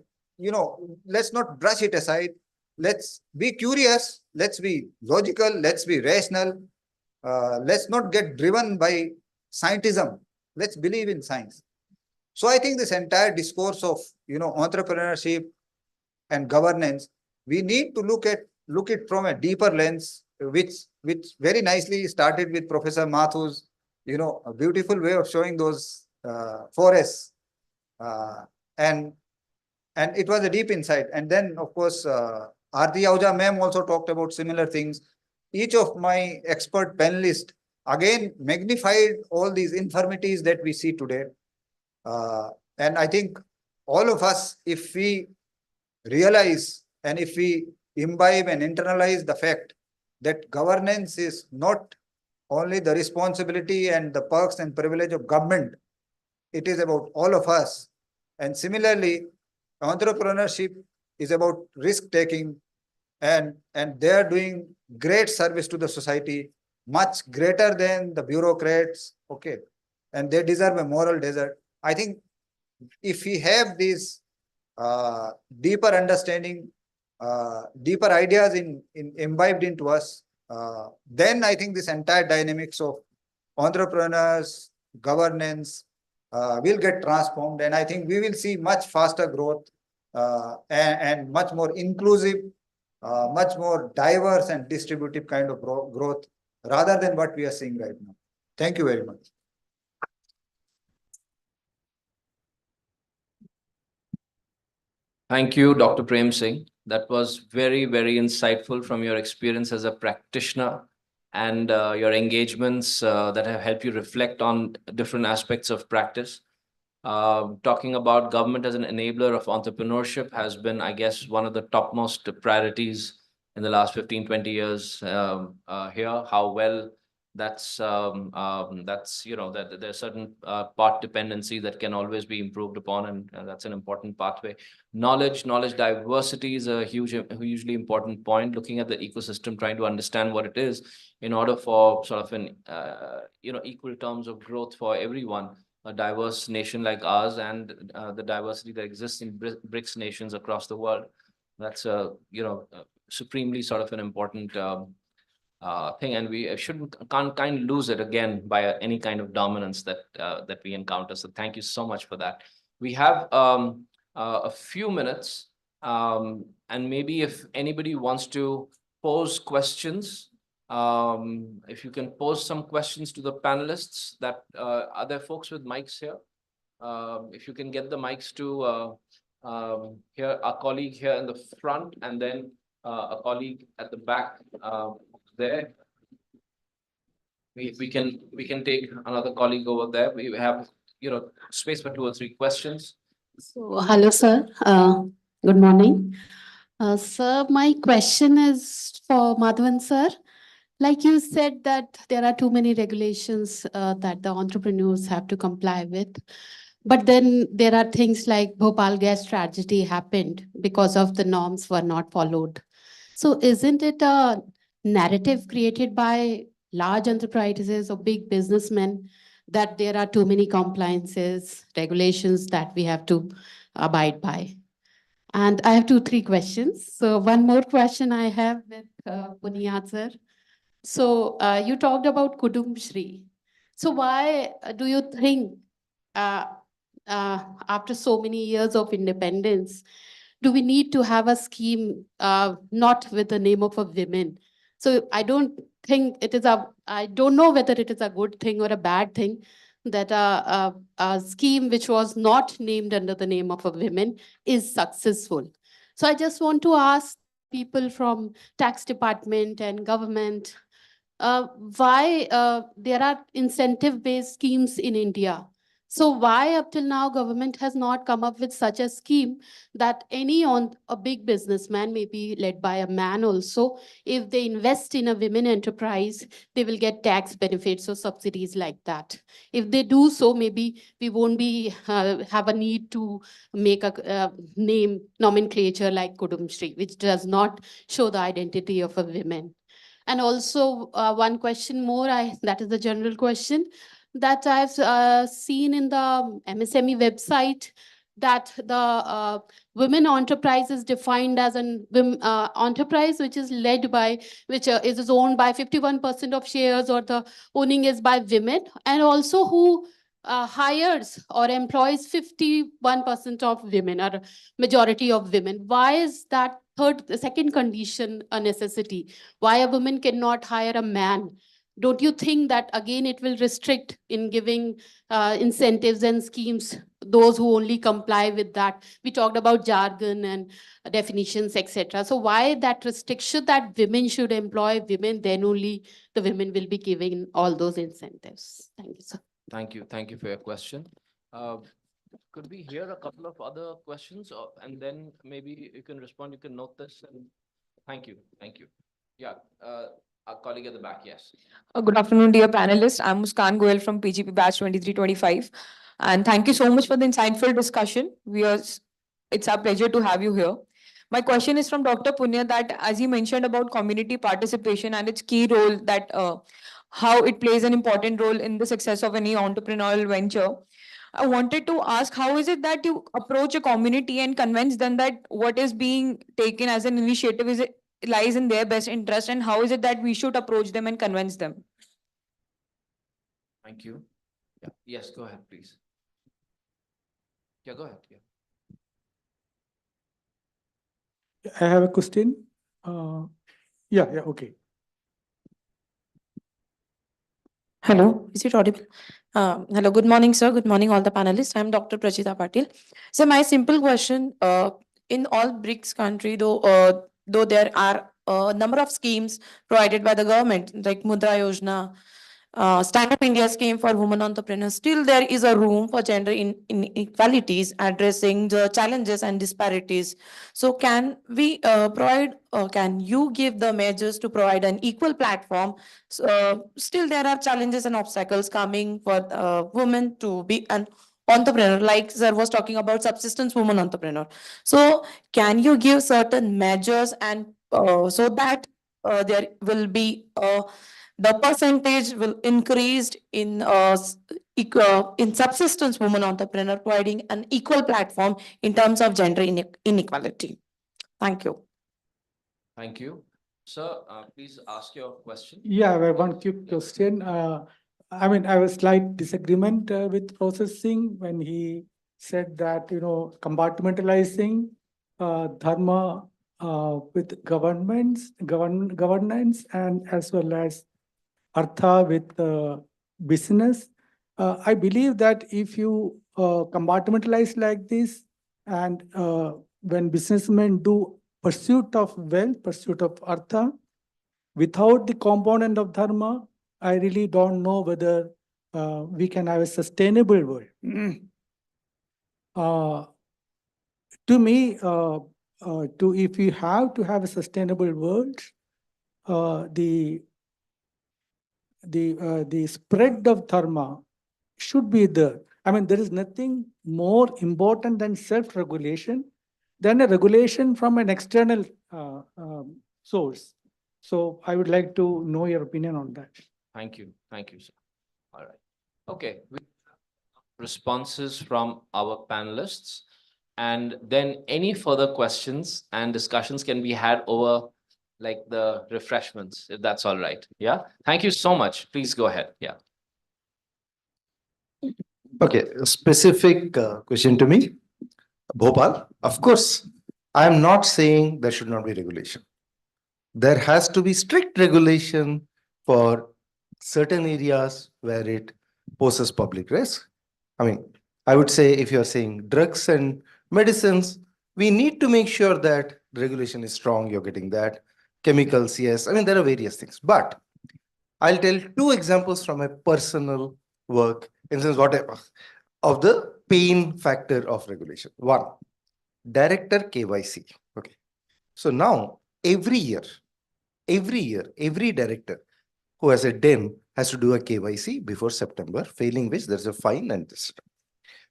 let's not brush it aside. Let's be curious. Let's be logical. Let's be rational. Let's not get driven by scientism. Let's believe in science. So I think this entire discourse of entrepreneurship and governance, we need to look it from a deeper lens, which very nicely started with Professor Mathur's a beautiful way of showing those forests, and it was a deep insight. And then of course Aarti Ahuja ma'am also talked about similar things. Each of my expert panelists again magnified all these infirmities that we see today, and I think all of us, if we realize and if we imbibe and internalize the fact that governance is not only the responsibility and the perks and privilege of government, it is about all of us. And similarly, entrepreneurship is about risk taking, and they are doing great service to the society, much greater than the bureaucrats. Okay, and they deserve a moral desert. I think if we have these deeper understanding, deeper ideas imbibed into us, then I think this entire dynamics of entrepreneurs, governance will get transformed, and I think we will see much faster growth and much more inclusive, much more diverse and distributive kind of growth rather than what we are seeing right now. Thank you very much. Thank you, Dr. Prem Singh. That was very, very insightful from your experience as a practitioner and your engagements that have helped you reflect on different aspects of practice. Talking about government as an enabler of entrepreneurship has been, I guess, one of the topmost priorities in the last 15, 20 years here. How well that's that there's certain part dependency that can always be improved upon, and that's an important pathway. Knowledge diversity is a hugely important point. Looking at the ecosystem, trying to understand what it is in order for sort of an equal terms of growth for everyone. A diverse nation like ours and the diversity that exists in BRICS nations across the world. That's supremely sort of an important thing, and we can't lose it again by any kind of dominance that we encounter. So thank you so much for that. We have a few minutes, and maybe if anybody wants to pose questions, if you can pose some questions to the panelists. That are there folks with mics here? If you can get the mics to here, our colleague here in the front, and then a colleague at the back there. We can take another colleague over there. We have space for 2 or 3 questions. So hello, sir. Good morning. Sir, my question is for Madhavan sir. Like you said that there are too many regulations that the entrepreneurs have to comply with. But then there are things like Bhopal gas tragedy happened because of the norms were not followed. So isn't it a narrative created by large enterprises or big businessmen that there are too many compliances, regulations that we have to abide by. And I have 2, 3 questions. So one more question I have with Puniyat sir. So you talked about Kudum Shri. So why do you think uh, after so many years of independence, do we need to have a scheme not with the name of a women? So I don't think it is I don't know whether it is a good thing or a bad thing that a scheme which was not named under the name of a women is successful. So I just want to ask people from tax department and government why there are incentive-based schemes in India. So why up till now government has not come up with such a scheme that any on a big businessman, maybe led by a man also, if they invest in a women enterprise, they will get tax benefits or subsidies like that. If they do so, maybe we won't be have a need to make a name nomenclature like Kudum Shri, which does not show the identity of a woman. And also one question more, that is the general question that I've seen in the MSME website, that the women enterprise is defined as an enterprise which is led by, which is owned by 51% of shares, or the owning is by women, and also who hires or employs 51% of women, or majority of women. Why is that second condition a necessity? Why a woman cannot hire a man? Don't you think that again it will restrict in giving incentives and schemes those who only comply with that? We talked about jargon and definitions, etc. So why that restriction that women should employ women, then only the women will be given all those incentives? Thank you, sir. Thank you. Thank you for your question. Could we hear a couple of other questions, and then maybe you can respond, you can note this. And thank you. Thank you. Yeah, our colleague at the back, yes. Good afternoon, dear panelists. I'm Muskan Goel from PGP batch 2325. And thank you so much for the insightful discussion. It's our pleasure to have you here. My question is from Dr. Punya, that as he mentioned about community participation and its key role, that how it plays an important role in the success of any entrepreneurial venture. I wanted to ask, how is it that you approach a community and convince them that what is being taken as an initiative lies in their best interest, and how is it that we should approach them and convince them? Thank you. Yeah. Yes, go ahead, please. Yeah, go ahead. Yeah. I have a question. Okay. Hello, is it audible? Hello, good morning, sir. Good morning, all the panelists. I'm Dr. Prachita Patil. So my simple question, in all BRICS country, though there are a number of schemes provided by the government, like Mudra Yojana, Stand Up India scheme for women entrepreneurs, still there is a room for gender inequalities, addressing the challenges and disparities. So can we can you give the measures to provide an equal platform? So, still there are challenges and obstacles coming for women to be an entrepreneur, like sir was talking about subsistence woman entrepreneur. So can you give certain measures, and so that there will be the percentage will increase in subsistence woman entrepreneur, providing an equal platform in terms of gender inequality? Thank you. Thank you. Sir, please ask your question. Yeah, I have one quick question. I mean, I have a slight disagreement with processing when he said that, compartmentalizing dharma with governance, and as well as artha with business. I believe that if you compartmentalize like this, and when businessmen do pursuit of wealth, pursuit of artha, without the component of dharma, I really don't know whether we can have a sustainable world. To me, if we have to have a sustainable world, the spread of dharma should be there. I mean, there is nothing more important than self-regulation than a regulation from an external source. So I would like to know your opinion on that. Thank you. Thank you, sir. All right. Okay. Responses from our panelists. And then any further questions and discussions can be had over like the refreshments, if that's all right. Yeah. Thank you so much. Please go ahead. Yeah. Okay, a specific question to me. Bhopal, of course, I am not saying there should not be regulation. There has to be strict regulation for certain areas where it poses public risk. I mean, I would say if you're saying drugs and medicines, we need to make sure that the regulation is strong, you're getting that. Chemicals, yes. I mean, there are various things. But I'll tell two examples from my personal work, in the sense whatever, of the pain factor of regulation. One, director KYC. Okay. So now every director who has a DIN has to do a KYC before September, failing which there's a fine and this.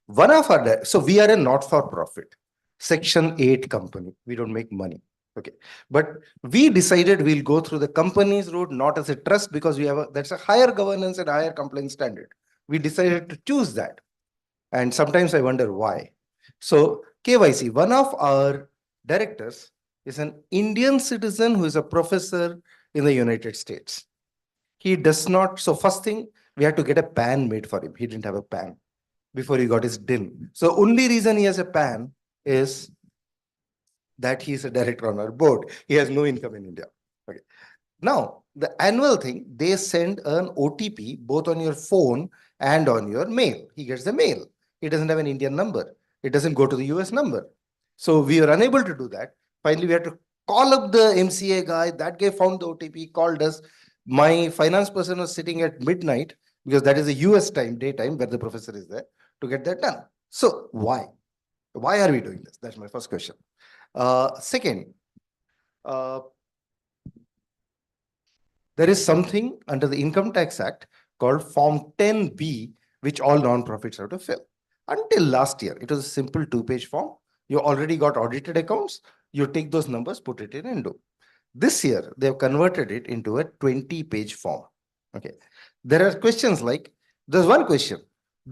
One of our, so we are a not-for-profit, Section 8 company. We don't make money. Okay. But we decided we'll go through the company's route, not as a trust, because we have that's a higher governance and higher compliance standard. We decided to choose that. And sometimes I wonder why. So KYC, one of our directors is an Indian citizen who is a professor in the United States. He does not, so first thing, we had to get a PAN made for him. He didn't have a PAN before he got his DIN. So only reason he has a PAN is that he is a director on our board. He has no income in India. Okay. Now, the annual thing, they send an OTP both on your phone and on your mail. He gets the mail. He doesn't have an Indian number. It doesn't go to the US number. So we were unable to do that. Finally, we had to call up the MCA guy. That guy found the OTP, called us. My finance person was sitting at midnight, because that is the US time, daytime, where the professor is there, to get that done. So why? Why are we doing this? That's my first question. Second, there is something under the Income Tax Act called Form 10B, which all non-profits have to fill. Until last year, it was a simple 2-page form. You already got audited accounts. You take those numbers, put it in and do. This year, they have converted it into a 20-page form. Okay. There are questions like, there's one question.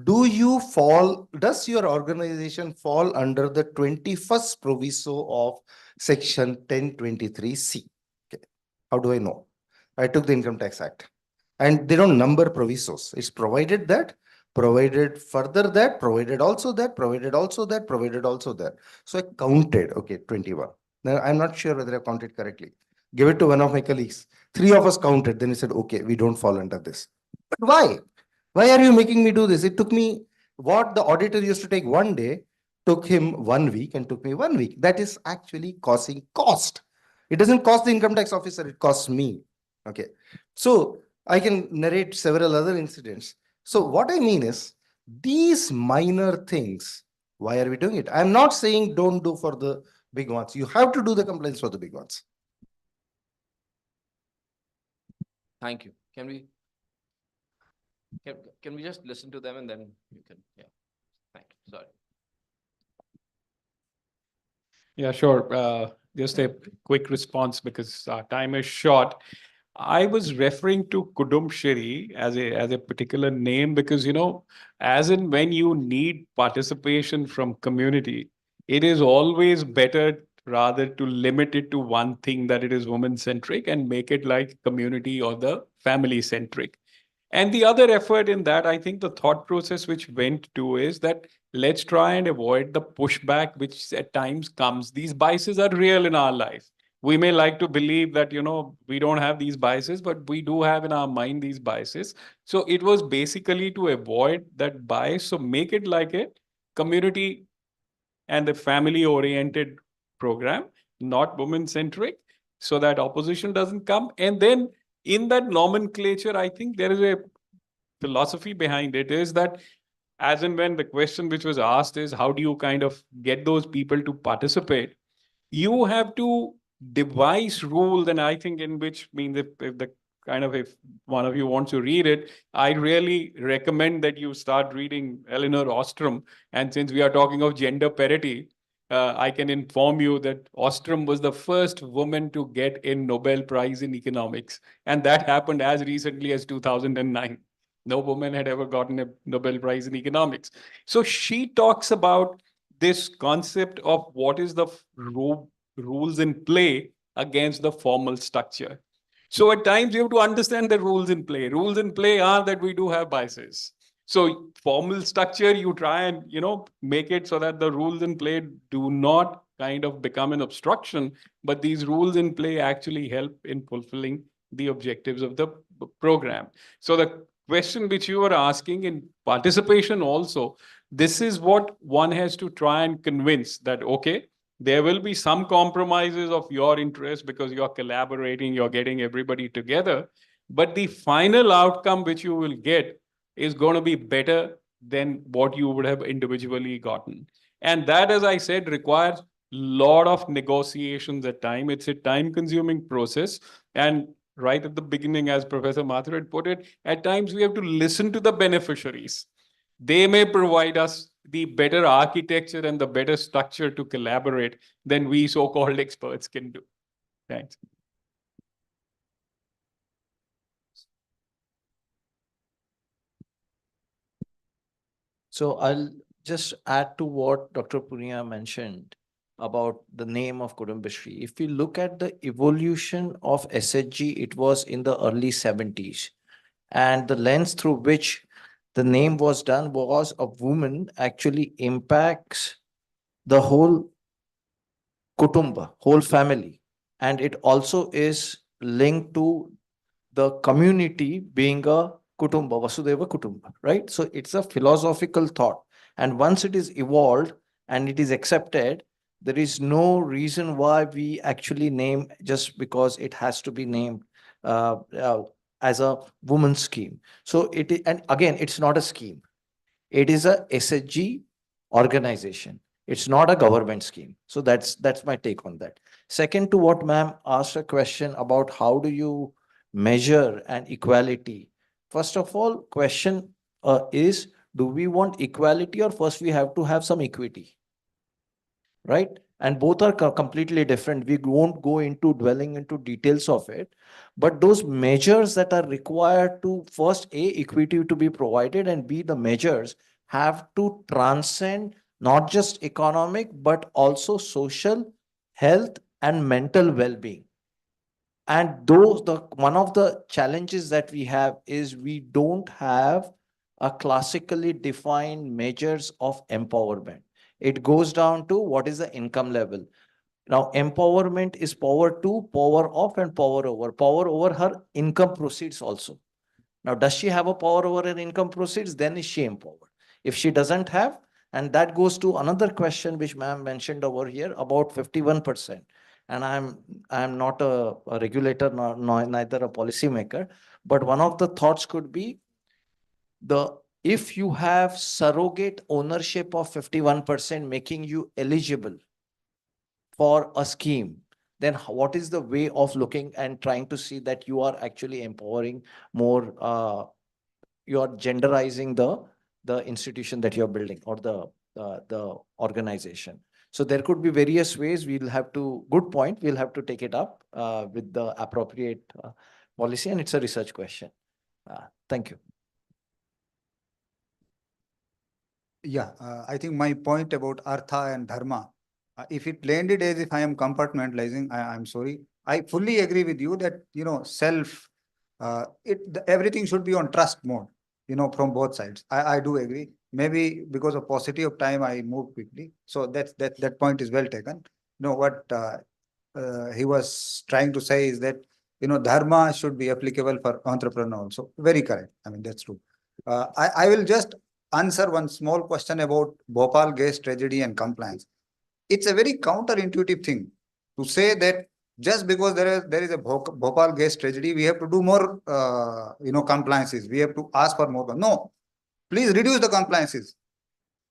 Does your organization fall under the 21st proviso of Section 1023C? Okay. How do I know? I took the Income Tax Act, and they don't number provisos. It's provided that, provided further that, provided also that, provided also that, provided also that. So I counted, okay, 21. Now I'm not sure whether I counted correctly. Give it to one of my colleagues. 3 of us counted. Then he said, okay, we don't fall under this. But why? Why are you making me do this? It took me, what the auditor used to take one day, took him 1 week and took me 1 week. That is actually causing cost. It doesn't cost the income tax officer, it costs me. Okay. So I can narrate several other incidents. So what I mean is, these minor things, why are we doing it? I'm not saying don't do for the big ones. You have to do the complaints for the big ones. Thank you. Can we just listen to them and then you can, yeah. Thank you. Sorry. Yeah, sure. Just a quick response because our time is short. I was referring to Kudum Shri as a particular name because, as in when you need participation from community, it is always better rather to limit it to one thing, that it is woman-centric, and make it like community or the family-centric. And the other effort in that, I think the thought process which went to is that let's try and avoid the pushback which at times comes. These biases are real in our life. We may like to believe that, we don't have these biases, but we do have in our mind these biases. So it was basically to avoid that bias. So make it like a community and a family-oriented program, not women-centric, so that opposition doesn't come. And then in that nomenclature, I think there is a philosophy behind it, is that as and when the question which was asked is how do you kind of get those people to participate, you have to devise rules. And I think in which means if one of you wants to read it, I really recommend that you start reading Elinor Ostrom. And since we are talking of gender parity, I can inform you that Ostrom was the first woman to get a Nobel Prize in economics. And that happened as recently as 2009. No woman had ever gotten a Nobel Prize in economics. So she talks about this concept of what is the rules in play against the formal structure. So at times you have to understand the rules in play. Rules in play are that we do have biases. So formal structure, you try and, make it so that the rules in play do not kind of become an obstruction, but these rules in play actually help in fulfilling the objectives of the program. So the question which you were asking in participation also, this is what one has to try and convince that, okay, there will be some compromises of your interest because you're collaborating, you're getting everybody together. But the final outcome which you will get is going to be better than what you would have individually gotten. And that, as I said, requires a lot of negotiations at time. It's a time-consuming process. And right at the beginning, as Professor Mathur had put it, at times we have to listen to the beneficiaries. They may provide us the better architecture and the better structure to collaborate than we so-called experts can do. Thanks. So I'll just add to what Dr. Punia mentioned about the name of Kudumbashree. If we look at the evolution of SHG, it was in the early 70s. And the lens through which the name was done was a woman actually impacts the whole kutumba, whole family. And it also is linked to the community being a kutumba, Vasudeva Kutumba, right? So it's a philosophical thought. And once it is evolved and it is accepted, there is no reason why we actually name just because it has to be named as a woman's scheme. So and again, it's not a scheme. It is a SHG organization. It's not a government scheme. So that's my take on that. Second, to what ma'am asked a question about how do you measure an equality. First of all, question is, do we want equality or first we have to have some equity? Right? And both are completely different. We won't go into dwelling into details of it, but those measures that are required to first equity to be provided and B, the measures have to transcend not just economic, but also social, health and mental well-being. And one of the challenges that we have is we don't have a classically defined measures of empowerment. It goes down to what is the income level. Now, empowerment is power to, power of, and power over her income proceeds also. Now, does she have a power over her income proceeds? Then is she empowered? If she doesn't have, and that goes to another question which ma'am mentioned over here about 51%. And I'm not a regulator, neither a policymaker, but one of the thoughts could be if you have surrogate ownership of 51% making you eligible for a scheme, then what is the way of looking and trying to see that you are actually empowering more, you are genderizing the institution that you're building or the organization. So there could be various ways. Good point, we'll have to take it up with the appropriate policy, and it's a research question. Thank you. Yeah, I think my point about Artha and Dharma, if it landed as if I am compartmentalizing, I'm sorry. I fully agree with you that, self, everything should be on trust mode, from both sides. I do agree. Maybe because of paucity of time, I move quickly. So that point is well taken. What he was trying to say is that, Dharma should be applicable for entrepreneur also. Very correct. I mean, that's true. I will just answer one small question about Bhopal gas tragedy and compliance. It's a very counterintuitive thing to say that just because there is a Bhopal gas tragedy, we have to do more, compliances. We have to ask for more. No, please reduce the compliances.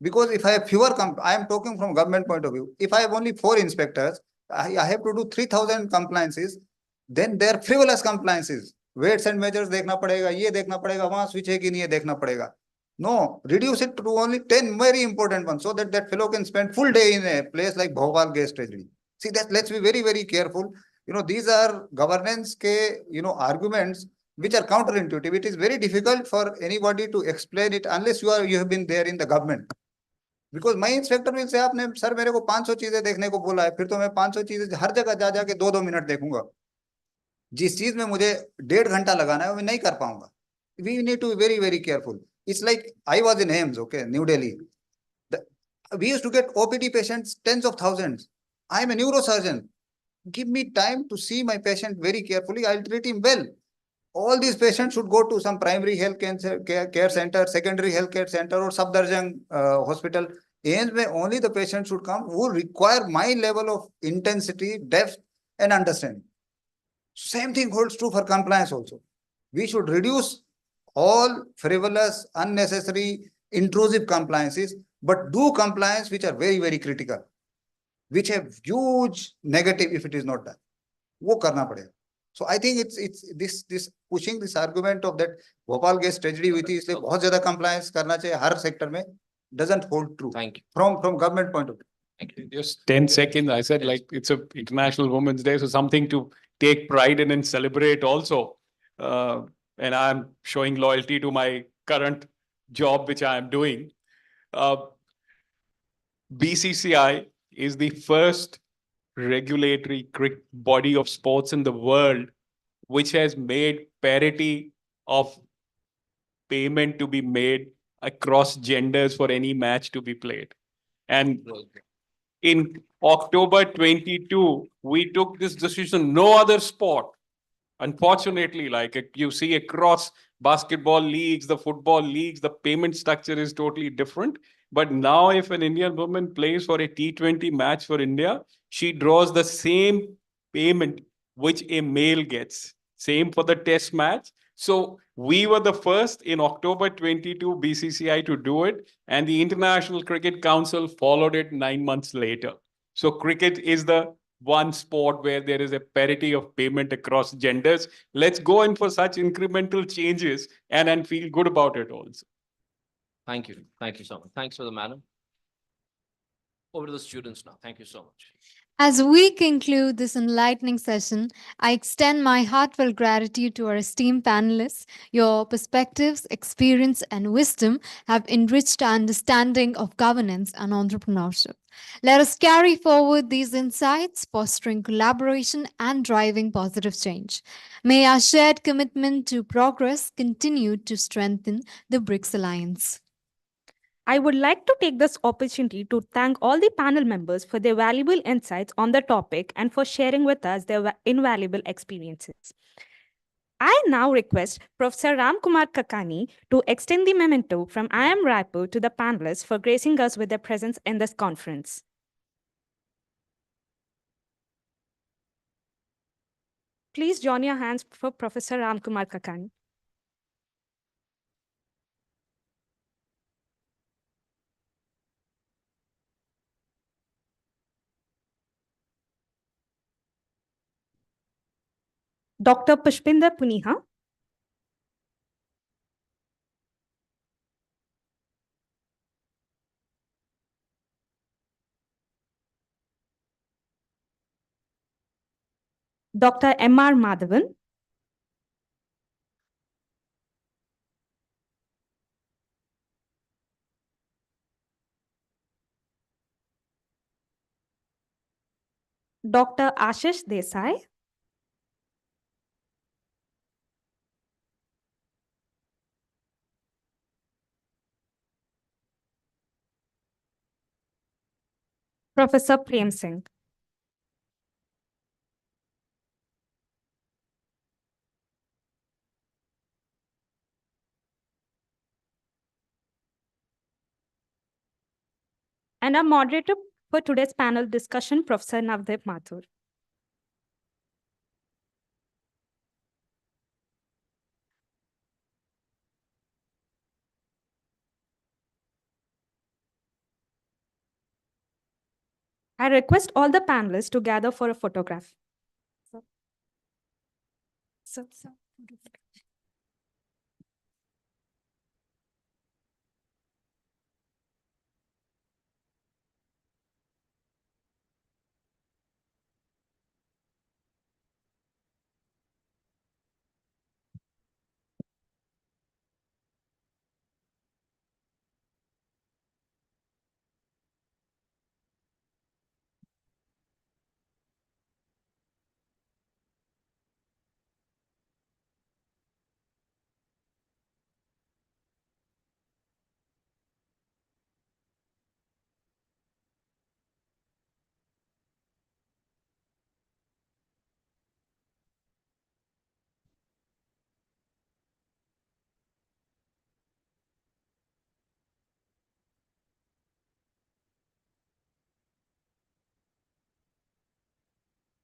Because if I have fewer, I am talking from government point of view. If I have only 4 inspectors, I have to do 3,000 compliances. Then they are frivolous compliances. Weights and measures देखना पड़ेगा, ये देखना पड़ेगा, वहां switch है कि नहीं है देखना पड़ेगा. No, reduce it to only 10 very important ones so that that fellow can spend full day in a place like Bhopal gas tragedy. See, that let's be very, very careful. These are governance ke, arguments which are counterintuitive. It is very difficult for anybody to explain it unless you have been there in the government. Because my inspector will say, आपने sir मेरे को 500 चीजें देखने को बोला है, फिर तो मैं 500 चीजें हर जगह जा जाके 2-2 मिनट देखूंगा. जिस चीज में मुझे 1.5 घंटा लगाना है वो मैं नहीं कर पाऊंगा. We need to be very, very careful. It's like I was in AIMS, okay, New Delhi. We used to get OPD patients, tens of thousands. I am a neurosurgeon. Give me time to see my patient very carefully. I'll treat him well. All these patients should go to some primary health care center, secondary health care center, or Safdarjung hospital. AIMS where only the patient should come who require my level of intensity, depth, and understanding. Same thing holds true for compliance also. We should reduce all frivolous, unnecessary, intrusive compliances, but do compliance which are very, very critical, which have huge negative if it is not done. वो करना पड़ेगा. So I think it's this pushing this argument of that Bhopal gas tragedy हुई थी इसलिए बहुत ज्यादा compliance करना चाहिए हर sector में doesn't hold true. Thank you. From government point of view. Thank you. Just 10 seconds. I said like it's a International Women's Day, so something to take pride in and celebrate also. And I'm showing loyalty to my current job, which I am doing. BCCI is the first regulatory body of sports in the world which has made parity of payment to be made across genders for any match to be played. And in October 22, we took this decision. No other sport, unfortunately, like you see across basketball leagues, the football leagues, the payment structure is totally different. But now if an Indian woman plays for a T20 match for India, she draws the same payment which a male gets. Same for the test match. So we were the first in October 22 BCCI to do it, and the International Cricket Council followed it 9 months later. So cricket is the one sport where there is a parity of payment across genders. Let's go in for such incremental changes and feel good about it also. Thank you. Thank you so much. Thanks for the madam. Over to the students now. Thank you so much. As we conclude this enlightening session, I extend my heartfelt gratitude to our esteemed panelists. Your perspectives, experience, and wisdom have enriched our understanding of governance and entrepreneurship. Let us carry forward these insights, fostering collaboration and driving positive change. May our shared commitment to progress continue to strengthen the BRICS Alliance. I would like to take this opportunity to thank all the panel members for their valuable insights on the topic and for sharing with us their invaluable experiences. I now request Professor Ramkumar Kakani to extend the memento from IIM Raipur to the panelists for gracing us with their presence in this conference. Please join your hands for Professor Ramkumar Kakani. Dr. Pushpinder Puniha. Dr. M.R. Madhavan. Dr. Ashish Desai. Professor Prem Singh. And our moderator for today's panel discussion, Professor Navdeep Mathur. I request all the panelists to gather for a photograph.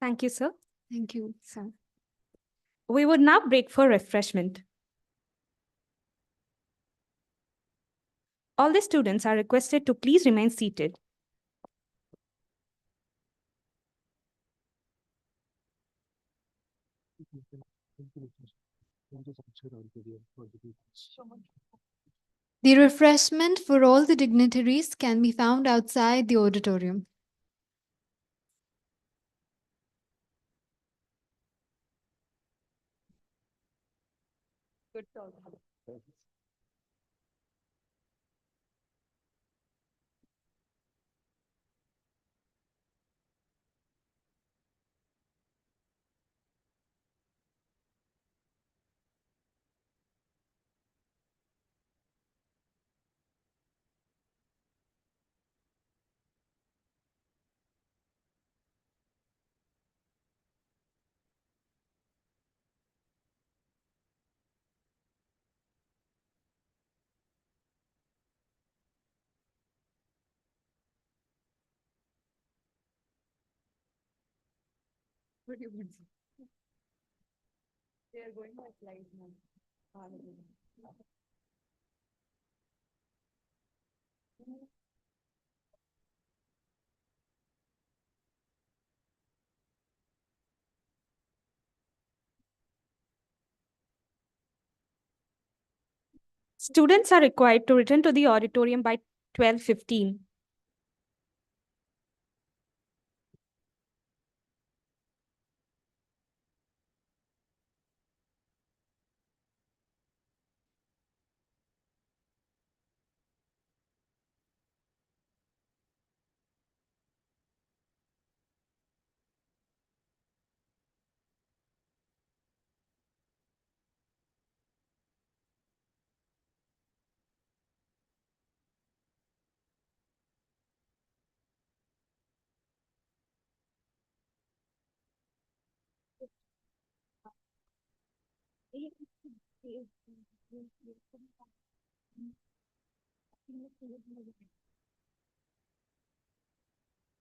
Thank you, sir. Thank you, sir. We would now break for refreshment. All the students are requested to please remain seated. The refreshment for all the dignitaries can be found outside the auditorium. Good talk. What do you want? They are going by slides now. Students are required to return to the auditorium by 12:15.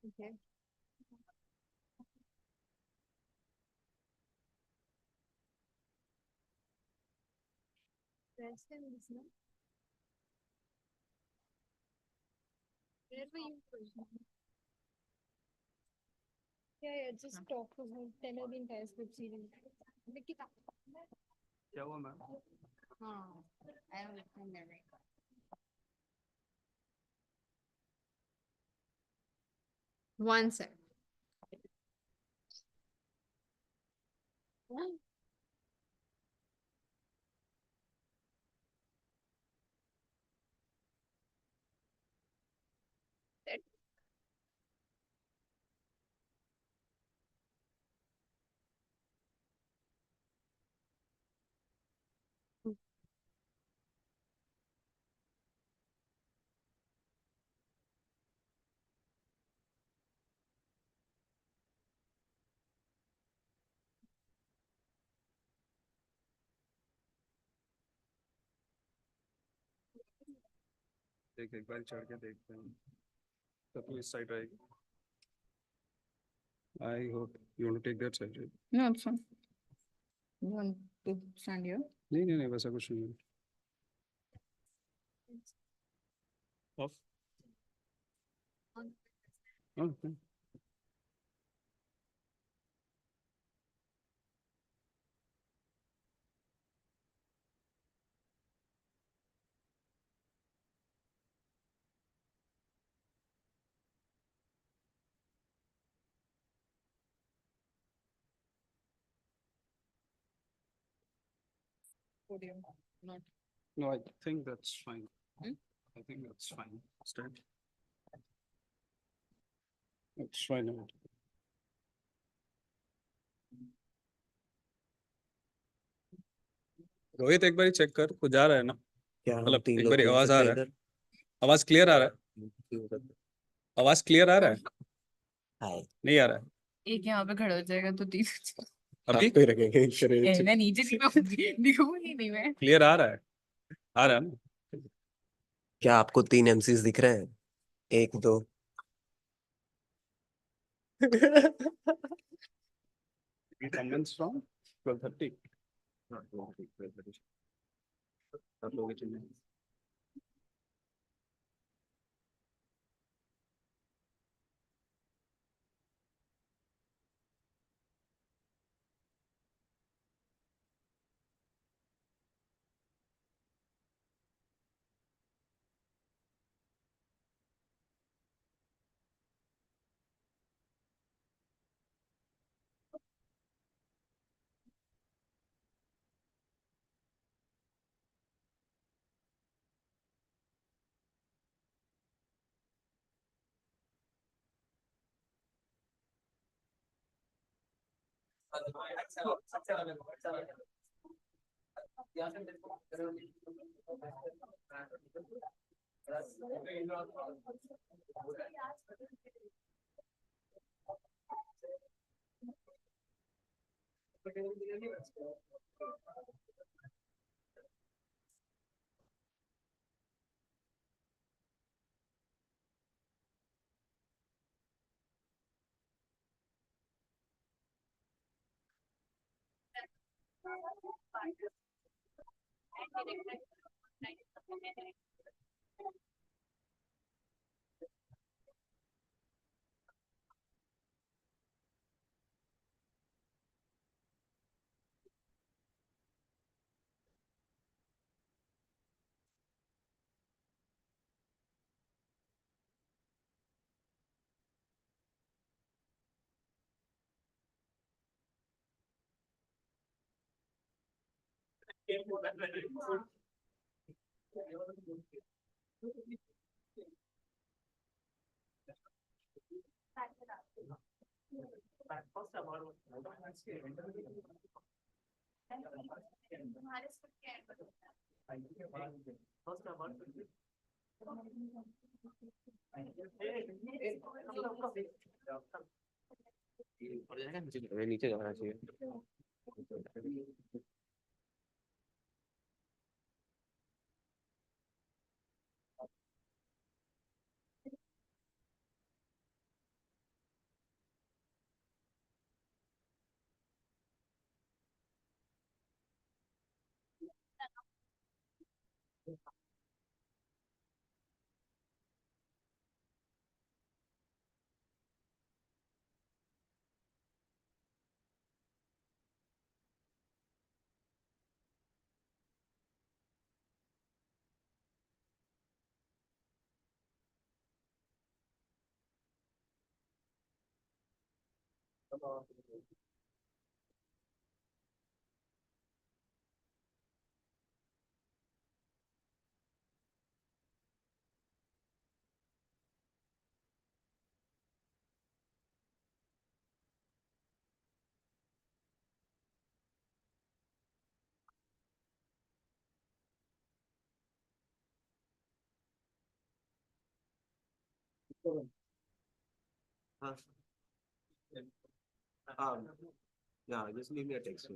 Okay. Rest and listen. Where were you? Yeah, just talk to her. Tell her the entire script series. Nikita. क्या हुआ ma'am? हाँ, I have written that. One sec. देख एक बार चढ़ के देखते हैं तब तो इस साइड रहेगी I hope you want to take that side, right? No, it's fine. You want to stand here? नहीं वैसा कुछ नहीं है off okay Podium, not. no I think that's fine Hmm? I think that's fine stand it's fine Rohit एक बार check कर कुछ जा रहा है ना क्या हम मतलब तीन एक लोग बार बोल आवाज आ सकते रहा हैं है इधर? आवाज क्लियर आ रहा है आवाज क्लियर आ रहा है हाय नहीं आ रहा है एक यहाँ पे खड़ा हो जाएगा तो तीन अभी पे रखेंगे शरीर मैं नीचे दिखूंगी नहीं मैं क्लियर आ रहा है ना क्या आपको तीन एमसीज दिख रहे हैं एक दो commence from 12:30. नीचे जाना चाहिए। Yeah, just leave me a text.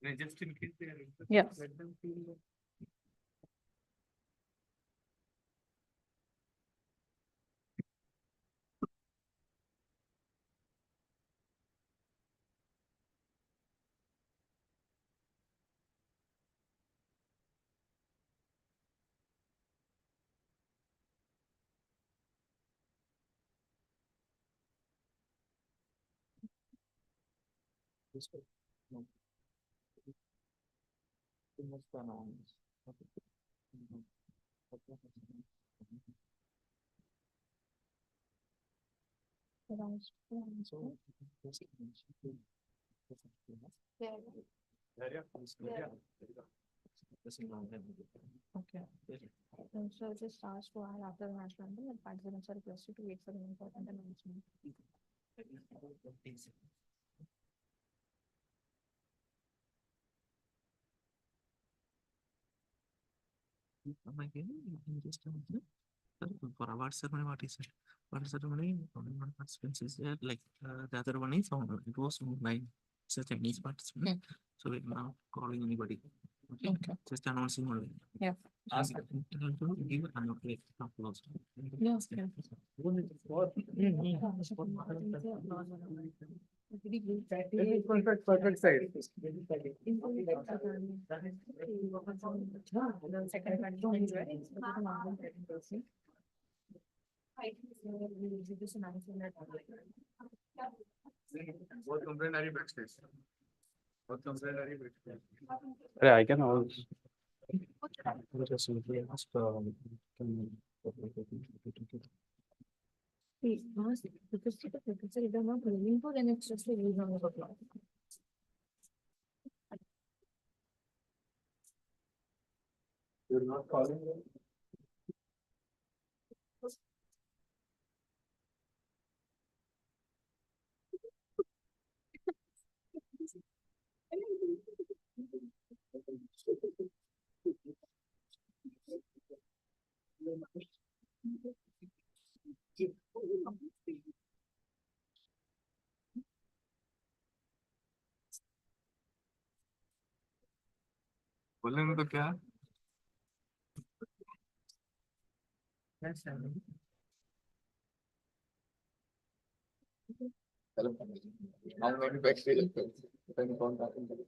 Just in case they are interested, Yeah. let them feel that. This way. No. Too much pronouns. Okay. Mhm. Okay. So, Okay. So just ask to add after the national anthem, and participants are requested to wait for an important announcement. For award ceremony, what is it? Award ceremony, only one participant is there. Like the other one is on. It was online. It's a Chinese participant. So we're not calling anybody. Okay. Just announcing only. Yeah. Ask them to give an update. Applause. Yes. Yeah. Perfect side. What complaint are you backstage? What complaint are you backstage? Yeah, I can also. Just simply ask, Because if they're not willing to, then it's just a reason of applause. You're not calling them? बोलेंगे तो क्या? I'm going to backstage. Then कौन बातें करें?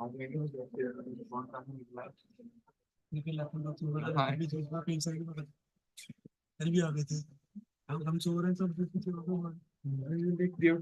I'm going to backstage. कौन बातें निकला? निकला तो लोग सुन रहे हैं। भी दूसरा पेन साइड में कल भी आ गए थे। हम सो रहे हैं सब पीछे लोग देख दिया।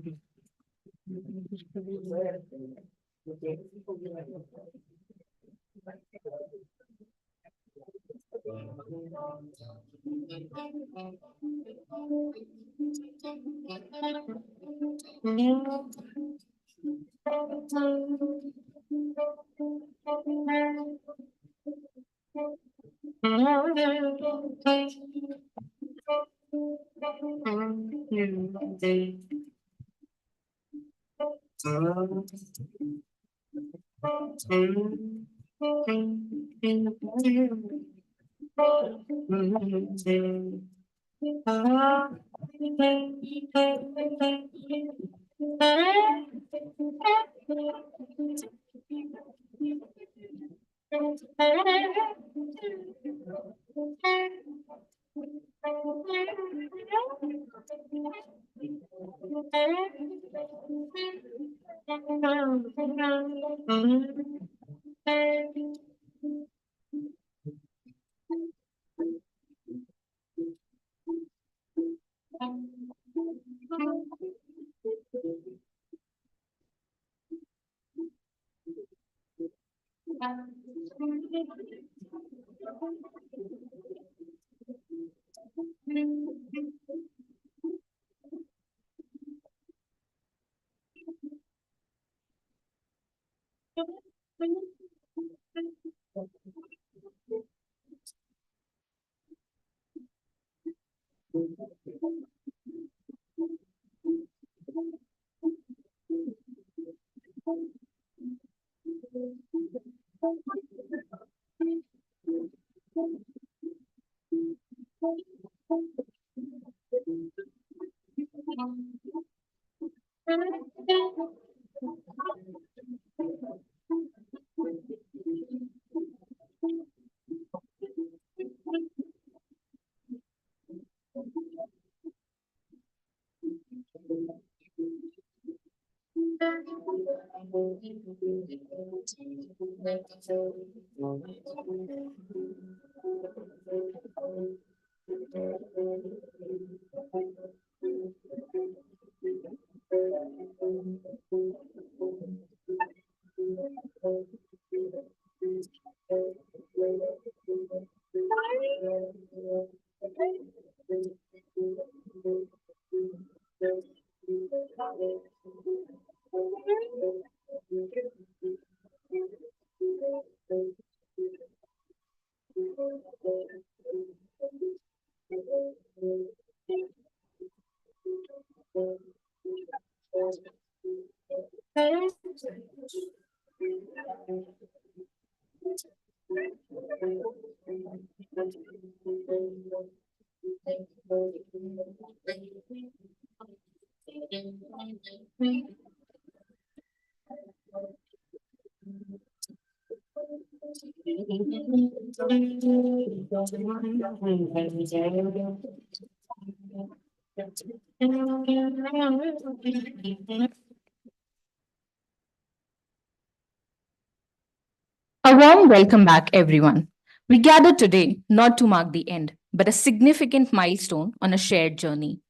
A warm welcome back, everyone. We gathered today not to mark the end, but a significant milestone on a shared journey.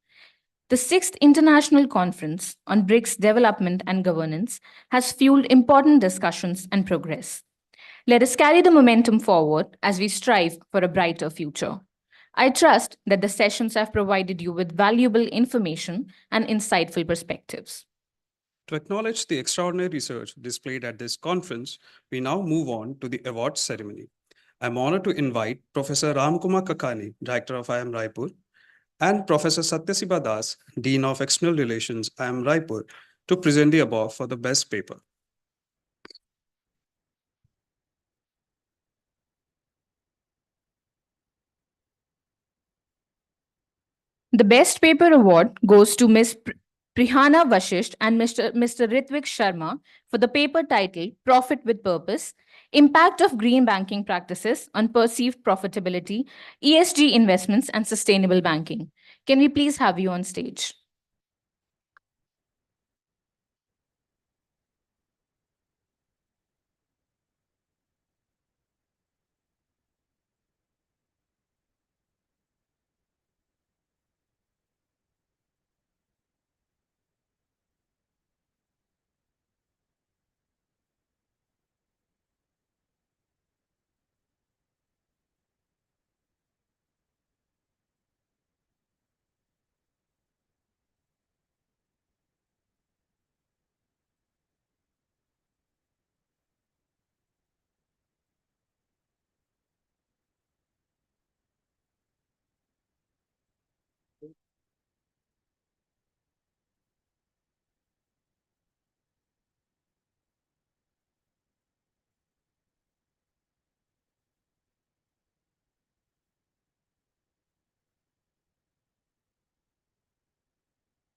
The sixth International Conference on BRICS Development and Governance has fueled important discussions and progress. Let us carry the momentum forward as we strive for a brighter future. I trust that the sessions have provided you with valuable information and insightful perspectives. To acknowledge the extraordinary research displayed at this conference, we now move on to the awards ceremony. I'm honored to invite Professor Ramkumar Kakani, Director of IIM Raipur, and Professor Satyasiba Das, Dean of External Relations, IIM Raipur, to present the above for the best paper. The Best Paper Award goes to Ms. Prihana Vashisht and Mr. Ritvik Sharma for the paper titled Profit with Purpose, Impact of Green Banking Practices on Perceived Profitability, ESG Investments and Sustainable Banking. Can we please have you on stage?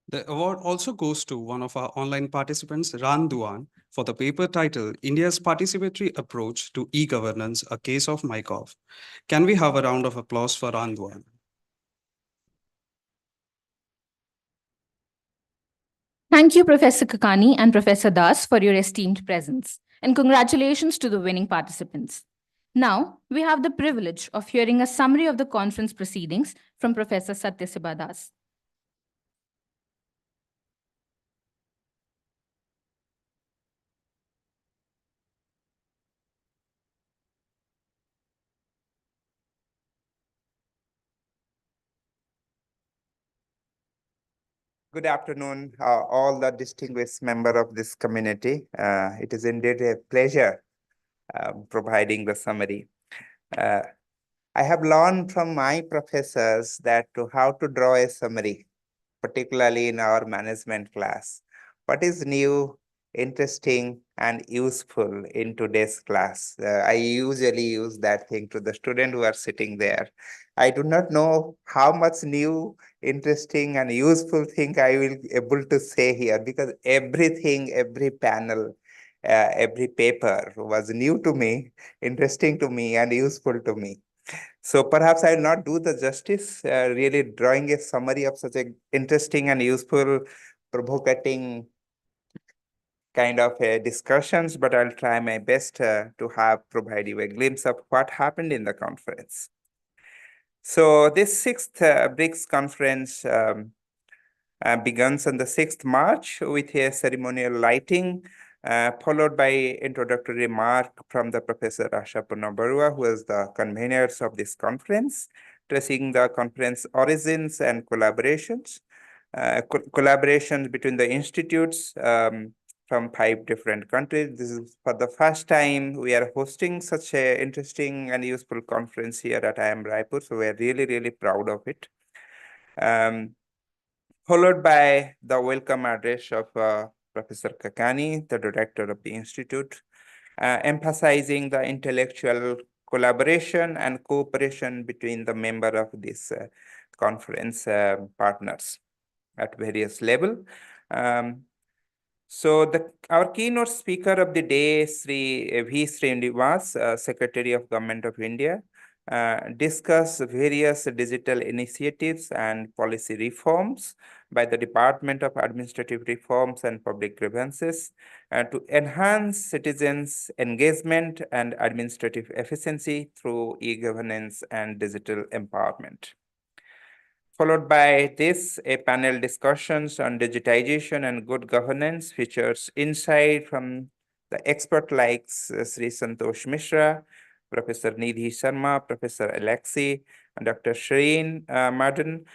The award also goes to one of our online participants, Ran Duan, for the paper titled India's Participatory Approach to E-Governance, a Case of Mykov. Can we have a round of applause for Ran Duan? Thank you, Professor Kakani and Professor Das, for your esteemed presence, and congratulations to the winning participants. Now, we have the privilege of hearing a summary of the conference proceedings from Professor Satyasiba Das. Good afternoon, all the distinguished members of this community. It is indeed a pleasure providing the summary. I have learned from my professors that how to draw a summary, particularly in our management class. What is new, interesting, and useful in today's class? I usually use that thing to the students who are sitting there. I do not know how much new, interesting, and useful thing I will be able to say here, because everything, every panel, every paper was new to me, interesting to me, and useful to me. So perhaps I will not do the justice, really drawing a summary of such an interesting and useful, provocating kind of discussions, but I'll try my best to provide you a glimpse of what happened in the conference. So this sixth BRICS conference begins on the 6th March with a ceremonial lighting, followed by introductory remark from the Professor Asha Barua, who is the conveners of this conference, tracing the conference origins and collaborations. Collaborations between the institutes from 5 different countries. This is for the first time we are hosting such an interesting and useful conference here at IIM Raipur, so we are really, really proud of it. Followed by the welcome address of Professor Kakani, the director of the institute, emphasizing the intellectual collaboration and cooperation between the member of this conference partners at various level. So our keynote speaker of the day, Sri V. Srinivas, Secretary of Government of India, discuss various digital initiatives and policy reforms by the Department of Administrative Reforms and Public Grievances to enhance citizens' engagement and administrative efficiency through e-governance and digital empowerment. Followed by this, a panel discussions on digitization and good governance features insight from the expert like Sri Santosh Mishra, Professor Nidhi Sharma, Professor Alexi, and Dr. Shireen Madden.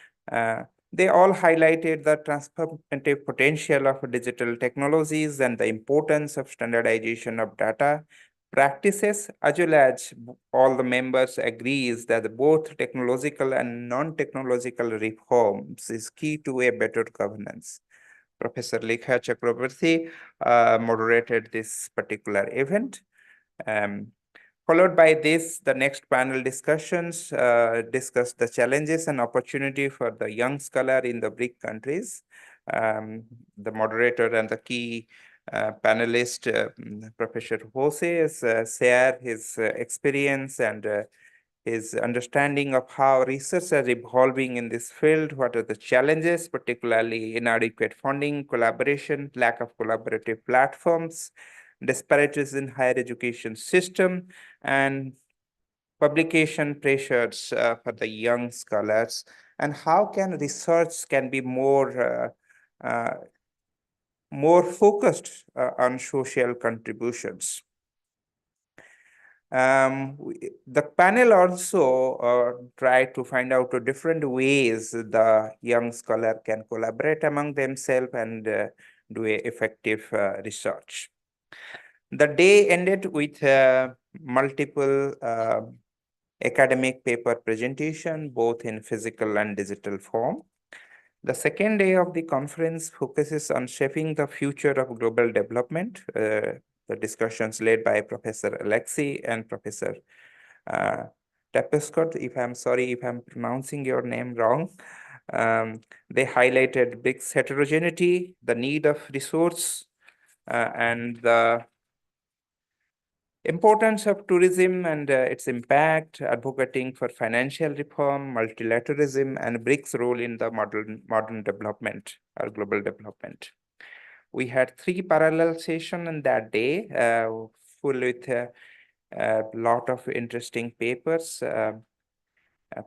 They all highlighted the transformative potential of digital technologies and the importance of standardization of data practices, as well as all the members agrees that both technological and non-technological reforms is key to a better governance. Professor Lekha Chakraborty moderated this particular event. Followed by this, the next panel discussions discuss the challenges and opportunity for the young scholar in the BRIC countries. The moderator and the key panelist, Professor Jose, has shared his experience and his understanding of how research is evolving in this field, what are the challenges, particularly inadequate funding, collaboration, lack of collaborative platforms, disparities in higher education system, and publication pressures for the young scholars, and how can research can be more focused on social contributions. The panel also tried to find out different ways the young scholar can collaborate among themselves and do effective research. The day ended with multiple academic paper presentation, both in physical and digital form. The second day of the conference focuses on shaping the future of global development. The discussions led by Professor Alexi and Professor Tapescott, I'm sorry if I'm pronouncing your name wrong. They highlighted BRICS heterogeneity, the need of resource, and the importance of tourism and its impact, advocating for financial reform, multilateralism, and BRICS' role in the modern development or global development. We had 3 parallel sessions in that day, full with a lot of interesting papers,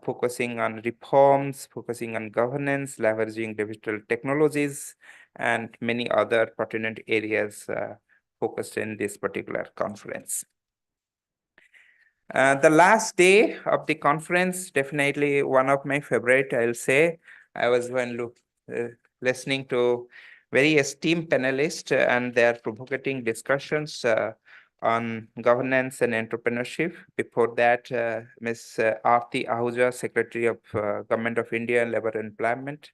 focusing on reforms, focusing on governance, leveraging digital technologies, and many other pertinent areas focused in this particular conference. The last day of the conference, definitely one of my favorite, I'll say. I was listening to very esteemed panelists and their provocative discussions on governance and entrepreneurship. Before that, Ms. Aarti Ahuja, Secretary of Government of India and Labor and Employment,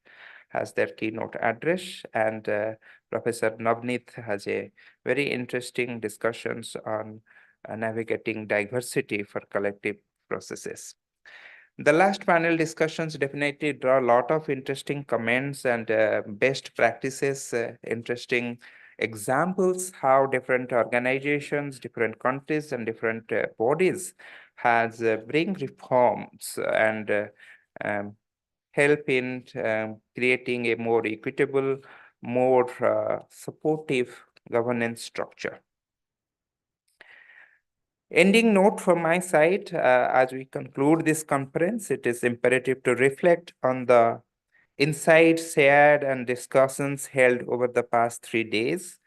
has their keynote address, and Professor Navneet has a very interesting discussions on navigating diversity for collective processes. The last panel discussions definitely draw a lot of interesting comments and best practices, interesting examples, how different organizations, different countries, and different bodies has bring reforms and help in creating a more equitable, more supportive governance structure. Ending note from my side, as we conclude this conference, it is imperative to reflect on the insights shared and discussions held over the past 3 days,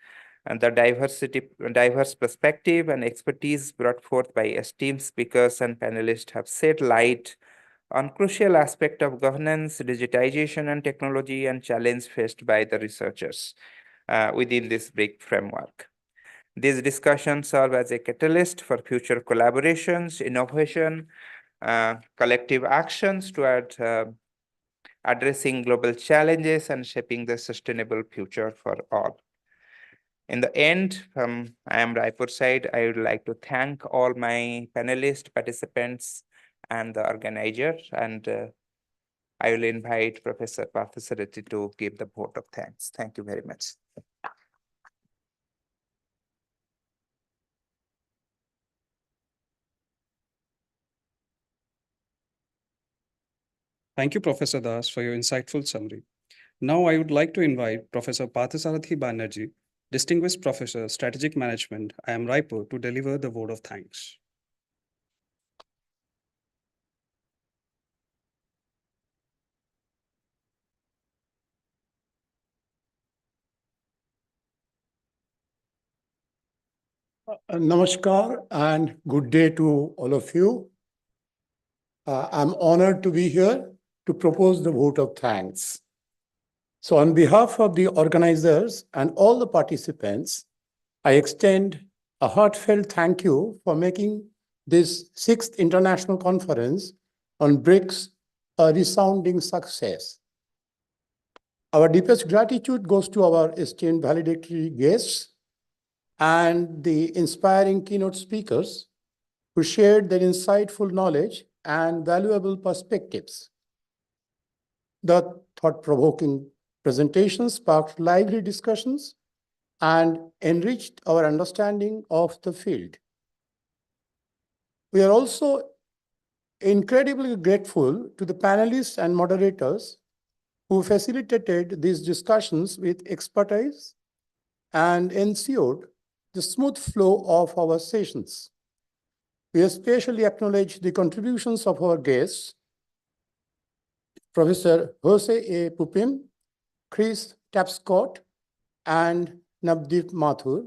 and the diverse perspective and expertise brought forth by esteemed speakers and panelists have shed light on crucial aspect of governance, digitization, and technology, and challenge faced by the researchers within this BRIC framework. These discussions serve as a catalyst for future collaborations, innovation, collective actions toward addressing global challenges and shaping the sustainable future for all. In the end, from IIM Raipur side, I would like to thank all my panelists, participants, and the organizer, and I will invite Professor Parthasarathi to give the vote of thanks. Thank you very much. Thank you, Professor Das, for your insightful summary. Now I would like to invite Professor Parthasarathi Banerjee, Distinguished Professor, Strategic Management, IIM Raipur, to deliver the vote of thanks. Namaskar and good day to all of you. I'm honored to be here to propose the vote of thanks. So on behalf of the organizers and all the participants, I extend a heartfelt thank you for making this 6th International Conference on BRICS a resounding success. Our deepest gratitude goes to our esteemed valedictory guests and the inspiring keynote speakers who shared their insightful knowledge and valuable perspectives. The thought-provoking presentations sparked lively discussions and enriched our understanding of the field. We are also incredibly grateful to the panelists and moderators who facilitated these discussions with expertise and ensured the smooth flow of our sessions. We especially acknowledge the contributions of our guests, Professor Jose A. Pupim, Chris Tapscott, and Navdeep Mathur,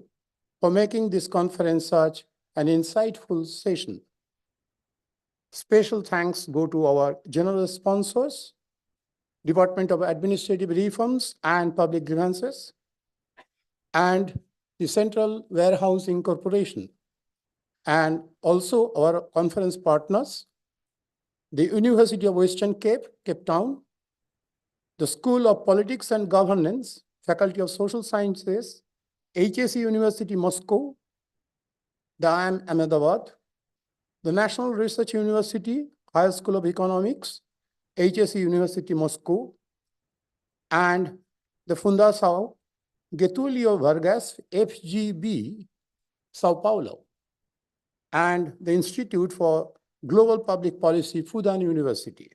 for making this conference such an insightful session. Special thanks go to our generous sponsors, Department of Administrative Reforms and Public Grievances, and the Central Warehousing Corporation, and also our conference partners, the University of Western Cape, Cape Town, the School of Politics and Governance, Faculty of Social Sciences, HSC University Moscow, the IIM Ahmedabad, the National Research University, Higher School of Economics, HSC University Moscow, and the Fundação Getúlio Vargas, FGB, Sao Paulo, and the Institute for Global Public Policy, Fudan University.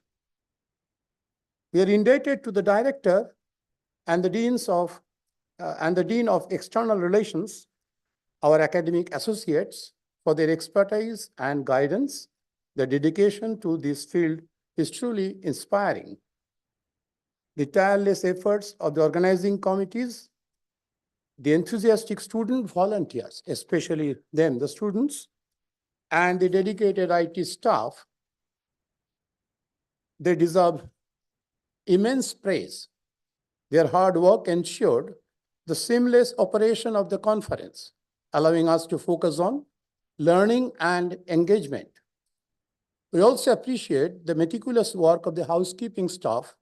We are indebted to the director and the Dean of External Relations, our academic associates, for their expertise and guidance. The dedication to this field is truly inspiring. The tireless efforts of the organizing committees, the enthusiastic student volunteers, especially them, the students, and the dedicated IT staff, they deserve immense praise. Their hard work ensured the seamless operation of the conference, allowing us to focus on learning and engagement. We also appreciate the meticulous work of the housekeeping staff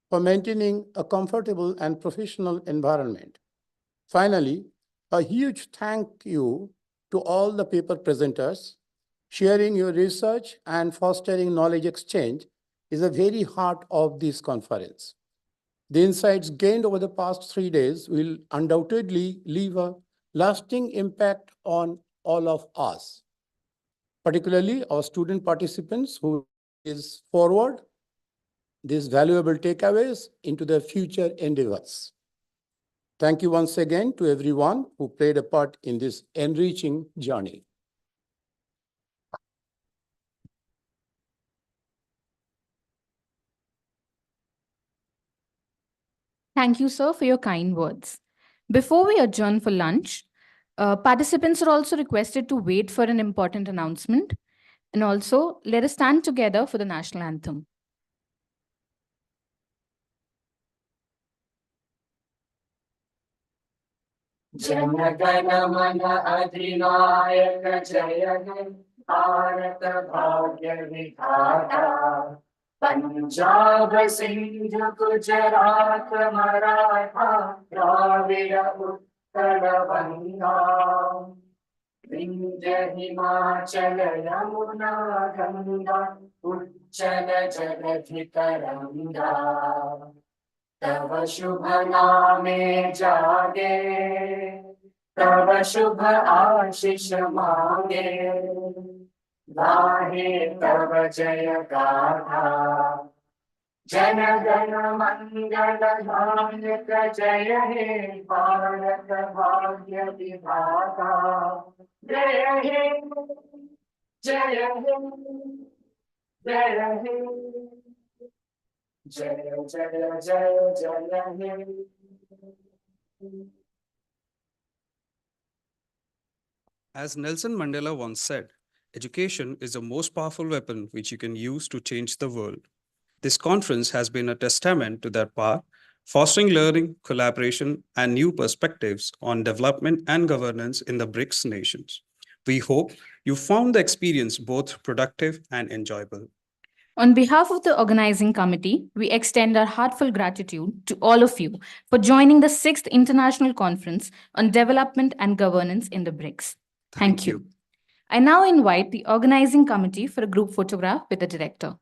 for maintaining a comfortable and professional environment. Finally, a huge thank you to all the paper presenters. Sharing your research and fostering knowledge exchange is the very heart of this conference. The insights gained over the past 3 days will undoubtedly leave a lasting impact on all of us, particularly our student participants who is forward these valuable takeaways into their future endeavors. Thank you once again to everyone who played a part in this enriching journey. Thank you, sir, for your kind words. Before we adjourn for lunch, participants are also requested to wait for an important announcement. And also, let us stand together for the national anthem. Jana Gana मन अधिनायक जय हे भारत भाग्य विधाता पंजाब सिंध गुजरात मराठा द्राविड़ उत्कल बंगा विंध्य हिमाचल यमुना गंगा उच्चल जलधि तरंगा तव शुभ नामे जागे तव शुभ आशीष मांगे गाहे तव जय गाथा जन गण मंगल नायक जय हे भारत भाग्य विधाता जय हे जय हे जय हे जय जय जय जय हे As Nelson Mandela once said, education is the most powerful weapon which you can use to change the world. This conference has been a testament to that power, fostering learning, collaboration, and new perspectives on development and governance in the BRICS nations. We hope you found the experience both productive and enjoyable. On behalf of the organizing committee, we extend our heartfelt gratitude to all of you for joining the 6th International Conference on Development and Governance in the BRICS. Thank you. I now invite the organizing committee for a group photograph with the director.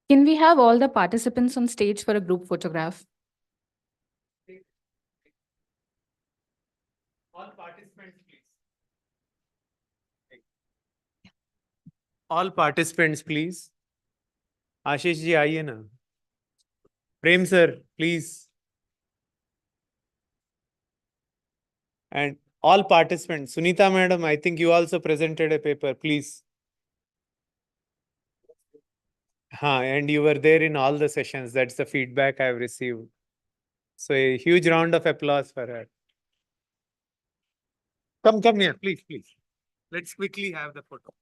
Can we have all the participants on stage for a group photograph? All participants, please. All participants, please. Ashish ji आइए ना. प्रेम sir, please. And all participants, Sunita madam, I think you also presented a paper, please. And you were there in all the sessions. That's the feedback I've received. So a huge round of applause for her. Come here, please, please. Let's quickly have the photo.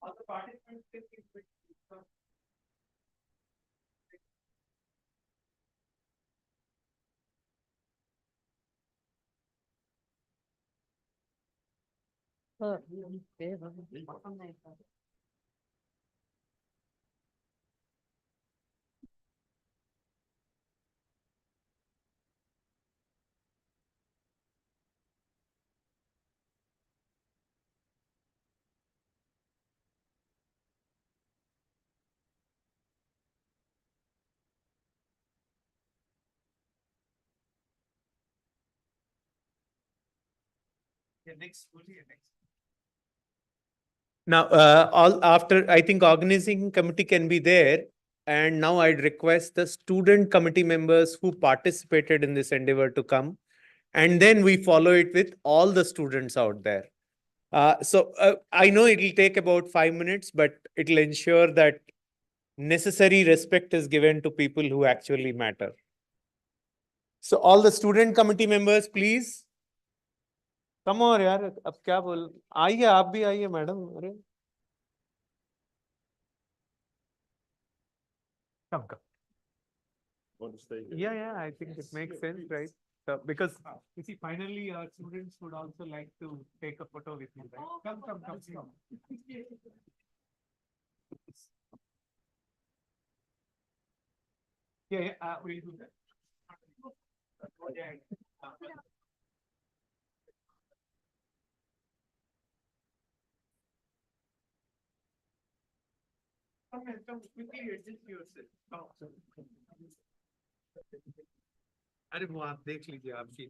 All the participants, please. Yeah, next. Next. Now, I think organizing committee can be there. And now I'd request the student committee members who participated in this endeavor to come. And then we follow it with all the students out there. I know it'll take about 5 minutes, but it'll ensure that necessary respect is given to people who actually matter. So all the student committee members, please. Come on, यार, अब क्या बोल, आइए, आप भी आइए, madam, अरे. Come. Yeah, I think it makes sense, right? So, because you see, finally, our students would also like to take a photo with you, right? Come. Yeah, we'll do that. Come quickly adjust yourself. अरे वो आप देख लीजिए आपकी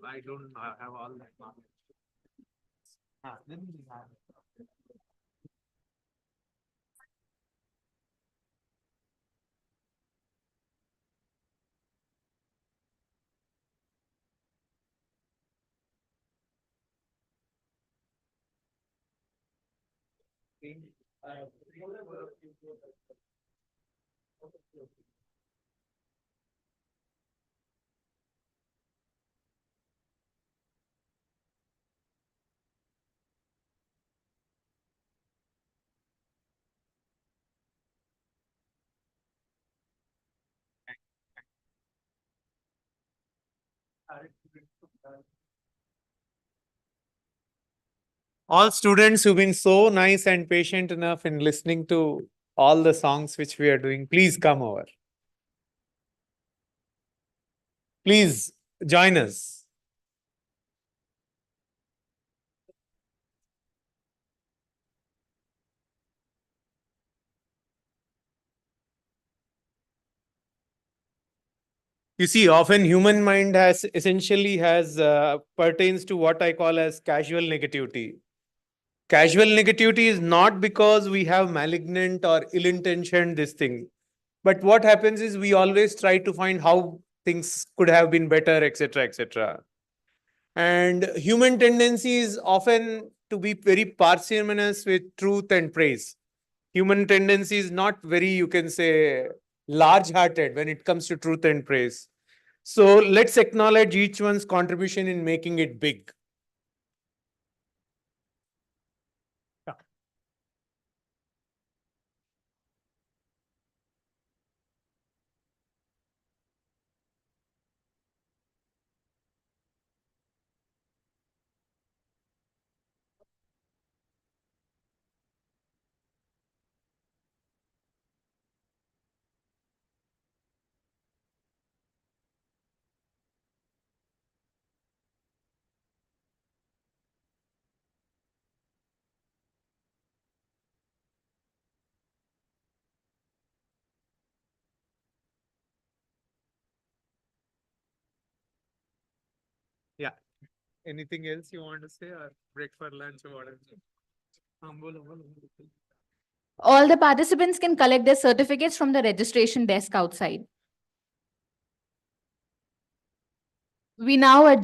I don't have all that knowledge. Then we have. All students who've been so nice and patient enough in listening to all the songs which we are doing, please come over. Please join us. You see, often human mind pertains to what I call as casual negativity. Casual negativity is not because we have malignant or ill-intentioned this thing. But what happens is we always try to find how things could have been better, etc., etc. And human tendency is often to be very parsimonious with truth and praise. Human tendency is not very, you can say, large-hearted when it comes to truth and praise. So let's acknowledge each one's contribution in making it big. Yeah. Anything else you want to say or break for lunch or whatever? All the participants can collect their certificates from the registration desk outside. We now adjourn.